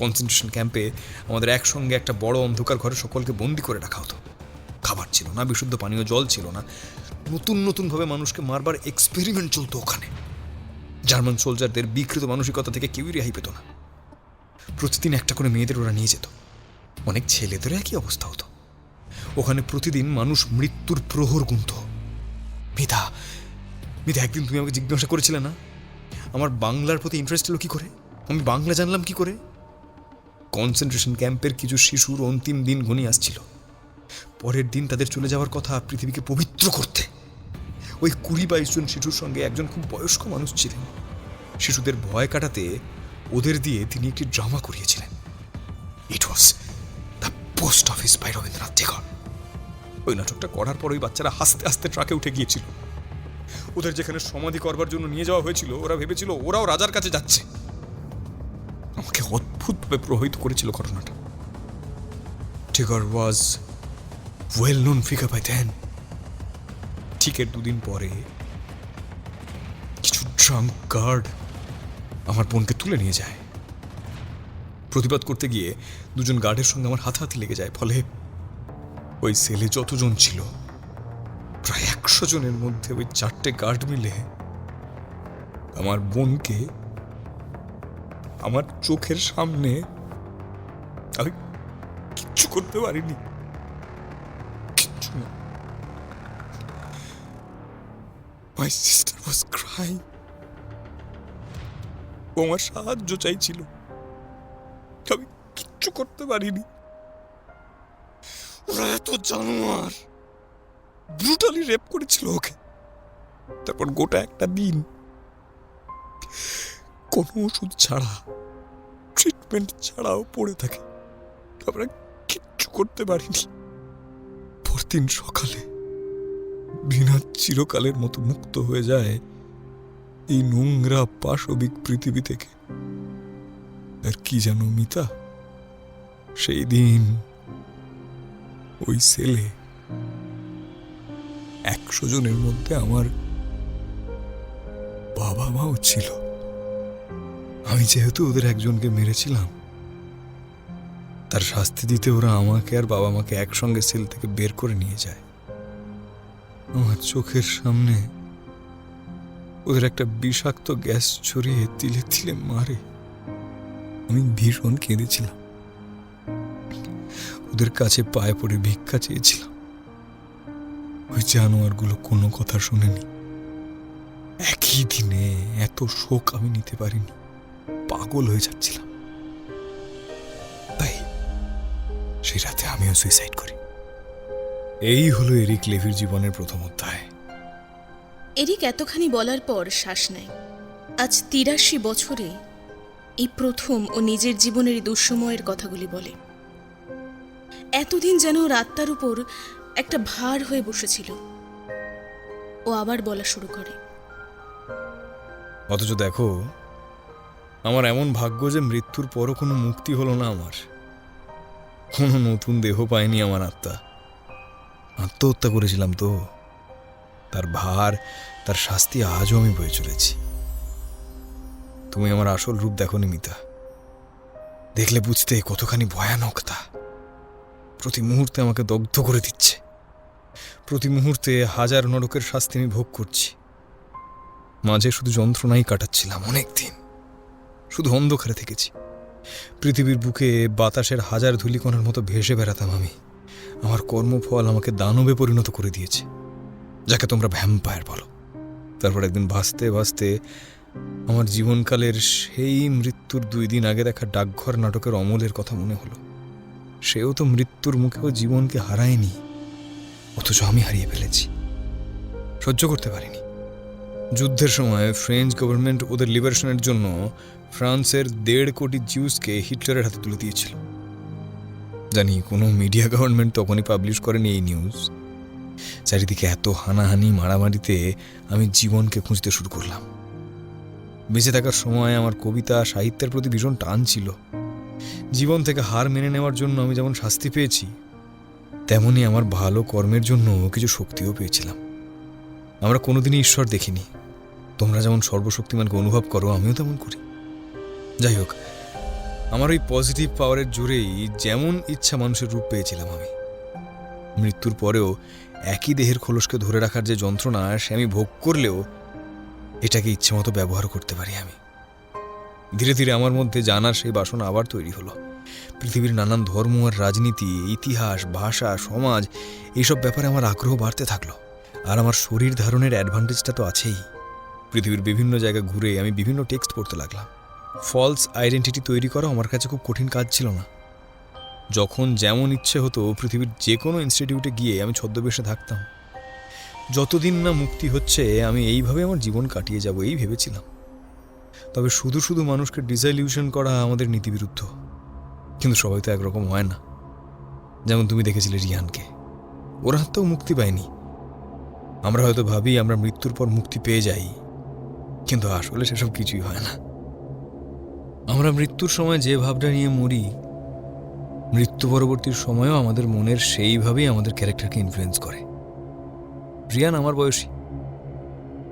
কনসেন্ট্রেশন ক্যাম্পে আমাদের একসঙ্গে একটা বড় অন্ধকার ঘরে সকলকে বন্দি করে রাখা হতো। খাবার ছিল না, বিশুদ্ধ পানীয় জল ছিল না। নতুন নতুনভাবে মানুষকে মারবার এক্সপেরিমেন্ট চলতো ওখানে। জার্মান সোলজারদের বিকৃত মানসিকতা থেকে কেউই রেহাই পেত না। প্রতিদিন একটা করে মেয়েদের ওরা নিয়ে যেত। অনেক ছেলেদেরও একই অবস্থা হতো। ওখানে প্রতিদিন মানুষ মৃত্যুর প্রহর গুনত। মিতা, একদিন তুমি আমাকে জিজ্ঞাসা করেছিলে না আমার বাংলার প্রতি ইন্টারেস্ট এলো কি করে, আমি বাংলা জানলাম কি করে? কনসেন্ট্রেশন ক্যাম্পের কিছু শিশুর অন্তিম দিন ঘনিয়ে আসছিল। পরের দিন তাদের চলে যাওয়ার কথা পৃথিবীকে পবিত্র করতে। ওই 20-22 জন শিশুর সঙ্গে একজন খুব বয়স্ক মানুষ ছিলেন। শিশুদের ভয় কাটাতে ওদের দিয়ে তিনি একটি ড্রামা করিয়েছিলেন। It was the post office by Rabindranath Tagore. ওই নাটকটা করার পর ওই বাচ্চারা হাসতে হাসতে ট্রাকে উঠে গিয়েছিল। ওদের যেখানে সমাধি করবার জন্য নিয়ে যাওয়া হয়েছিল, ওরা ভেবেছিল ওরাও রাজার কাছে যাচ্ছে। আমাকে অদ্ভুতভাবে প্রভাবিত করেছিল ঘটনাটা। Tagore was well known figure by then. ঠিক এর 2 দিন পরে কিছু ড্রাঙ্ক গার্ড আমার বোনকে তুলে নিয়ে যায়। প্রতিবাদ করতে গিয়ে 2 জন গার্ডের সঙ্গে আমার হাতাহাতি লেগে যায়। ফলে ওই সেলে যতজন ছিল প্রায় 100 জনের মধ্যে ওই 4টে গার্ড মিলে আমার বোনকে আমার চোখের সামনে, আমি কিচ্ছু করতে পারিনি, কিচ্ছু না। My sister was crying. ও আমার সাহায্য চাইছিল, আমি কিচ্ছু করতে পারিনি। ওরা এত জানোয়ার, ব্রুটালি রেপ করেছিল ওকে। তারপর গোটা একটা দিন কোনো ওষুধ ছাড়া, ট্রিটমেন্ট ছাড়াও পড়ে থাকে। আমরা কিচ্ছু করতে পারিনি। পরদিন সকালে বিনা চিরকালের মতো মুক্ত হয়ে যায় এই নোংরা পাশবিক পৃথিবী থেকে। আর কি জানো মিতা, সেই দিন ওই সেলে 100 জনের মধ্যে আমার বাবা মাও ছিল। আমি যেহেতু ওদের একজনকে মেরেছিলাম, তার শাস্তি দিতে ওরা আমাকে আর বাবা মাকে একসঙ্গে সেল থেকে বের করে নিয়ে যায়। আমার চোখের সামনে ওদের একটা বিষাক্ত গ্যাস ছড়িয়ে তিলে তিলে মারে। আমি ভীষণ কেঁদেছিলাম, ওদের কাছে পায়ে পড়ে ভিক্ষা চেয়েছিলাম। ওই জানোয়ারগুলো কোনো কথা শুনেনি। একই দিনে এত শোক আমি নিতে পারিনি, পাগল হয়ে যাচ্ছিলাম। তাই সেই রাতে আমিও সুইসাইড করি। এই হলো এরিক লেভির জীবনের প্রথম অধ্যায়। এরিক এতখানি বলার পর শ্বাস নেয়। আজ 83 বছরে এই প্রথম ও নিজের জীবনের দুঃসময়ের কথাগুলি বলে। এতদিন যেন ওর আত্মার উপর একটা ভার হয়ে বসেছিল। ও আবার বলা শুরু করে। অথচ দেখো, আমার এমন ভাগ্য যে মৃত্যুর পরও কোনো মুক্তি হলো না। আমার কোনো নতুন দেহ পায়নি আমার আত্মা। আত্মহত্যা করেছিলাম তো, তার ভার, তার শাস্তি আজও আমি বয়ে চলেছি। তুমি আমার আসল রূপ দেখোনি মিতা, দেখলে বুঝতে কতখানি ভয়ানক তা। প্রতি মুহূর্তে আমাকে দগ্ধ করে দিচ্ছে। প্রতি মুহূর্তে হাজার নরকের শাস্তি আমি ভোগ করছি। মাঝে শুধু যন্ত্রণাই কাটাচ্ছিলাম, অনেক দিন শুধু অন্ধকারে থেকেছি। পৃথিবীর বুকে বাতাসের হাজার ধূলিকণার মতো ভেসে বেড়াতাম আমি। আমার কর্মফল আমাকে দানবে পরিণত করে দিয়েছে, যাকে তোমরা ভ্যাম্পায়ার বলো। তারপর একদিন ভাসতে ভাসতে আমার জীবনকালের সেই মৃত্যুর 2 দিন আগে দেখা ডাকঘর নাটকের অমলের কথা মনে হলো। সেও তো মৃত্যুর মুখেও জীবনকে হারায়নি, অথচ আমি হারিয়ে ফেলেছি। সহ্য করতে পারিনি। যুদ্ধের সময় ফ্রেঞ্চ গভর্নমেন্ট ওদের লিবারেশনের জন্য ফ্রান্সের 1.5 কোটি জিউসকে হিটলারের হাতে তুলে দিয়েছিল। জানি কোনো মিডিয়া গভর্নমেন্ট তখনই পাবলিশ করেনি এই নিউজ। চারিদিকে এত হানাহানি মারামারিতে আমি জীবনকে খুঁজতে শুরু করলাম। বেঁচে থাকার সময় আমার কবিতা সাহিত্যের প্রতি ভীষণ টান ছিল। জীবন থেকে হার মেনে নেওয়ার জন্য আমি যেমন শাস্তি পেয়েছি, তেমনি আমার ভালো কর্মের জন্য কিছু শক্তিও পেয়েছিলাম। আমরা কোনোদিনই ঈশ্বর দেখিনি। তোমরা যেমন সর্বশক্তিমানকে অনুভব করো, আমিও তেমন করি। যাই হোক, আমার ওই পজিটিভ পাওয়ারের জোরেই যেমন ইচ্ছা মানুষের রূপ পেয়েছিলাম আমি। মৃত্যুর পরেও একই দেহের খোলসকে ধরে রাখার যে যন্ত্রণা, সে আমি ভোগ করলেও এটাকে ইচ্ছে মতো ব্যবহার করতে পারি আমি। ধীরে ধীরে আমার মধ্যে জানার সেই বাসনা আবার তৈরি হলো। পৃথিবীর নানান ধর্ম আর রাজনীতি, ইতিহাস, ভাষা, সমাজ, এইসব ব্যাপারে আমার আগ্রহ বাড়তে থাকলো। আর আমার শরীর ধারণের অ্যাডভান্টেজটা তো আছেই। পৃথিবীর বিভিন্ন জায়গা ঘুরে আমি বিভিন্ন টেক্সট পড়তে লাগলাম। ফলস আইডেন্টিটি তৈরি করা আমার কাছে খুব কঠিন কাজ ছিল না। যখন যেমন ইচ্ছে হতো পৃথিবীর যে কোনো ইনস্টিটিউটে গিয়ে আমি ছদ্মবেশে থাকতাম। যতদিন না মুক্তি হচ্ছে আমি এইভাবে আমার জীবন কাটিয়ে যাব, এই ভেবেছিলাম। তবে শুধু শুধু মানুষকে ডিসইলিউশন করা আমাদের নীতিবিরুদ্ধ। কিন্তু সবাই তো একরকম হয় না। যেমন তুমি দেখেছিলে রিয়ানকে, ওর হাত থেকেও মুক্তি পায়নি। আমরা হয়তো ভাবি আমরা মৃত্যুর পর মুক্তি পেয়ে যাই, কিন্তু আসলে সেসব কিছুই হয় না। আমরা মৃত্যুর সময় যে ভাবটা নিয়ে মরি, মৃত্যু পরবর্তী সময়ও আমাদের মনের সেইভাবেই আমাদের ক্যারেক্টারকে ইনফ্লুয়েন্স করে। রিয়ান আমার বয়সী,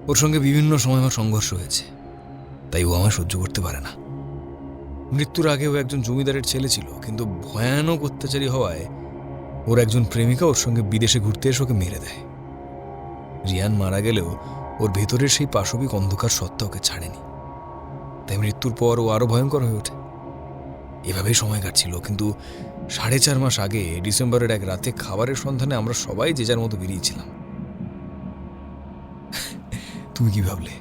ওর সঙ্গে বিভিন্ন সময় আমার সংঘর্ষ হয়েছে, তাই ও আমার সহ্য করতে পারে না। মৃত্যুর আগে ও একজন জমিদারের ছেলে ছিল, কিন্তু ভয়ানক অত্যাচারী হওয়ায় ওর একজন প্রেমিকা ওর সঙ্গে বিদেশে ঘুরতে এসে ওকে মেরে দেয়। রিয়ান মারা গেলেও ওর ভেতরের সেই পাশবিক অন্ধকার সত্তা ওকে ছাড়েনি, তাই মৃত্যুর পর ও আরো ভয়ঙ্কর হয়ে ওঠে। এভাবেই সময় কাটছিল, কিন্তু 4.5 মাস আগে ডিসেম্বরের এক রাতে খাবারের সন্ধানে আমরা সবাই যে যার মতো বেরিয়েছিলাম। তুমি কি ভাবলে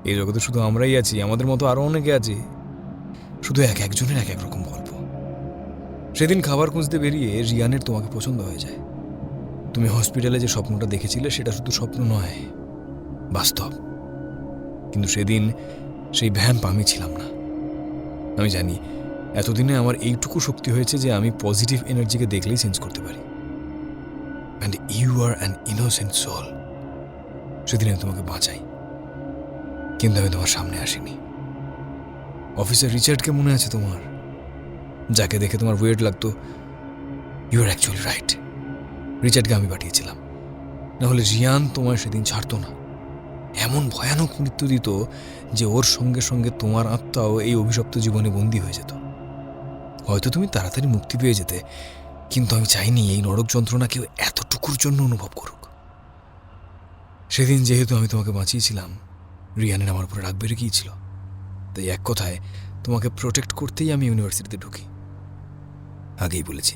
এই জগতে শুধু আমরাই আছি? আমাদের মতো আরো অনেকে আছে, শুধু এক একজনের এক এক রকম গল্প। সেদিন খাবার খুঁজতে বেরিয়ে রিয়ানের তোমাকে পছন্দ হয়ে যায়। তুমি হসপিটালে যে স্বপ্নটা দেখেছিলে সেটা শুধু স্বপ্ন নয়, বাস্তব। কিন্তু সেদিন সেই ভ্যাম্প আমি ছিলাম না। আমি জানি এতদিনে আমার এইটুকু শক্তি হয়েছে যে আমি পজিটিভ এনার্জিকে দেখলেই সেন্স করতে পারি। And you are an innocent soul. সেদিন আমি তোমাকে বাঁচাই, কিন্তু আমি তোমার সামনে আসিনি। অফিসার রিচার্ডকে মনে আছে তোমার? যাকে দেখে তোমার ওয়েট লাগতো। ইউ আর অ্যাকচুয়ালি রাইট, রিচার্ডকে আমি পাঠিয়েছিলাম। নাহলে রিয়ান তোমার সেদিন ছাড়তো না। এমন ভয়ানক মৃত্যু দিত যে ওর সঙ্গে সঙ্গে তোমার আত্মাও এই অভিশপ্ত জীবনে বন্দী হয়ে যেত। হয়তো তুমি তাড়াতাড়ি মুক্তি পেয়ে যেতে, কিন্তু আমি চাইনি এই নরক যন্ত্রণা কেউ এতটুকুর জন্য অনুভব করুক। সেদিন যেহেতু আমি তোমাকে বাঁচিয়েছিলাম, রিয়ানের আমার উপরে রাগ বেড়ে গিয়েছিল। তাই এক কথায় তোমাকে প্রোটেক্ট করতেই আমি ইউনিভার্সিটিতে ঢুকি। আগেই বলেছি,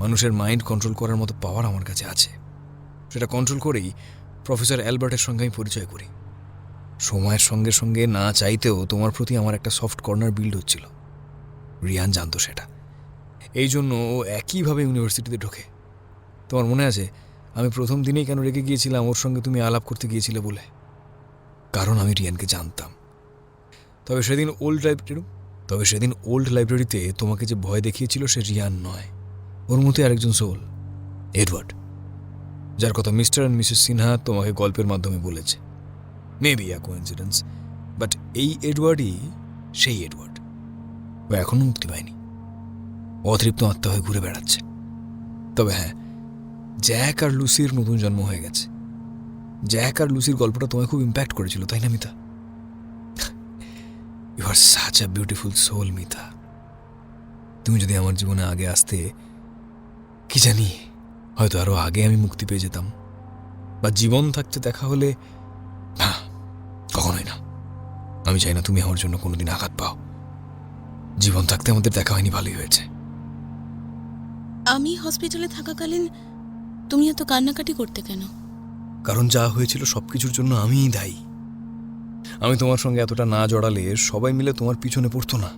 মানুষের মাইন্ড কন্ট্রোল করার মতো পাওয়ার আমার কাছে আছে। সেটা কন্ট্রোল করেই প্রফেসর অ্যালবার্টের সঙ্গে আমি পরিচয় করি। সময়ের সঙ্গে সঙ্গে না চাইতেও তোমার প্রতি আমার একটা সফট কর্নার বিল্ড হচ্ছিল। রিয়ান জানতো সেটা, এই জন্য ও একইভাবে ইউনিভার্সিটিতে ঢোকে। তোমার মনে আছে আমি প্রথম দিনেই কেন রেগে গিয়েছিলাম ওর সঙ্গে তুমি আলাপ করতে গিয়েছিলে বলে? কারণ আমি রিয়ানকে জানতাম। তবে সেদিন ওল্ড লাইব্রেরিতে তোমাকে যে ভয় দেখিয়েছিল সে রিয়ান নয়, ওর মতো আরেকজন সোল, এডওয়ার্ড, যার কথা মিস্টার অ্যান্ড মিসেস সিনহা তোমাকে গল্পের মাধ্যমে বলেছে। মেবি আ কোইন্সিডেন্স, বাট এই এডওয়ার্ডই সেই এডওয়ার্ড। ও এখনো মুক্তি পায়নি, অতৃপ্ত আত্মা হয়ে ঘুরে বেড়াচ্ছে। তবে হ্যাঁ, জ্যাক আর লুসির নতুন জন্ম হয়ে গেছে। জ্যাক আর লুসির গল্পটা তোমায় খুব ইম্প্যাক্ট করেছিল, তাই না Mita? You are such a beautiful soul Mita. তুমি যদি আমার জীবনে আগে আসতে, কি জানি হয়তো আরো আগে আমি মুক্তি পেয়ে যেতাম, বা জীবন থাকতে দেখা হলে। না, কখনোই না। আমি চাই না তুমি আমার জন্য কোনোদিন আঘাত পাও। জীবন থাকতে আমাদের দেখা হয়নি, ভালোই হয়েছে। আমি হসপিটালে থাকাকালীন তুমি এত কান্নাকাটি করতে কেন? কারণ যা হয়েছিল সবকিছুর জন্য আমিই দায়ী। আমি তোমার সঙ্গে এতটা না জড়ালে সবাই মিলে তোমার পিছনে পড়তো না।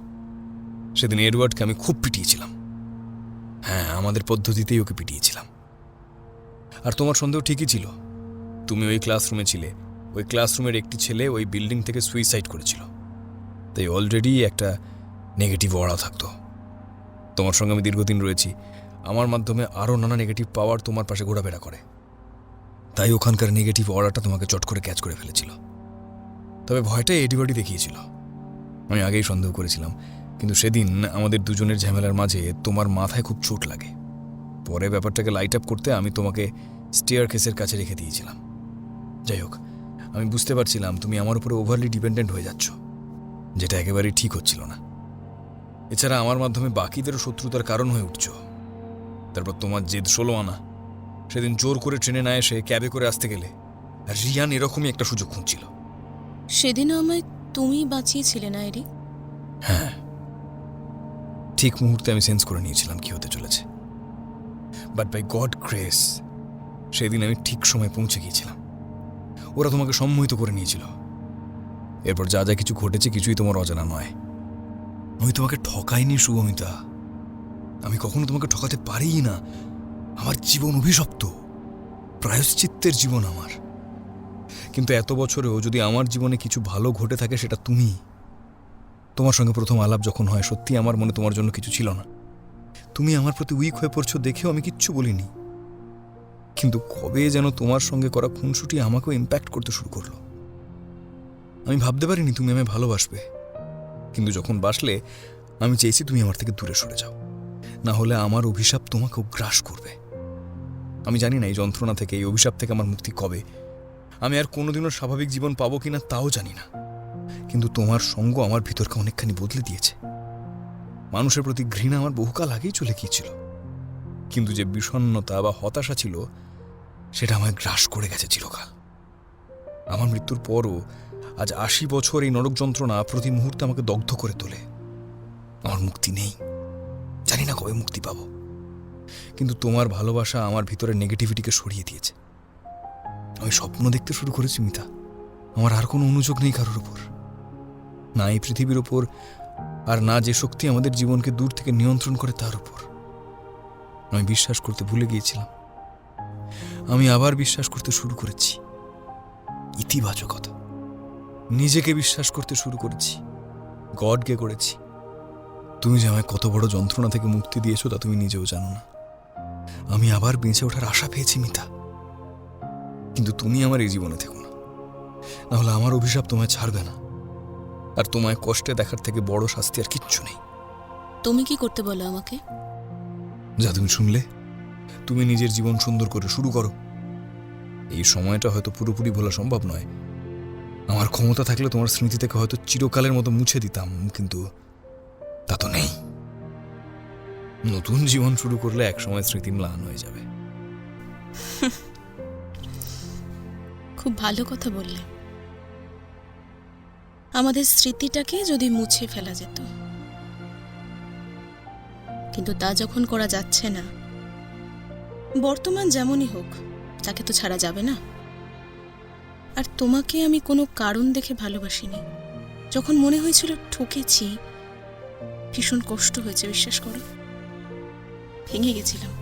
সেদিন এডওয়ার্ডকে আমি খুব পিটিয়েছিলাম। হ্যাঁ, আমাদের পদ্ধতিতেই ওকে পিটিয়েছিলাম। আর তোমার সন্দেহ ঠিকই ছিল। তুমি ওই ক্লাসরুমে ছিলে, ওই ক্লাসরুমের একটি ছেলে ওই বিল্ডিং থেকে সুইসাইড করেছিল, তাই অলরেডি একটা নেগেটিভ অরা থাকতো। তোমার সঙ্গে আমি দীর্ঘদিন রয়েছি, আমার মাধ্যমে আরও নানা নেগেটিভ পাওয়ার তোমার পাশে ঘোরাফেরা করে, তাই ওখানকার নেগেটিভ অরাটা তোমাকে চট করে ক্যাচ করে ফেলেছিল। তবে ভয়টা এডিবাডি দেখিয়েছিল, আমি আগেই সন্দেহ করেছিলাম। কিন্তু সেদিন আমাদের দুজনের ঝামেলার মাঝে তোমার মাথায় খুব চোট লাগে। পরে ব্যাপারটাকে লাইট আপ করতে আমি তোমাকে স্টেয়ার কেসের কাছে রেখে দিয়েছিলাম। যাই হোক, আমি বুঝতে পারছিলাম তুমি আমার উপরে ওভারলি ডিপেন্ডেন্ট হয়ে যাচ্ছ, যেটা একেবারেই ঠিক হচ্ছিল না। এছাড়া আমার মাধ্যমে বাকিদেরও শত্রুতার কারণ হয়ে উঠছ। তারপর তোমার জেদ 16 আনা, সেদিন জোর করে ট্রেনে না এসে ক্যাবে করে আসতে গেলে, আর রিয়ান এরকমই একটা সুযোগ খুঁজছিল। সেদিনও আমায় তুমি বাঁচিয়েছিলে না এরি? হ্যাঁ, ঠিক মুহূর্তে আমি সেন্স করে নিয়েছিলাম কি হতে চলেছে। বাট বাই গড গ্রেস সেদিন আমি ঠিক সময় পৌঁছে গিয়েছিলাম। ওরা তোমাকে সম্মোহিত করে নিয়েছিল। এরপর যা যা কিছু ঘটেছে কিছুই তোমার অজানা নয়। আমি তোমাকে ঠকাইনি শুভমিতা, আমি কখনো তোমাকে ঠকাতে পারিই না। আমার জীবন অভিশপ্ত, প্রায়শ্চিত্তের জীবন আমার। কিন্তু এত বছরেও যদি আমার জীবনে কিছু ভালো ঘটে থাকে সেটা তুমি। তোমার সঙ্গে প্রথম আলাপ যখন হয়, সত্যি আমার মনে তোমার জন্য কিছু ছিল না। তুমি আমার প্রতি উইক হয়ে পড়ছো দেখেও আমি কিচ্ছু বলিনি। কিন্তু কবে যেন তোমার সঙ্গে করা খুনসুটি আমাকেও ইম্প্যাক্ট করতে শুরু করলো। আমি ভাবতে পারিনি তুমি আমায় ভালোবাসবে, কিন্তু যখন বাসলে আমি চেয়েছি তুমি আমার থেকে দূরে সরে যাও, না হলে আমার অভিশাপ তোমাকেও গ্রাস করবে। আমি জানি না এই যন্ত্রণা থেকে, এই অভিশাপ থেকে আমার মুক্তি কবে। আমি আর কোনোদিনও স্বাভাবিক জীবন পাবো কিনা তাও জানি না, কিন্তু তোমার সঙ্গ আমার ভিতরকে অনেকখানি বদলে দিয়েছে। মানুষের প্রতি ঘৃণা আমার বহুকাল আগেই চলে গিয়েছিল, কিন্তু যে বিষণ্ণতা বা হতাশা ছিল সেটা আমায় গ্রাস করে গেছে চিরকাল। আমার মৃত্যুর পরও আজ 80 বছর এই নরক যন্ত্রণা প্রতি মুহূর্তে আমাকে দগ্ধ করে তোলে। আমার মুক্তি নেই, জানি না কবে মুক্তি পাবো। কিন্তু তোমার ভালোবাসা আমার ভিতরে নেগেটিভিটিকে সরিয়ে দিয়েছে। আমি স্বপ্ন দেখতে শুরু করেছি মিতা। আমার আর কোনো অনুযোগ নেই কারোর উপর, না এই পৃথিবীর ওপর, আর না যে শক্তি আমাদের জীবনকে দূর থেকে নিয়ন্ত্রণ করে তার উপর। আমি বিশ্বাস করতে ভুলে গিয়েছিলাম, আমি আবার বিশ্বাস করতে শুরু করেছি ইতিবাচকতা। নিজেকে বিশ্বাস করতে শুরু করেছি, গডকে করেছি। তুমি যে আমায় কত বড় যন্ত্রণা থেকে মুক্তি দিয়েছো তা তুমি নিজেও জানো না। আমি আবার বেঁচে ওঠার আশা পেয়েছি মিতা, কিন্তু তুমি আমার এই জীবনে থেকো না, নাহলে আমার অভিশাপ তোমায় ছাড়বে না। আর তোমায় কষ্টে দেখার থেকে বড় শাস্তি আর কিচ্ছু নেই। তুমি কি করতে বলো আমাকে? যা তুমি শুনলে, তুমি নিজের জীবন সুন্দর করে শুরু করো। এই সময়টা হয়তো পুরোপুরি ভোলা সম্ভব নয়। আমার ক্ষমতা থাকলে তোমার স্মৃতি থেকে হয়তো চিরকালের মতো মুছে দিতাম, কিন্তু তা তো নেই। নতুন জীবন শুরু করলে একসময় স্মৃতি ম্লান হয়ে যাবে। খুব ভালো কথা বললে। আমাদের স্মৃতিটাকে যদি মুছে ফেলা যেত, কিন্তু তা যখন করা যাচ্ছে না, বর্তমান যেমনই হোক তাকে তো ছাড়া যাবে না। আর তোমাকে আমি কোনো কারণ দেখে ভালোবাসিনি। যখন মনে হয়েছিল ঠকেছি, ভীষণ কষ্ট হয়েছে, বিশ্বাস করো, ভেঙে গেছিলাম।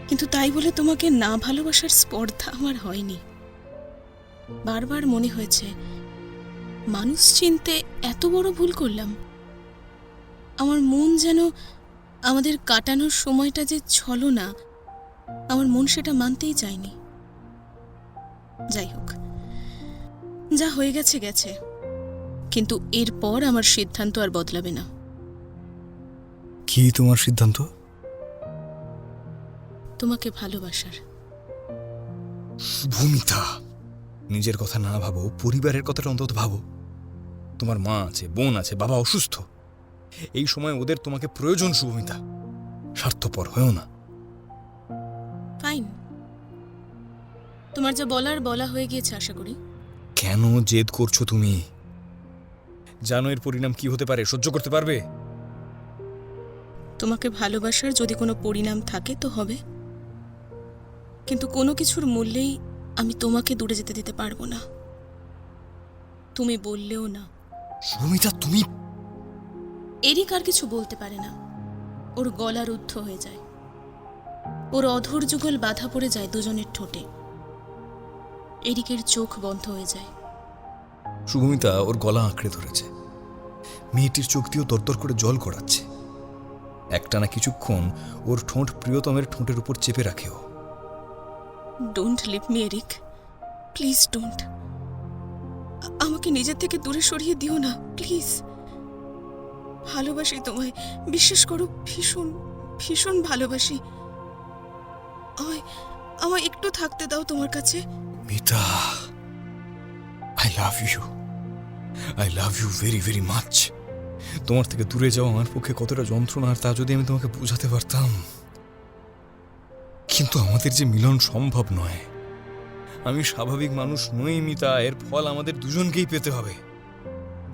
কিন্তু তাই বলে তোমাকে না ভালোবাসার স্পর্ধা আমার হয়নি। বারবার মনে হয়েছে মানুষ চিনতে এত বড় ভুল করলাম। আমার মন যেন আমাদের কাটানোর সময়টা যে ছলনা, আমার মন সেটা মানতেই চায়নি। যাই হোক, যা হয়ে গেছে গেছে, কিন্তু এরপর আমার সিদ্ধান্ত আর বদলাবে না। কি তোমার সিদ্ধান্ত? তোমাকে ভালোবাসার। ভূমিতা, নিজের কথা না ভাবো, পরিবারের কথাটা অন্তত ভাবো। তোমার মা আছে, বোন আছে, বাবা অসুস্থ। এই সময় ওদের তোমাকে প্রয়োজন শুভমিতা। স্বার্থপর হয়েও না। ফাইন, তোমার যা বলার বলা হয়ে গিয়েছে আশা করি। কেন জেদ করছো তুমি? জানো এর পরিণাম কি হতে পারে? সহ্য করতে পারবে? তোমাকে ভালোবাসার যদি কোনো পরিণাম থাকে তো হবে, কিন্তু কোনো কিছুর মূল্যেই আমি তোমাকে দূরে যেতে দিতে পারবো না, তুমি বললেও না। শুভমিতা, তুমি... এরিক আর কিছু বলতে পারে না, ওর গলা রুদ্ধ হয়ে যায়, ওর অধর যুগল বাধা পড়ে যায় দুজনের ঠোঁটে, এরিকের চোখ বন্ধ হয়ে যায়। শুভমিতা ওর গলা আঁকড়ে ধরেছে, মেয়েটির চোখ দিয়েও দরদর করে জল গড়াচ্ছে। একটানা কিছুক্ষণ ওর ঠোঁট প্রিয়তমের ঠোঁটের উপর চেপে রাখে ও। Don't leave me Eric, please don't. আমাকে নিজের থেকে দূরে সরিয়ে দিও না প্লিজ। ভালোবাসি তোমায়, বিশ্বাস করো, ভীষণ ভীষণ ভালোবাসি। আমায় একটু থাকতে দাও তোমার কাছে। Mita, I love you, I love you very very much. তোমার থেকে দূরে যাওয়া আমার পক্ষে কতটা যন্ত্রণার তা যদি আমি তোমাকে বোঝাতে পারতাম। কিন্তু আমাদের যে মিলন সম্ভব নয়। আমি স্বাভাবিক মানুষ নই মিতা, এর ফল আমাদের দুজনকেই পেতে হবে।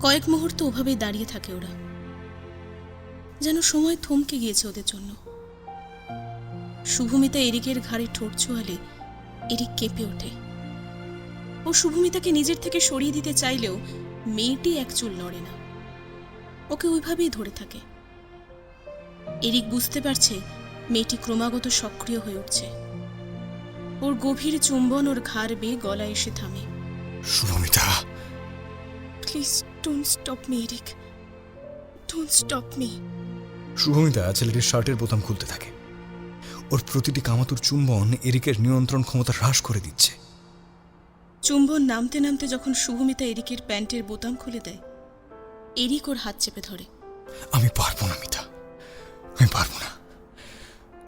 কয়েক মুহূর্ত ওভাবেই দাঁড়িয়ে থাকে ওরা, যেন সময় থমকে গিয়েছে ওদের জন্য। শুভমিতা এরিকের ঘাড়ে ঠোঁট ছোঁয়ালে এরিক কেঁপে ওঠে। ও শুভমিতাকে নিজের থেকে সরিয়ে দিতে চাইলেও মেয়েটি এক চুল নড়ে না, ওকে ওইভাবেই ধরে থাকে। এরিক বুঝতে পারছে মেয়েটি ক্রমাগত সক্রিয় হয়ে উঠছে। ওর গভীর চুম্বন ওর ঘাড় বেয়ে গলায় এসে থামে। Shubhamita, please don't stop me Eric, don't stop me. Shubhamita ছেলেটির শার্টের বোতাম খুলতে থাকে। ওর প্রতিটি কামাতুর চুম্বন এরিকের নিয়ন্ত্রণ ক্ষমতা হ্রাস করে দিচ্ছে। চুম্বন নামতে নামতে যখন শুভমিতা এরিকের প্যান্টের বোতাম খুলে দেয়, এরিক ওর হাত চেপে ধরে। আমি পারবো না মিতা, আমি পারবো না।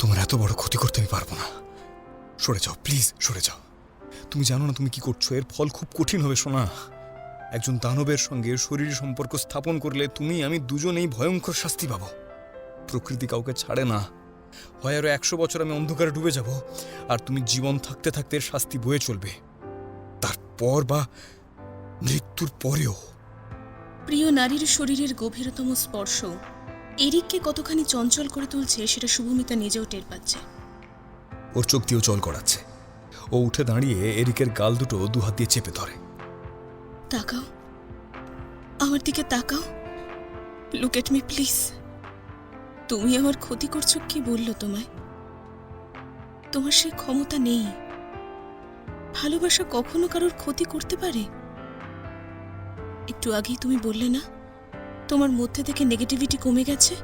তোমার এত বড় ক্ষতি করতে আমি পারবো না। সরে যাও প্লিজ, সরে যাও। তুমি জানো না তুমি কি করছো, এর ফল খুব কঠিন হবে সোনা। একজন দানবের সঙ্গে শরীর সম্পর্ক স্থাপন করলে তুমি আমি দুজনেই ভয়ঙ্কর শাস্তি পাবো। প্রকৃতি কাউকে ছাড়ে না। হয় আরো 100 বছর আমি অন্ধকারে ডুবে যাব, আর তুমি জীবন থাকতে থাকতে এর শাস্তি বয়ে চলবে, তারপর বা মৃত্যুর পরেও। প্রিয় নারীর শরীরের গভীরতম স্পর্শ এরিককে কতখানি চঞ্চল করে তুলছে সেটা শুভমিতা নিজেও টের পাচ্ছে। ওর চোখ দিয়েও জল গড়াচ্ছে। ও উঠে দাঁড়িয়ে এরিকের গাল দুটো দুহাত দিয়ে চেপে ধরে। তাকাও, আমার দিকে তাকাও, লুক এট মি প্লিজ। তুমি আমার ক্ষতি করছো, কি বললো তোমায়? তোমার সে ক্ষমতা নেই। ভালোবাসা কখনো কারোর ক্ষতি করতে পারে? একটু আগেই তুমি বললে না তোমার মধ্যে থেকে নেগেটিভিটি কমে গেছে,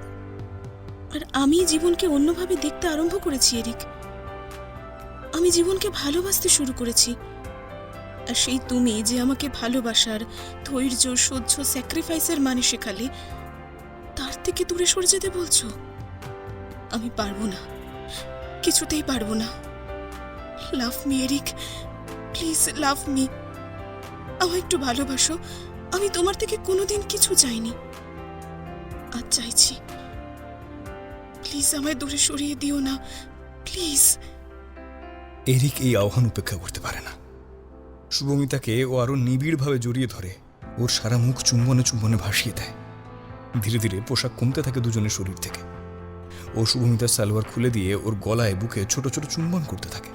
আর আমি জীবনকে অন্যভাবে দেখতে আরম্ভ করেছি এরিক। আমি জীবনকে ভালোবাসতে শুরু করেছি, আর সেই তুমি যে আমাকে ভালোবাসার, ধৈর্য, সহ্য, স্যাক্রিফাইসের মানে শেখালে, তার থেকে দূরে সরে যেতে বলছো? আমি পারবো না, কিছুতেই পারবো না। Love me Eric, please love me. আমায় একটু ভালোবাসো। আমি তোমার থেকে কোনোদিন কিছু চাইনি, আজ চাইছি। প্লিজ আমায় দূরে সরিয়ে দিও না, প্লিজ। এরিক এই আহ্বান উপেক্ষা করতে পারে না। শুভমিতাকে ও আরো নিবিড়ভাবে জড়িয়ে ধরে, ওর সারা মুখ চুম্বনে চুম্বনে ভাসিয়ে দেয়। ধীরে ধীরে পোশাক কমতে থাকে দুজনের শরীর থেকে। ও শুভমিতার সালোয়ার খুলে দিয়ে ওর গলায় বুকে ছোট ছোট চুম্বন করতে থাকে।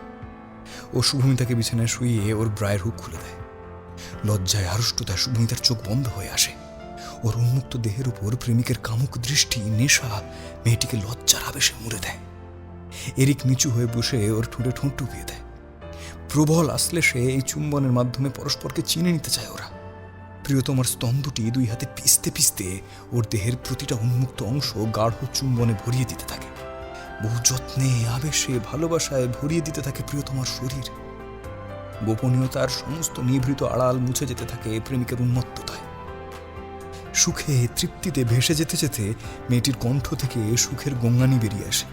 ও শুভমিতাকে বিছানায় শুইয়ে ওর ব্রায়ের হুক খুলে দেয়। লজ্জায় আড়ষ্টতায় শুভমিতার চোখ বন্ধ হয়ে আসে। ওর উন্মুক্ত দেহের উপর প্রেমিকের কামুক দৃষ্টি, নেশা মেয়েটিকে লজ্জার আবেশে মুড়ে দেয়। এরিক নিচু হয়ে বসে ওর ঠোঁটে ঠোঁট ডুবিয়ে দেয়। প্রবল আশ্লেষে এই চুম্বনের মাধ্যমে পরস্পরকে চিনে নিতে চায় ওরা। প্রিয়তমার স্তন দুটি দুই হাতে পিষতে পিষতে ওর দেহের প্রতিটা উন্মুক্ত অংশ গাঢ় চুম্বনে ভরিয়ে দিতে থাকে। বহু যত্নে, আবেশে, ভালোবাসায় ভরিয়ে দিতে থাকে প্রিয়তমার শরীর। গোপনীয়তার সমস্ত নিভৃত আড়াল মুছে যেতে থাকে প্রেমিকের উন্মত্ততায়। সুখে, তৃপ্তিতে ভেসে যেতে যেতে মেয়েটির কণ্ঠ থেকে সুখের গঙ্গানি বেরিয়ে আসে।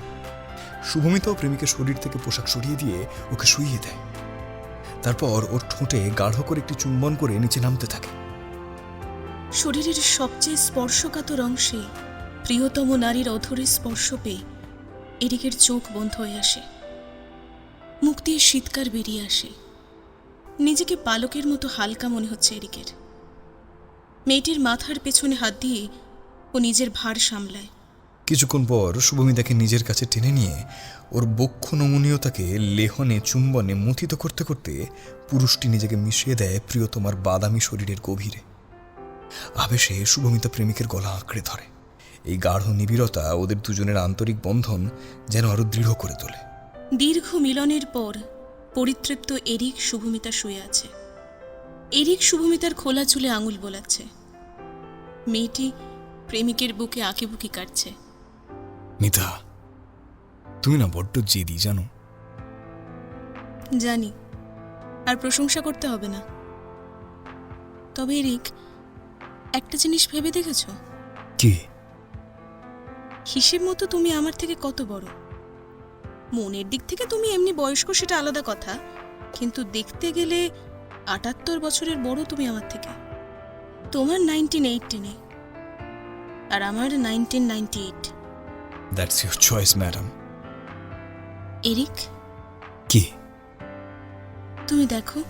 শুভমিতাও প্রেমিকের শরীর থেকে পোশাক সরিয়ে দিয়ে ওকে শুইয়ে দেয়। তারপর ওর ঠোঁটে গাঢ় করে একটি চুম্বন করে নিচে নামতে থাকে। শরীরের সবচেয়ে স্পর্শকাতর অংশে প্রিয়তম নারীর অধরের স্পর্শ পেয়ে এরিকের চোখ বন্ধ হয়ে আসে। মুখ দিয়ে শীতকার বেরিয়ে আসে। নিজেকে পালকের মতো হালকা মনে হচ্ছে এরিকের। মেয়েটির মাথার পেছনে হাত দিয়ে ও নিজের ভার সামলায়। কিছুক্ষণ পর শুভমিতাকে নিজের কাছে টেনে নিয়ে ওর বক্ষ নমনীয়তাকে লেহনে চুম্বনে মথিত করতে করতে পুরুষটি নিজেকে মিশিয়ে দেয় প্রিয়তমার বাদামি শরীরের গভীরে। আবেশে শুভমিতা প্রেমিকের গলা আঁকড়ে ধরে। এই গাঢ় নিবিড়তা ওদের দুজনের আন্তরিক বন্ধন যেন আরো দৃঢ় করে তোলে। দীর্ঘ মিলনের পর পরিতৃপ্ত এরিক শুভমিতা শুয়ে আছে। এরিক শুভমিতার খোলা চুলে আঙুল বোলাচ্ছে। মেয়েটি প্রেমিকের বুকে আঁকিবুকি কাটছে। মিতা, তুমি না বড্ড জেদি জানো। জানি, আর প্রশংসা করতে হবে না। তবে এরিক, একটা জিনিস ভেবে দেখেছ? কি? হিসেব মতো তুমি আমার থেকে কত বড়। মনের দিক থেকে তুমি এমনি বয়স্ক, সেটা আলাদা কথা, কিন্তু দেখতে গেলে ৭৮ বছরের বড় তুমি আমার থেকে। তোমার 1918 আর আমার 1998। That's your choice madam. Eric, কি? তুমি দেখো,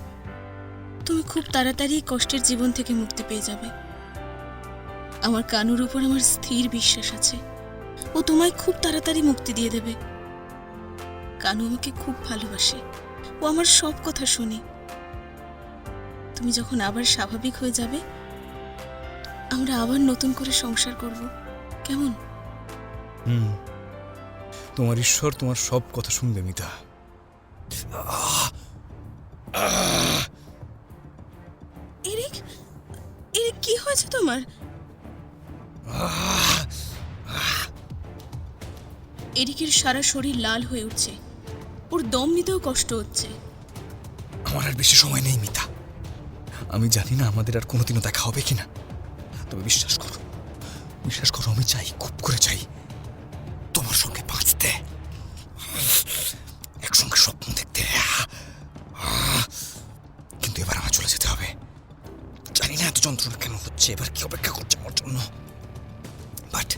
তুমি খুব তাড়াতাড়ি কষ্টের জীবন থেকে মুক্তি পেয়ে যাবে। আমার কানুর উপর আমার স্থির বিশ্বাস আছে, ও তোমায় খুব তাড়াতাড়ি মুক্তি দিয়ে দেবে। কানু আমাকে খুব ভালোবাসে, ও আমার সব কথা শোনে। তুমি যখন আবার স্বাভাবিক হয়ে যাবে, আমরা আবার নতুন করে সংসার করব, কেমন? তোমার ঈশ্বর তোমার সব কথা শুনবে মিতা। এরিক, এরিক, কি হয়েছে তোমার? এরিকের সারা শরীর লাল হয়ে উঠছে, ওর দম নিতেও কষ্ট হচ্ছে। আমার আর বেশি সময় নেই মিতা। আমি জানি না আমাদের আর কোনোদিনও দেখা হবে কিনা, তবে বিশ্বাস করো, বিশ্বাস করো, আমি চাই, খুব করে চাই তোমার সঙ্গে বাঁচতে, একসঙ্গে স্বপ্ন দেখতে। কিন্তু এবার আমার চলে যেতে হবে। জানি না এত যন্ত্রণা কেন হচ্ছে, এবার কি অপেক্ষা করছে আমার জন্য। বাট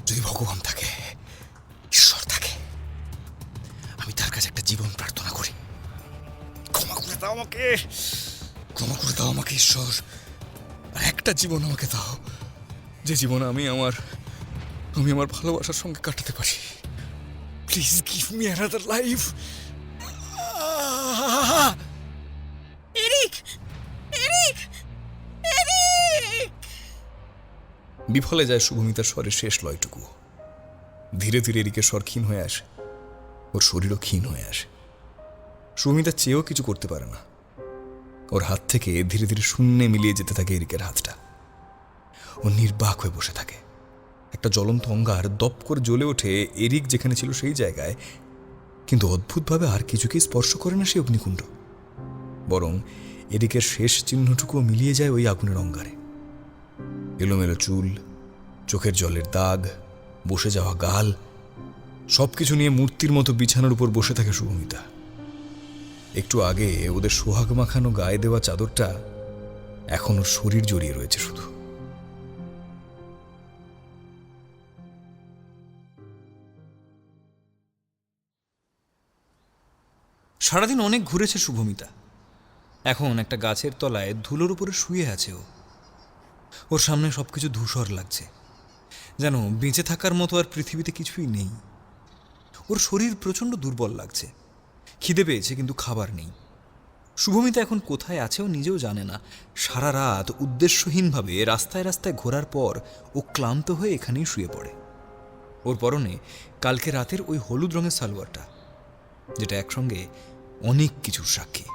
যদি ভগবান থাকে, ঈশ্বর থাকে, আমি তার কাছে একটা জীবন প্রার্থনা করি। ক্ষমা করে দাও আমাকে, ক্ষমা করে দাও আমাকে ঈশ্বর, আর একটা জীবন আমাকে দাও, যে জীবন আমি আমার ভালোবাসার সঙ্গে কাটাতে পারি। Please give me another life. Eric, Eric, Eric! বিফলে যায় শুভমিতার স্বরের শেষ লয়টুকু। ধীরে ধীরে এরিকের স্বর ক্ষীণ হয়ে আসে, ওর শরীরও ক্ষীণ হয়ে আসে। শুভমিতা চেয়েও কিছু করতে পারে না। ওর হাত থেকে ধীরে ধীরে শূন্যে মিলিয়ে যেতে থাকে এরিকের হাতটা। ও নির্বাক হয়ে বসে থাকে। একটা জ্বলন্ত অঙ্গার দপ করে জ্বলে ওঠে এরিক যেখানে ছিল সেই জায়গায়, কিন্তু অদ্ভুতভাবে আর কিছুকেই স্পর্শ করে না সে অগ্নিকুণ্ড। বরং এরিকের শেষ চিহ্নটুকুও মিলিয়ে যায় ওই আগুনের অঙ্গারে। এলোমেলো চুল, চোখের জলের দাগ, বসে যাওয়া গাল, সবকিছু নিয়ে মূর্তির মতো বিছানার উপর বসে থাকে শুভমিতা। একটু আগে ওদের সোহাগ মাখানো গায়ে দেওয়া চাদরটা এখন ওর শরীর জড়িয়ে রয়েছে শুধু। সারাদিন অনেক ঘুরেছে শুভমিতা। এখন একটা গাছের তলায় ধুলোর উপরে শুয়ে আছে ও। ওর সামনে সবকিছু ধূসর লাগছে, যেন বেঁচে থাকার মতো আর পৃথিবীতে কিছুই নেই। ওর শরীর প্রচণ্ড দুর্বল লাগছে, খিদে পেয়েছে কিন্তু খাবার নেই। শুভমিতা এখন কোথায় আছে ও নিজেও জানে না। সারা রাত উদ্দেশ্যহীনভাবে রাস্তায় রাস্তায় ঘোরার পর ও ক্লান্ত হয়ে এখানেই শুয়ে পড়ে। ওর পরনে কালকে রাতের ওই হলুদ রঙের সালোয়ারটা, যেটা একসঙ্গে অনেক কিছুর সাক্ষী।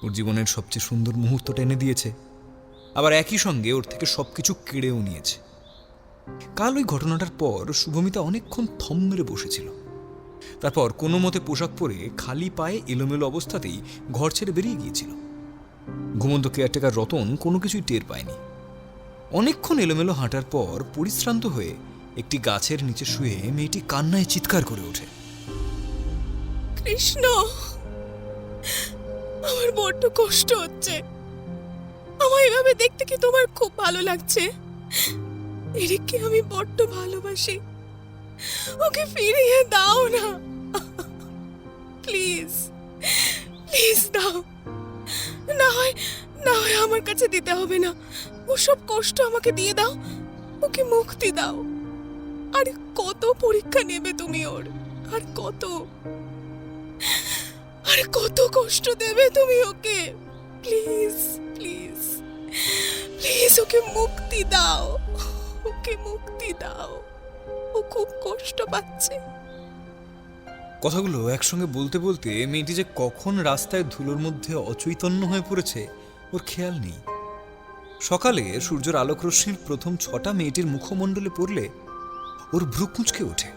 ওর জীবনের সবচেয়ে সুন্দর মুহূর্তটা এনে দিয়েছে, আবার একই সঙ্গে ওর থেকে সবকিছু কেড়েও নিয়েছে। কাল ওই ঘটনাটার পর শুভমিতা অনেকক্ষণ থম মেরে বসেছিল। তারপর কোনো মতে পোশাক পরে খালি পায়ে এলোমেলো অবস্থাতেই ঘর ছেড়ে বেরিয়ে গিয়েছিল। ঘুমন্ত কেয়ারটেকার রতন কোনো কিছুই টের পায়নি। অনেকক্ষণ এলোমেলো হাঁটার পর পরিশ্রান্ত হয়ে একটি গাছের নিচে শুয়ে মেয়েটি কান্নায় চিৎকার করে ওঠে। কৃষ্ণ, আমার বড্ড কষ্ট হচ্ছে। আমার এভাবে দেখতে কি তোমার খুব ভালো লাগছে? এরিককে আমি বড্ড ভালোবাসি, ওকে ফিরিয়ে দাও না, প্লিজ, প্লিজ দাও। না হয় আমার কাছে দিতে হবে না, ওসব কষ্ট আমাকে দিয়ে দাও, ওকে মুক্তি দাও। আর কত পরীক্ষা নেবে তুমি ওর, আর কত কষ্ট দেবে তুমি ওকে। প্লিজ প্লিজ প্লিজ ওকে মুক্তি দাও, ওকে মুক্তি দাও, ও খুব কষ্ট পাচ্ছে। কথাগুলো একসঙ্গে বলতে বলতে মেয়েটি যে কখন রাস্তায় ধুলোর মধ্যে অচৈতন্য হয়ে পড়েছে ওর খেয়াল নেই। সকালে সূর্যের আলোক রশ্মির প্রথম ছটা মেয়েটির মুখমণ্ডলে পড়লে ওর ভ্রু কুঁচকে ওঠে।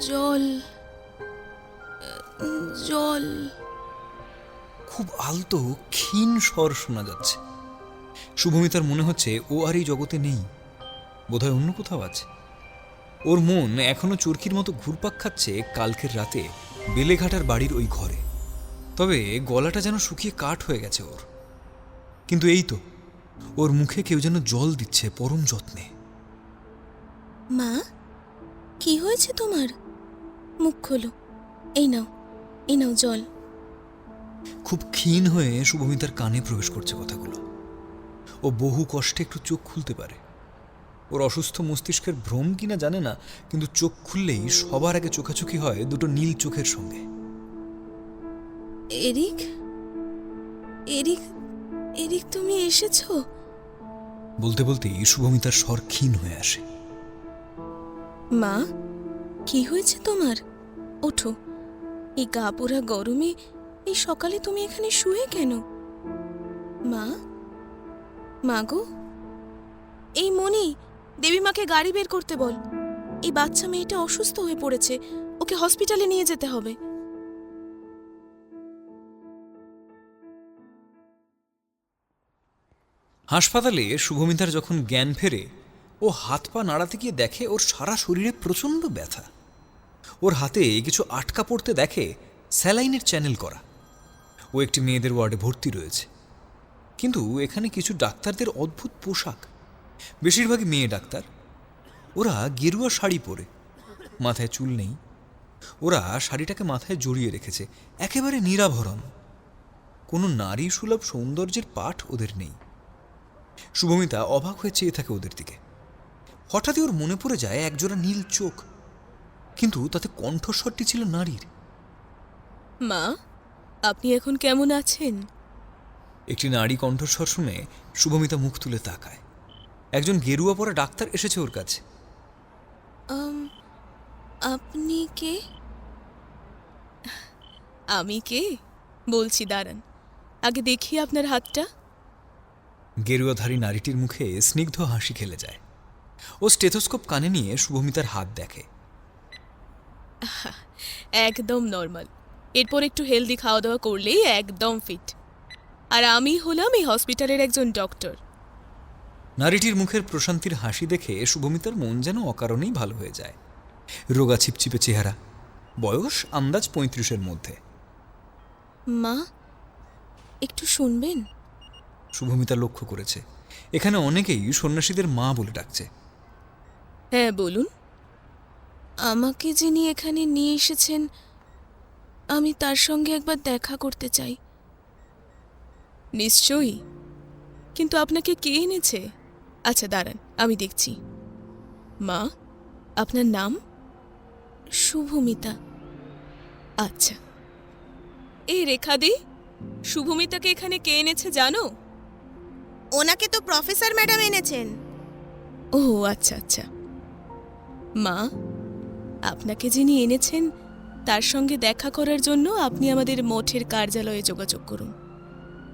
জল জল। খুব আলতো ক্ষীণ স্বর শোনা যাচ্ছে। শুভমিতার মনে হচ্ছে ও আর এই জগতে নেই, বোধহয় অন্য কোথাও আছে। ওর মন এখনো চরকির মতো ঘুরপাক খাচ্ছে কালকের রাতে বেলেঘাটার বাড়ির ওই ঘরে। তবে গলাটা যেন শুকিয়ে কাঠ হয়ে গেছে ওর। কিন্তু এই তো ওর মুখে কেউ যেন জল দিচ্ছে পরম যত্নে। মা, কি হয়েছে তোমার? মুখ খোলো, এই নাও জল। খুব ক্ষীণ হয়ে শুভমিতার কানে প্রবেশ করছে কথাগুলো। ও বহু কষ্টে একটু চোখ খুলতে পারে। ওর অসুস্থ মস্তিষ্কের ভ্রম কিনা জানে না, কিন্তু চোখ খুললেই সবার আগে চোখাচোখি হয় দুটো নীল চোখের সঙ্গে। এরিক, এরিক, এরিক তুমি এসেছো? বলতে বলতেই শুভমিতার স্বর ক্ষীণ হয়ে আসে। মা, কি হয়েছে তোমার? ওঠো, এই গা পোড়া গরমে এই সকালে তুমি এখানে শুয়ে কেন? মা গো, এই মনি, দেবীমাকে গাড়ি বের করতে বল। এই বাচ্চা মেয়েটা অসুস্থ হয়ে পড়েছে, ওকে হসপিটালে নিয়ে যেতে হবে। হাসপাতালে শুভমিতার যখন জ্ঞান ফেরে, ও হাত পা নাড়াতে গিয়ে দেখে ওর সারা শরীরে প্রচণ্ড ব্যথা। ওর হাতে কিছু আটকা পড়তে দেখে স্যালাইনের চ্যানেল করা। ও একটি মেয়েদের ওয়ার্ডে ভর্তি রয়েছে। কিন্তু এখানে কিছু ডাক্তারদের অদ্ভুত পোশাক, বেশিরভাগই মেয়ে ডাক্তার। ওরা গেরুয়া শাড়ি পরে, মাথায় চুল নেই। ওরা শাড়িটাকে মাথায় জড়িয়ে রেখেছে, একেবারে নিরাভরণ। কোনো নারী সুলভ সৌন্দর্যের পাঠ ওদের নেই। শুভমিতা অবাক হয়ে চেয়ে থাকে ওদের দিকে। হঠাৎই ওর মনে পড়ে যায় একজোড়া নীল চোখ, কিন্তু তাতে কণ্ঠস্বরটি ছিল নারীর। মা, আপনি এখন কেমন আছেন? একটি নারী কণ্ঠস্বর শুনে শুভমিতা মুখ তুলে তাকায়। একজন গেরুয়া পরা ডাক্তার এসেছে ওর কাছে। আপনি কে? আমি কে বলছি, দাঁড়ান, আগে দেখি আপনার হাতটা। গেরুয়াধারী নারীটির মুখে স্নিগ্ধ হাসি খেলে যায়। ও স্টেথোস্কোপ কানে নিয়ে শুভমিতার হাত দেখে। একদম নর্মাল। এরপর একটু হেলদি খাওয়া দাওয়া করলেই একদম ফিট। আর আমি হলাম এই হসপিটালের একজন ডক্টর। নারীটির মুখের প্রশান্তির হাসি দেখে শুভমিতার মন যেন অকারণেই ভালো হয়ে যায়। রোগা ছিপছিপে চেহারা, বয়স আন্দাজ 35-এর মধ্যে। মা, একটু শুনবেন? শুভমিতা লক্ষ্য করেছে এখানে অনেকেই সন্ন্যাসীদের মা বলে ডাকছে। হ্যাঁ বলুন। আমাকে যিনি এখানে নিয়ে এসেছেন, আমি তার সঙ্গে একবার দেখা করতে চাই। নিশ্চয়ই, কিন্তু আপনাকে কে এনেছে? আচ্ছা দাঁড়ান, আমি দেখছি। মা, আপনার নাম? শুভমিতা। আচ্ছা, এই রেখাদি, শুভমিতাকে এখানে কে এনেছে জানো? ওনাকে তো প্রফেসর ম্যাডাম এনেছেন। ও আচ্ছা আচ্ছা। মা, আপনাকে যিনি এনেছেন তার সঙ্গে দেখা করার জন্য আপনি আমাদের মঠের কার্যালয়ে যোগাযোগ করুন।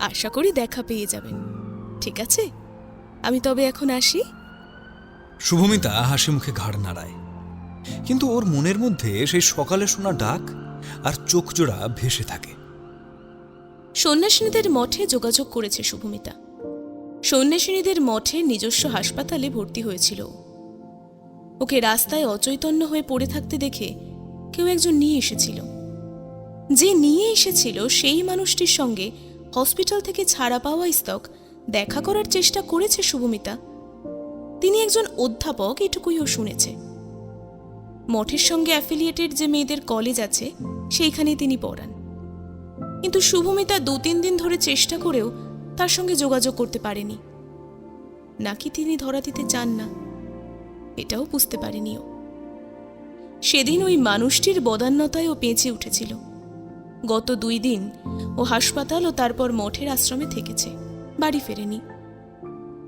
আশা করি দেখা পেয়ে যাবেন। ঠিক আছে, আমি তবে এখন আসি। শুভমিতা হাসি মুখে ঘাড় নাড়ায়, কিন্তু ওর মনের মধ্যে সেই সকালে শোনা ডাক আর চোখ জোড়া ভেসে থাকে। সন্ন্যাসিনীদের মঠে যোগাযোগ করেছে শুভমিতা। সন্ন্যাসিনীদের মঠের নিজস্ব হাসপাতালে ভর্তি হয়েছিল। ওকে রাস্তায় অচৈতন্য হয়ে পড়ে থাকতে দেখে কেউ একজন নিয়ে এসেছিল। যে নিয়ে এসেছিল সেই মানুষটির সঙ্গে হসপিটাল থেকে ছাড়া পাওয়া স্তক দেখা করার চেষ্টা করেছে শুভমিতা। তিনি একজন অধ্যাপক, এটুকুই ও শুনেছে। মঠের সঙ্গে অ্যাফিলিয়েটেড যে মেয়েদের কলেজ আছে সেইখানে তিনি পড়ান। কিন্তু শুভমিতা 2-3 দিন ধরে চেষ্টা করেও তার সঙ্গে যোগাযোগ করতে পারেনি। নাকি তিনি ধরা দিতে চান না, এটাও বুঝতে পারেনি ও। সেদিন ওই মানুষটির বদান্যতায় ও পেঁচে উঠেছিল। গত 2 দিন ও হাসপাতাল ও তারপর মঠের আশ্রমে থেকেছে, বাড়ি ফেরেনি।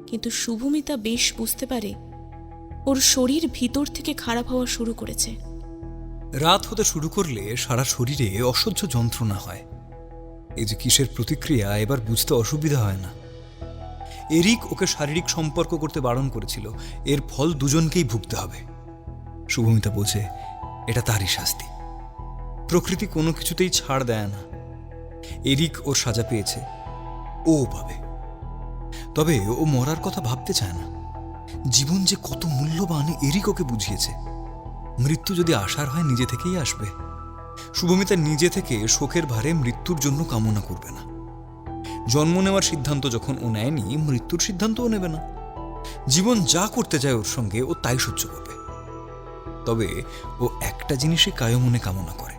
কিন্তু শুভমিতা বেশ বুঝতে পারে ওর শরীর ভিতর থেকে খারাপ হওয়া শুরু করেছে। রাত হতে শুরু করলে সারা শরীরে অসহ্য যন্ত্রণা হয়। এই যে কিসের প্রতিক্রিয়া এবার বুঝতে অসুবিধা হয় না। এরিক ওকে শারীরিক সম্পর্ক করতে বারণ করেছিল, এর ফল দুজনকেই ভুগতে হবে। শুভমিতা বোঝে এটা তারই শাস্তি। প্রকৃতি কোনো কিছুতেই ছাড় দেয় না। এরিক ওর সাজা পেয়েছে, ও পাবে। তবে ও মরার কথা ভাবতে চায় না। জীবন যে কত মূল্যবান এরিক ওকে বুঝিয়েছে। মৃত্যু যদি আসার হয় নিজে থেকেই আসবে। শুভমিতা নিজে থেকে শোকের ভারে মৃত্যুর জন্য কামনা করবে না। জন্ম নেওয়ার সিদ্ধান্ত যখন ও নেয়নি, মৃত্যুর সিদ্ধান্তও নেবে না। জীবন যা করতে চায় ওর সঙ্গে ও তাই সহ্য করবে। তবে ও একটা জিনিসই কায়মনে কামনা করে,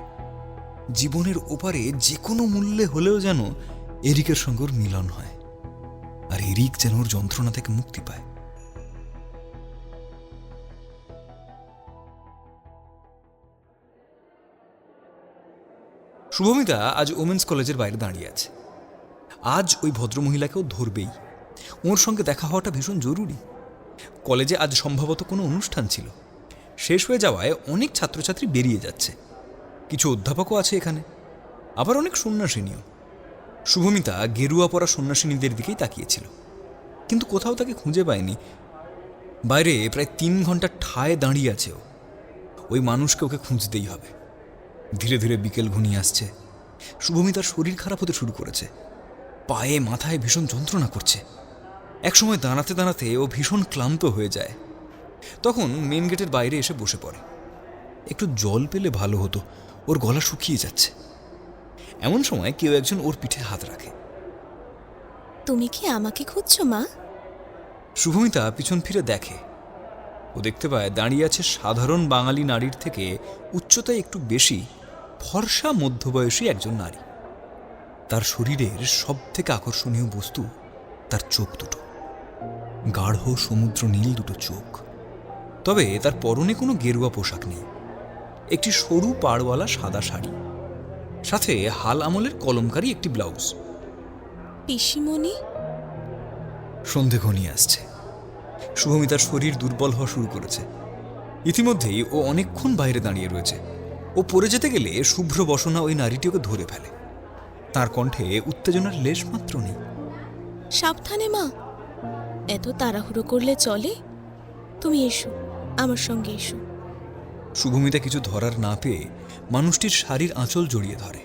জীবনের ওপারে যে কোনো মূল্যে হলেও যেন এরিকের সঙ্গে ওর মিলন হয়, আর এরিক যেন ওর যন্ত্রণা থেকে মুক্তি পায়। শুভমিতা আজ ওমেন্স কলেজের বাইরে দাঁড়িয়ে আছে। আজ ওই ভদ্রমহিলাকেও ধরবেই। ওর সঙ্গে দেখা হওয়াটা ভীষণ জরুরি। কলেজে আজ সম্ভবত কোনো অনুষ্ঠান ছিল, শেষ হয়ে যাওয়ায় অনেক ছাত্রছাত্রী বেরিয়ে যাচ্ছে। কিছু অধ্যাপকও আছে এখানে, আবার অনেক সন্ন্যাসিনীও। শুভমিতা গেরুয়া পরা সন্ন্যাসিনীদের দিকেই তাকিয়েছিল, কিন্তু কোথাও তাকে খুঁজে পায়নি। বাইরে প্রায় 3 ঘন্টা ঠায় দাঁড়িয়ে আছে ও। ওই মানুষকে ওকে খুঁজতেই হবে। ধীরে ধীরে বিকেল ঘনিয়ে আসছে। শুভমিতার শরীর খারাপ হতে শুরু করেছে, পায়ে মাথায় ভীষণ যন্ত্রণা করছে। একসময় দাঁড়াতে দাঁড়াতে ও ভীষণ ক্লান্ত হয়ে যায়। তখন মেন গেটের বাইরে এসে বসে পড়ে। একটু জল পেলে ভালো হতো, ওর গলা শুকিয়ে যাচ্ছে। এমন সময় কেউ একজন ওর পিঠে হাত রাখে। তুমি কি আমাকে খুঁজছো মা? শুভমিতা পিছন ফিরে দেখে। ও দেখতে পায় দাঁড়িয়ে আছে সাধারণ বাঙালি নারীর থেকে উচ্চতায় একটু বেশি ফর্সা মধ্যবয়সী একজন নারী। তার শরীরের সব থেকে আকর্ষণীয় বস্তু তার চোখ দুটো, গাঢ় সমুদ্র নীল দুটো চোখ। তবে তার পরনে কোনো গেরুয়া পোশাক নেই, একটি সরু পাড়ওয়ালা সাদা শাড়ি, সাথে হাল আমলের কলমকারী একটি ব্লাউজ। পিসিমণি? সন্ধে ঘনিয়ে আসছে। শুভমিতার শরীর দুর্বল হওয়া শুরু করেছে। ইতিমধ্যেই ও অনেকক্ষণ বাইরে দাঁড়িয়ে রয়েছে। ও পড়ে যেতে গেলে শুভ্র বসনা ওই নারীটিকে ধরে ফেলে। তার কণ্ঠে উত্তেজনার লেশ মাত্র নেই। সাবধানে মা, এত তাড়াহুড়ো করলে চলে? তুমি এসো, আমার সঙ্গে এসো। শুভমিতা কিছু ধরার না পেয়ে মানুষটির শাড়ির আঁচল জড়িয়ে ধরে।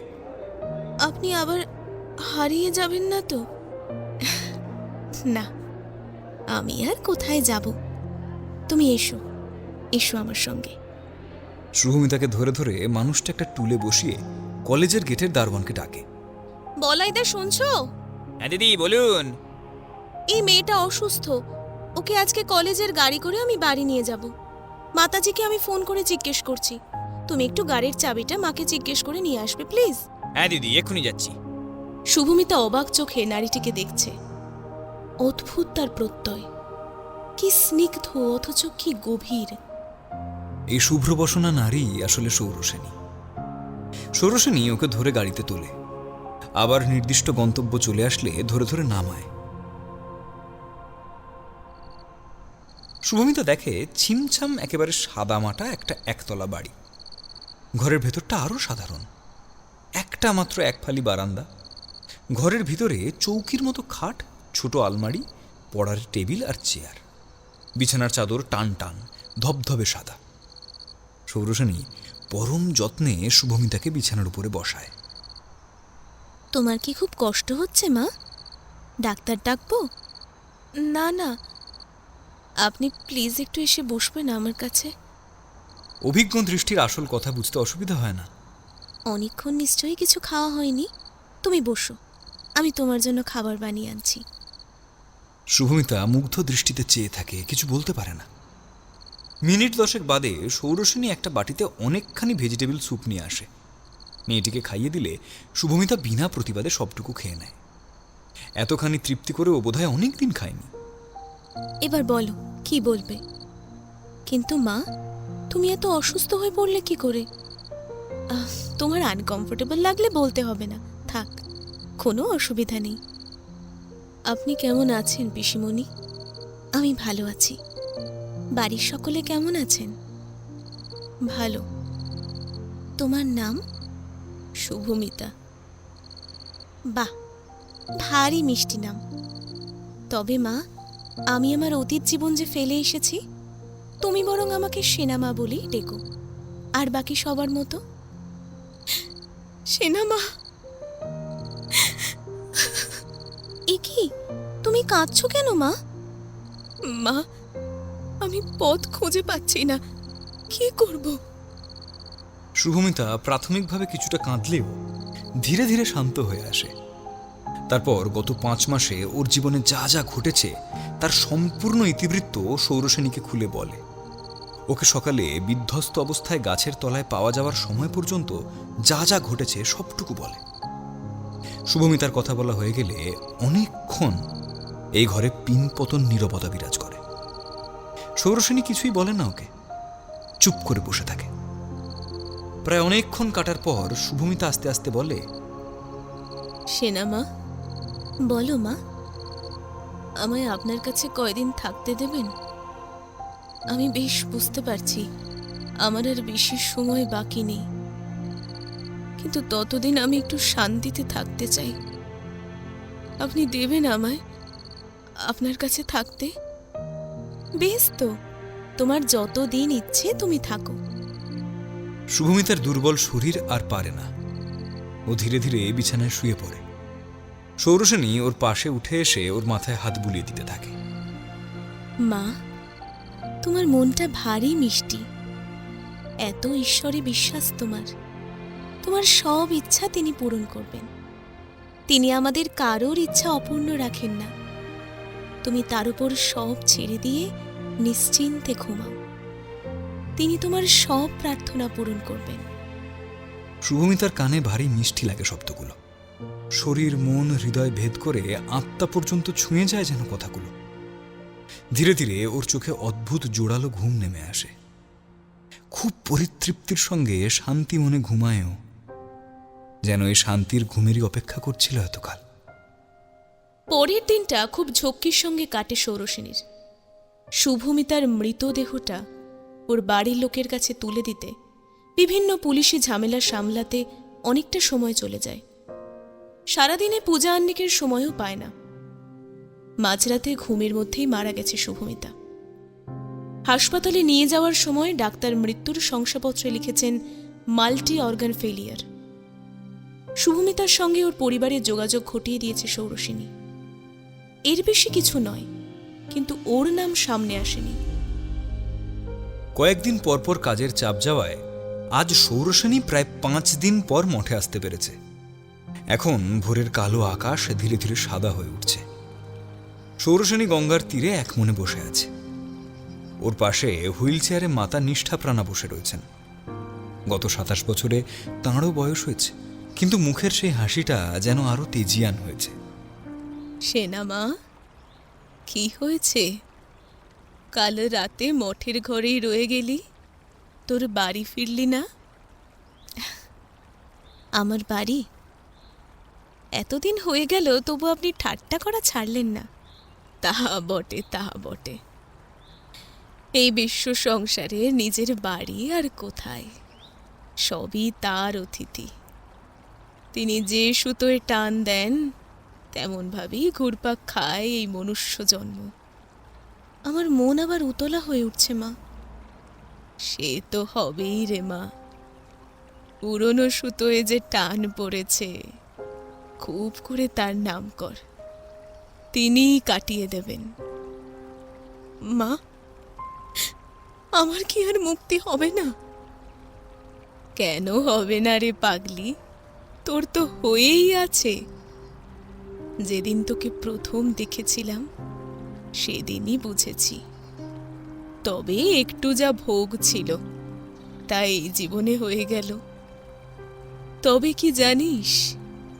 আপনি আবার হারিয়ে যাবেন না তো? না, আমি আর কোথায় যাব? তুমি এসো, এসো আমার সঙ্গে। শুভমিতাকে ধরে ধরে মানুষটা একটা টুলে বসিয়ে কলেজের গেটের দারোয়ানকে ডাকে। বলাইদা শুনছো? হ্যাঁ দিদি বলুন। এই মেয়েটা অসুস্থ, ওকে আজকে কলেজের গাড়ি করে আমি বাড়ি নিয়ে যাব। মাতাজিকে আমি ফোন করে জিজ্ঞেস করছি, তুমি একটু গাড়ির চাবিটা মাকে জিজ্ঞেস করে নিয়ে আসবে প্লিজ। হ্যাঁ দিদি, এক্ষুনি যাচ্ছি। শুভমিতা অবাক চোখে নারীটিকে দেখছে। অদ্ভুত তার প্রত্যয়, কি স্নিগ্ধ অথচ কি গভীর। এই শুভ্র বসনা নারী আসলে সৌরসেনী। সৌরসেনী ওকে ধরে গাড়িতে তোলে, আবার নির্দিষ্ট গন্তব্য চলে আসলে ধরে ধরে নামায়। শুভমিতা দেখে ছিমছাম একেবারে সাদামাটা একটা একতলা বাড়ি। ঘরের ভেতরটা আরো সাধারণ। একটা মাত্র একফালি বারান্দা, ঘরের ভিতরে চৌকির মতো খাট, ছোট আলমারি, পড়ার টেবিল আর চেয়ার। বিছানার চাদর টান টান ধবধবে সাদা। সৌরসেনী পরম যত্নে শুভমিতাকে বিছানার উপরে বসায়। তোমার কি খুব কষ্ট হচ্ছে মা? ডাক্তার ডাকবো? না না, আপনি প্লিজ একটু এসে বসবেন আমার কাছে। অভিজ্ঞ দৃষ্টির আসল কথা বুঝতে অসুবিধা হয় না। অনেকক্ষণ নিশ্চয়ই কিছু খাওয়া হয়নি। তুমি বসো, আমি তোমার জন্য খাবার বানিয়ে আনছি। শুভমিতা মুগ্ধ দৃষ্টিতে চেয়ে থাকে, কিছু বলতে পারে না। মিনিট 10 বাদে সৌরসেনী একটা বাটিতে অনেকখানি ভেজিটেবল স্যুপ নিয়ে আসে। মেয়েটিকে খাইয়ে দিলে শুভমিতা বিনা প্রতিবাদে সবটুকু খেয়ে নেয়। এতখানি তৃপ্তি করেও বোধহয় অনেক দিন খায়নি। এবার বলো কি বলবে। কিন্তু মা, তুমি এত অসুস্থ হয়ে পড়লে কি করে? তোমার আনকমফোর্টেবল লাগলে বলতে হবে না, থাক, কোনো অসুবিধা নেই। আপনি কেমন আছেন পিসিমণি? আমি ভালো আছি। বাড়ির সকলে কেমন আছেন? ভালো। তোমার নাম? শুভমিতা। বাহ, ভারী মিষ্টি নাম। তবে মা, আমি আমার অতীত জীবন যে ফেলে এসেছি, তুমি বরং আমাকে সেনামা বলেই ডেকো, আর বাকি সবার মতো। সেনামা? এ কি, তুমি কাঁদছো কেন মা? মা, আমি পথ খুঁজে পাচ্ছি না, কি করব? শুভমিতা প্রাথমিকভাবে কিছুটা কাঁদলেও ধীরে ধীরে শান্ত হয়ে আসে। তারপর গত 5 মাসে ওর জীবনে যা যা ঘটেছে তার সম্পূর্ণ ইতিবৃত্ত সৌরসেনীকে খুলে বলে। ওকে সকালে বিধ্বস্ত অবস্থায় গাছের তলায় পাওয়া যাওয়ার সময় পর্যন্ত যা যা ঘটেছে সবটুকু বলে। শুভমিতার কথা বলা হয়ে গেলে অনেকক্ষণ এই ঘরে পিনপতন নীরবতা বিরাজ করে। সৌরসেনী কিছুই বলে না ওকে, চুপ করে বসে থাকে। প্রায় অনেকক্ষণ কাটার পর শুভমিতা আস্তে আস্তে বলে, সেনামা, বলো মা, আমায় আপনার কাছে কয়দিন থাকতে দেবেন? আমি বেশ বুঝতে পারছি আমার আর বেশি সময় বাকি নেই, কিন্তু ততদিন আমি একটু শান্তিতে থাকতে চাই। আপনি দেবেন আমায় আপনার কাছে থাকতে? বেশ তো, তোমার যত দিন ইচ্ছে তুমি থাকো। শুভমিতার দুর্বল শরীর আর পারে না, ও ধীরে ধীরে বিছানায় শুয়ে পড়ে। সৌরসেনী ওর পাশে উঠে এসে ওর মাথায় হাত বুলিয়ে দিতে থাকে। মা, তোমার মনটা ভারী মিষ্টি। এত ঈশ্বরে বিশ্বাস তোমার। তোমার সব ইচ্ছা তিনি পূরণ করবেন। তিনি আমাদের কারোর ইচ্ছা অপূর্ণ রাখেন না। তুমি তার উপর সব ছেড়ে দিয়ে নিশ্চিন্তে ঘুমাও। তিনি তোমার সব প্রার্থনা পূরণ করবেন। শুভমিতার কানে ভারী মিষ্টি লাগে শব্দগুলো। শরীর, মন, হৃদয় ভেদ করে আত্মা পর্যন্ত ছুঁয়ে যায় যেন কথাগুলো। ধীরে ধীরে ওর চোখে অদ্ভুত জোড়ালো ঘুম নেমে আসে। খুব পরিতৃপ্তির সঙ্গে শান্তি মনে ঘুমায়ও, যেন এই শান্তির ঘুমেরই অপেক্ষা করছিল এতকাল। পরের দিনটা খুব ঝক্কির সঙ্গে কাটে সৌরসেনীর। শুভমিতার মৃতদেহটা ওর বাড়ির লোকের কাছে তুলে দিতে বিভিন্ন পুলিশি ঝামেলা সামলাতে অনেকটা সময় চলে যায়। সারাদিনে পূজা আহ্নিকের সময়ও পায় না। মাঝরাতে ঘুমের মধ্যেই মারা গেছে শুভমিতা। হাসপাতালে নিয়ে যাওয়ার সময় ডাক্তার মৃত্যুর শংসাপত্রে লিখেছেন মাল্টি অর্গান ফেলিয়ার। শুভমিতার সঙ্গে ওর পরিবারের যোগাযোগ ঘটিয়ে দিয়েছে সৌরসেনী। এর বেশি কিছু নয়, কিন্তু ওর নাম সামনে আসেনি। কয়েকদিন পরপর কাজের চাপ যাওয়ায় আজ সৌরসেনী প্রায় 5 দিন পর মঠে আসতে পেরেছে। এখন ভোরের কালো আকাশ ধীরে ধীরে সাদা হয়ে উঠছে। সৌরসেনী গঙ্গার তীরে এক মনে বসে আছে। ওর পাশে হুইল চেয়ারে মাতা নিষ্ঠা প্রাণা বসে রয়েছেন। গত 27 বছরে তাঁরও বয়স হয়েছে, কিন্তু মুখের সেই হাসিটা যেন আরো তেজিয়ান হয়েছে। সেনামা, কি হয়েছে? কাল রাতে মঠের ঘরেই রয়ে গেলি, তোর বাড়ি ফিরলি না? আমার বাড়ি? এতদিন হয়ে গেল তবু আপনি ঠাট্টা করা ছাড়লেন না। তাহা বটে, তাহা বটে। এই বিশ্ব সংসারে নিজের বাড়ি আর কোথায়, সবই তার অতিথি। তিনি যে সুতোয় টান দেন তেমনভাবেই ঘুরপাক খায় এই মনুষ্য জন্ম। আমার মন আবার উতলা হয়ে উঠছে মা। সে তো হবেই রে মা, পুরনো সুতোয় যে টান পড়েছে, খুব করে তার নাম কর, তিনিই কাটিয়ে দেবেন। মা, আমার কি আর মুক্তি হবে না? কেন হবে না রে পাগলি, তোর তো হয়েই আছে। যেদিন তোকে প্রথম দেখেছিলাম সেদিনই বুঝেছি। তবে একটু যা ভোগ ছিল তা এই জীবনে হয়ে গেল। তবে কি জানিস,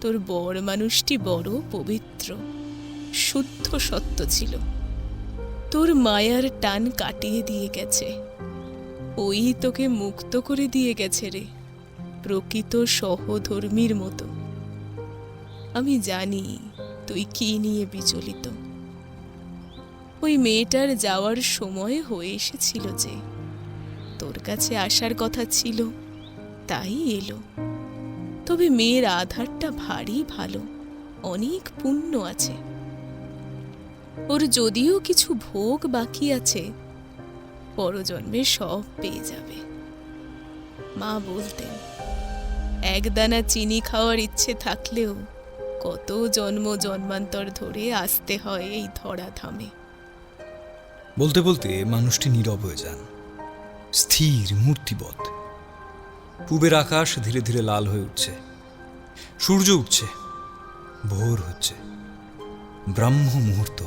তোর বর মানুষটি বড় পবিত্র, শুদ্ধ সত্য ছিল। তোর মায়ার টান কাটিয়ে দিয়ে গেছে, ওই তোকে মুক্ত করে দিয়ে গেছে রে, প্রকৃত সহধর্মীর মতো। আমি জানি তুই কি নিয়ে বিচলিত। ওই মেয়েটার যাওয়ার সময় হয়ে এসেছিল যে, তোর কাছে আসার কথা ছিল, তাই এলো। তবে মেয়ের আধারটা ভারী ভালো, অনেক পুণ্য আছে ওর। যদিও কিছু ভোগ বাকি আছে, পরজন্মে সব পেয়ে যাবে। মা বলতেন, এক দানা চিনি খাওয়ার ইচ্ছে থাকলেও কত জন্ম জন্মান্তর ধরে আসতে হয় এই ধরাধামে। বলতে বলতে মানুষটি নীরব হয়ে যান, স্থির মূর্তিবৎ। পূবের আকাশ ধীরে ধীরে লাল হয়ে উঠছে, সূর্য উঠছে, ভোর হচ্ছে। ব্রাহ্ম মুহূর্ত,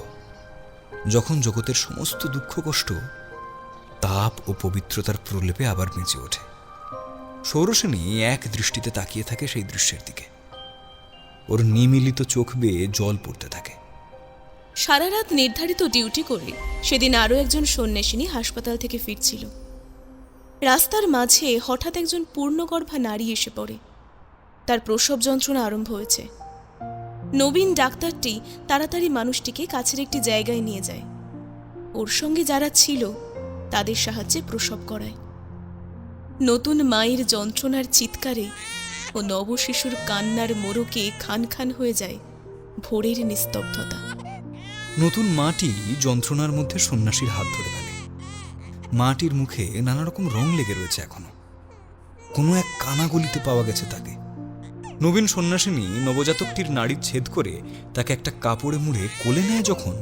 যখন জগতের সমস্ত দুঃখ কষ্ট তাপ ও পবিত্রতার প্রলেপে আবার বেঁচে ওঠে। সৌরসেনী এক দৃষ্টিতে তাকিয়ে থাকে সেই দৃশ্যের দিকে। ওর নিমিলিত চোখ বেয়ে জল পড়তে থাকে। সারা রাত নির্ধারিত ডিউটি করে সেদিন আরও একজন সন্ন্যাসিনী হাসপাতাল থেকে ফিরছিল। রাস্তার মাঝে হঠাৎ একজন পূর্ণগর্ভা নারী এসে পড়ে। তার প্রসব যন্ত্রণা আরম্ভ হয়েছে। নবীন ডাক্তারটি তাড়াতাড়ি মানুষটিকে কাছের একটি জায়গায় নিয়ে যায়। ওর সঙ্গে যারা ছিল তাদের সাহায্যে প্রসব করায়। নতুন মায়ের যন্ত্রণার চিৎকারে ও নবশিশুর কান্নার মোড়কে খান খান হয়ে যায় ভোরের নিস্তব্ধতা। নতুন মাটি যন্ত্রণার মধ্যে সন্ন্যাসীর হাত ধরে ফেলে। মাটির মুখে নানা রকম রং লেগে রয়েছে এখনো। কোনো এক কানাগলিতে পাওয়া গেছে তাকে। নবীন সন্ন্যাসিনী নবজাতকটির নাড়ি ছেদ করে তাকে একটা কাপড়ে মুড়ে কোলে নেয় যখন,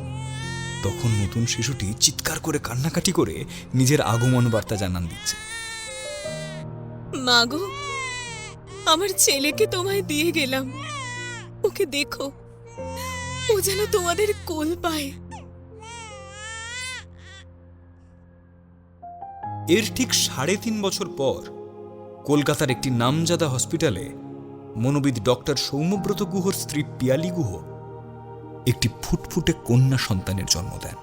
তখন নতুন শিশুটি চিৎকার করে কান্নাকাটি করে নিজের আগমন বার্তা জানান দিচ্ছে। মাগো, আমার ছেলেকে তোমায় দিয়ে গেলাম, ওকে দেখো, ও যেন তোমাদের কোল পায়। এর ঠিক 3.5 বছর পর কলকাতার একটি নামজাদা হসপিটালে মনোবিদ ডক্টর সৌম্যব্রত গুহর স্ত্রী পিয়ালি গুহ একটি ফুটফুটে কন্যা সন্তানের জন্ম দেন।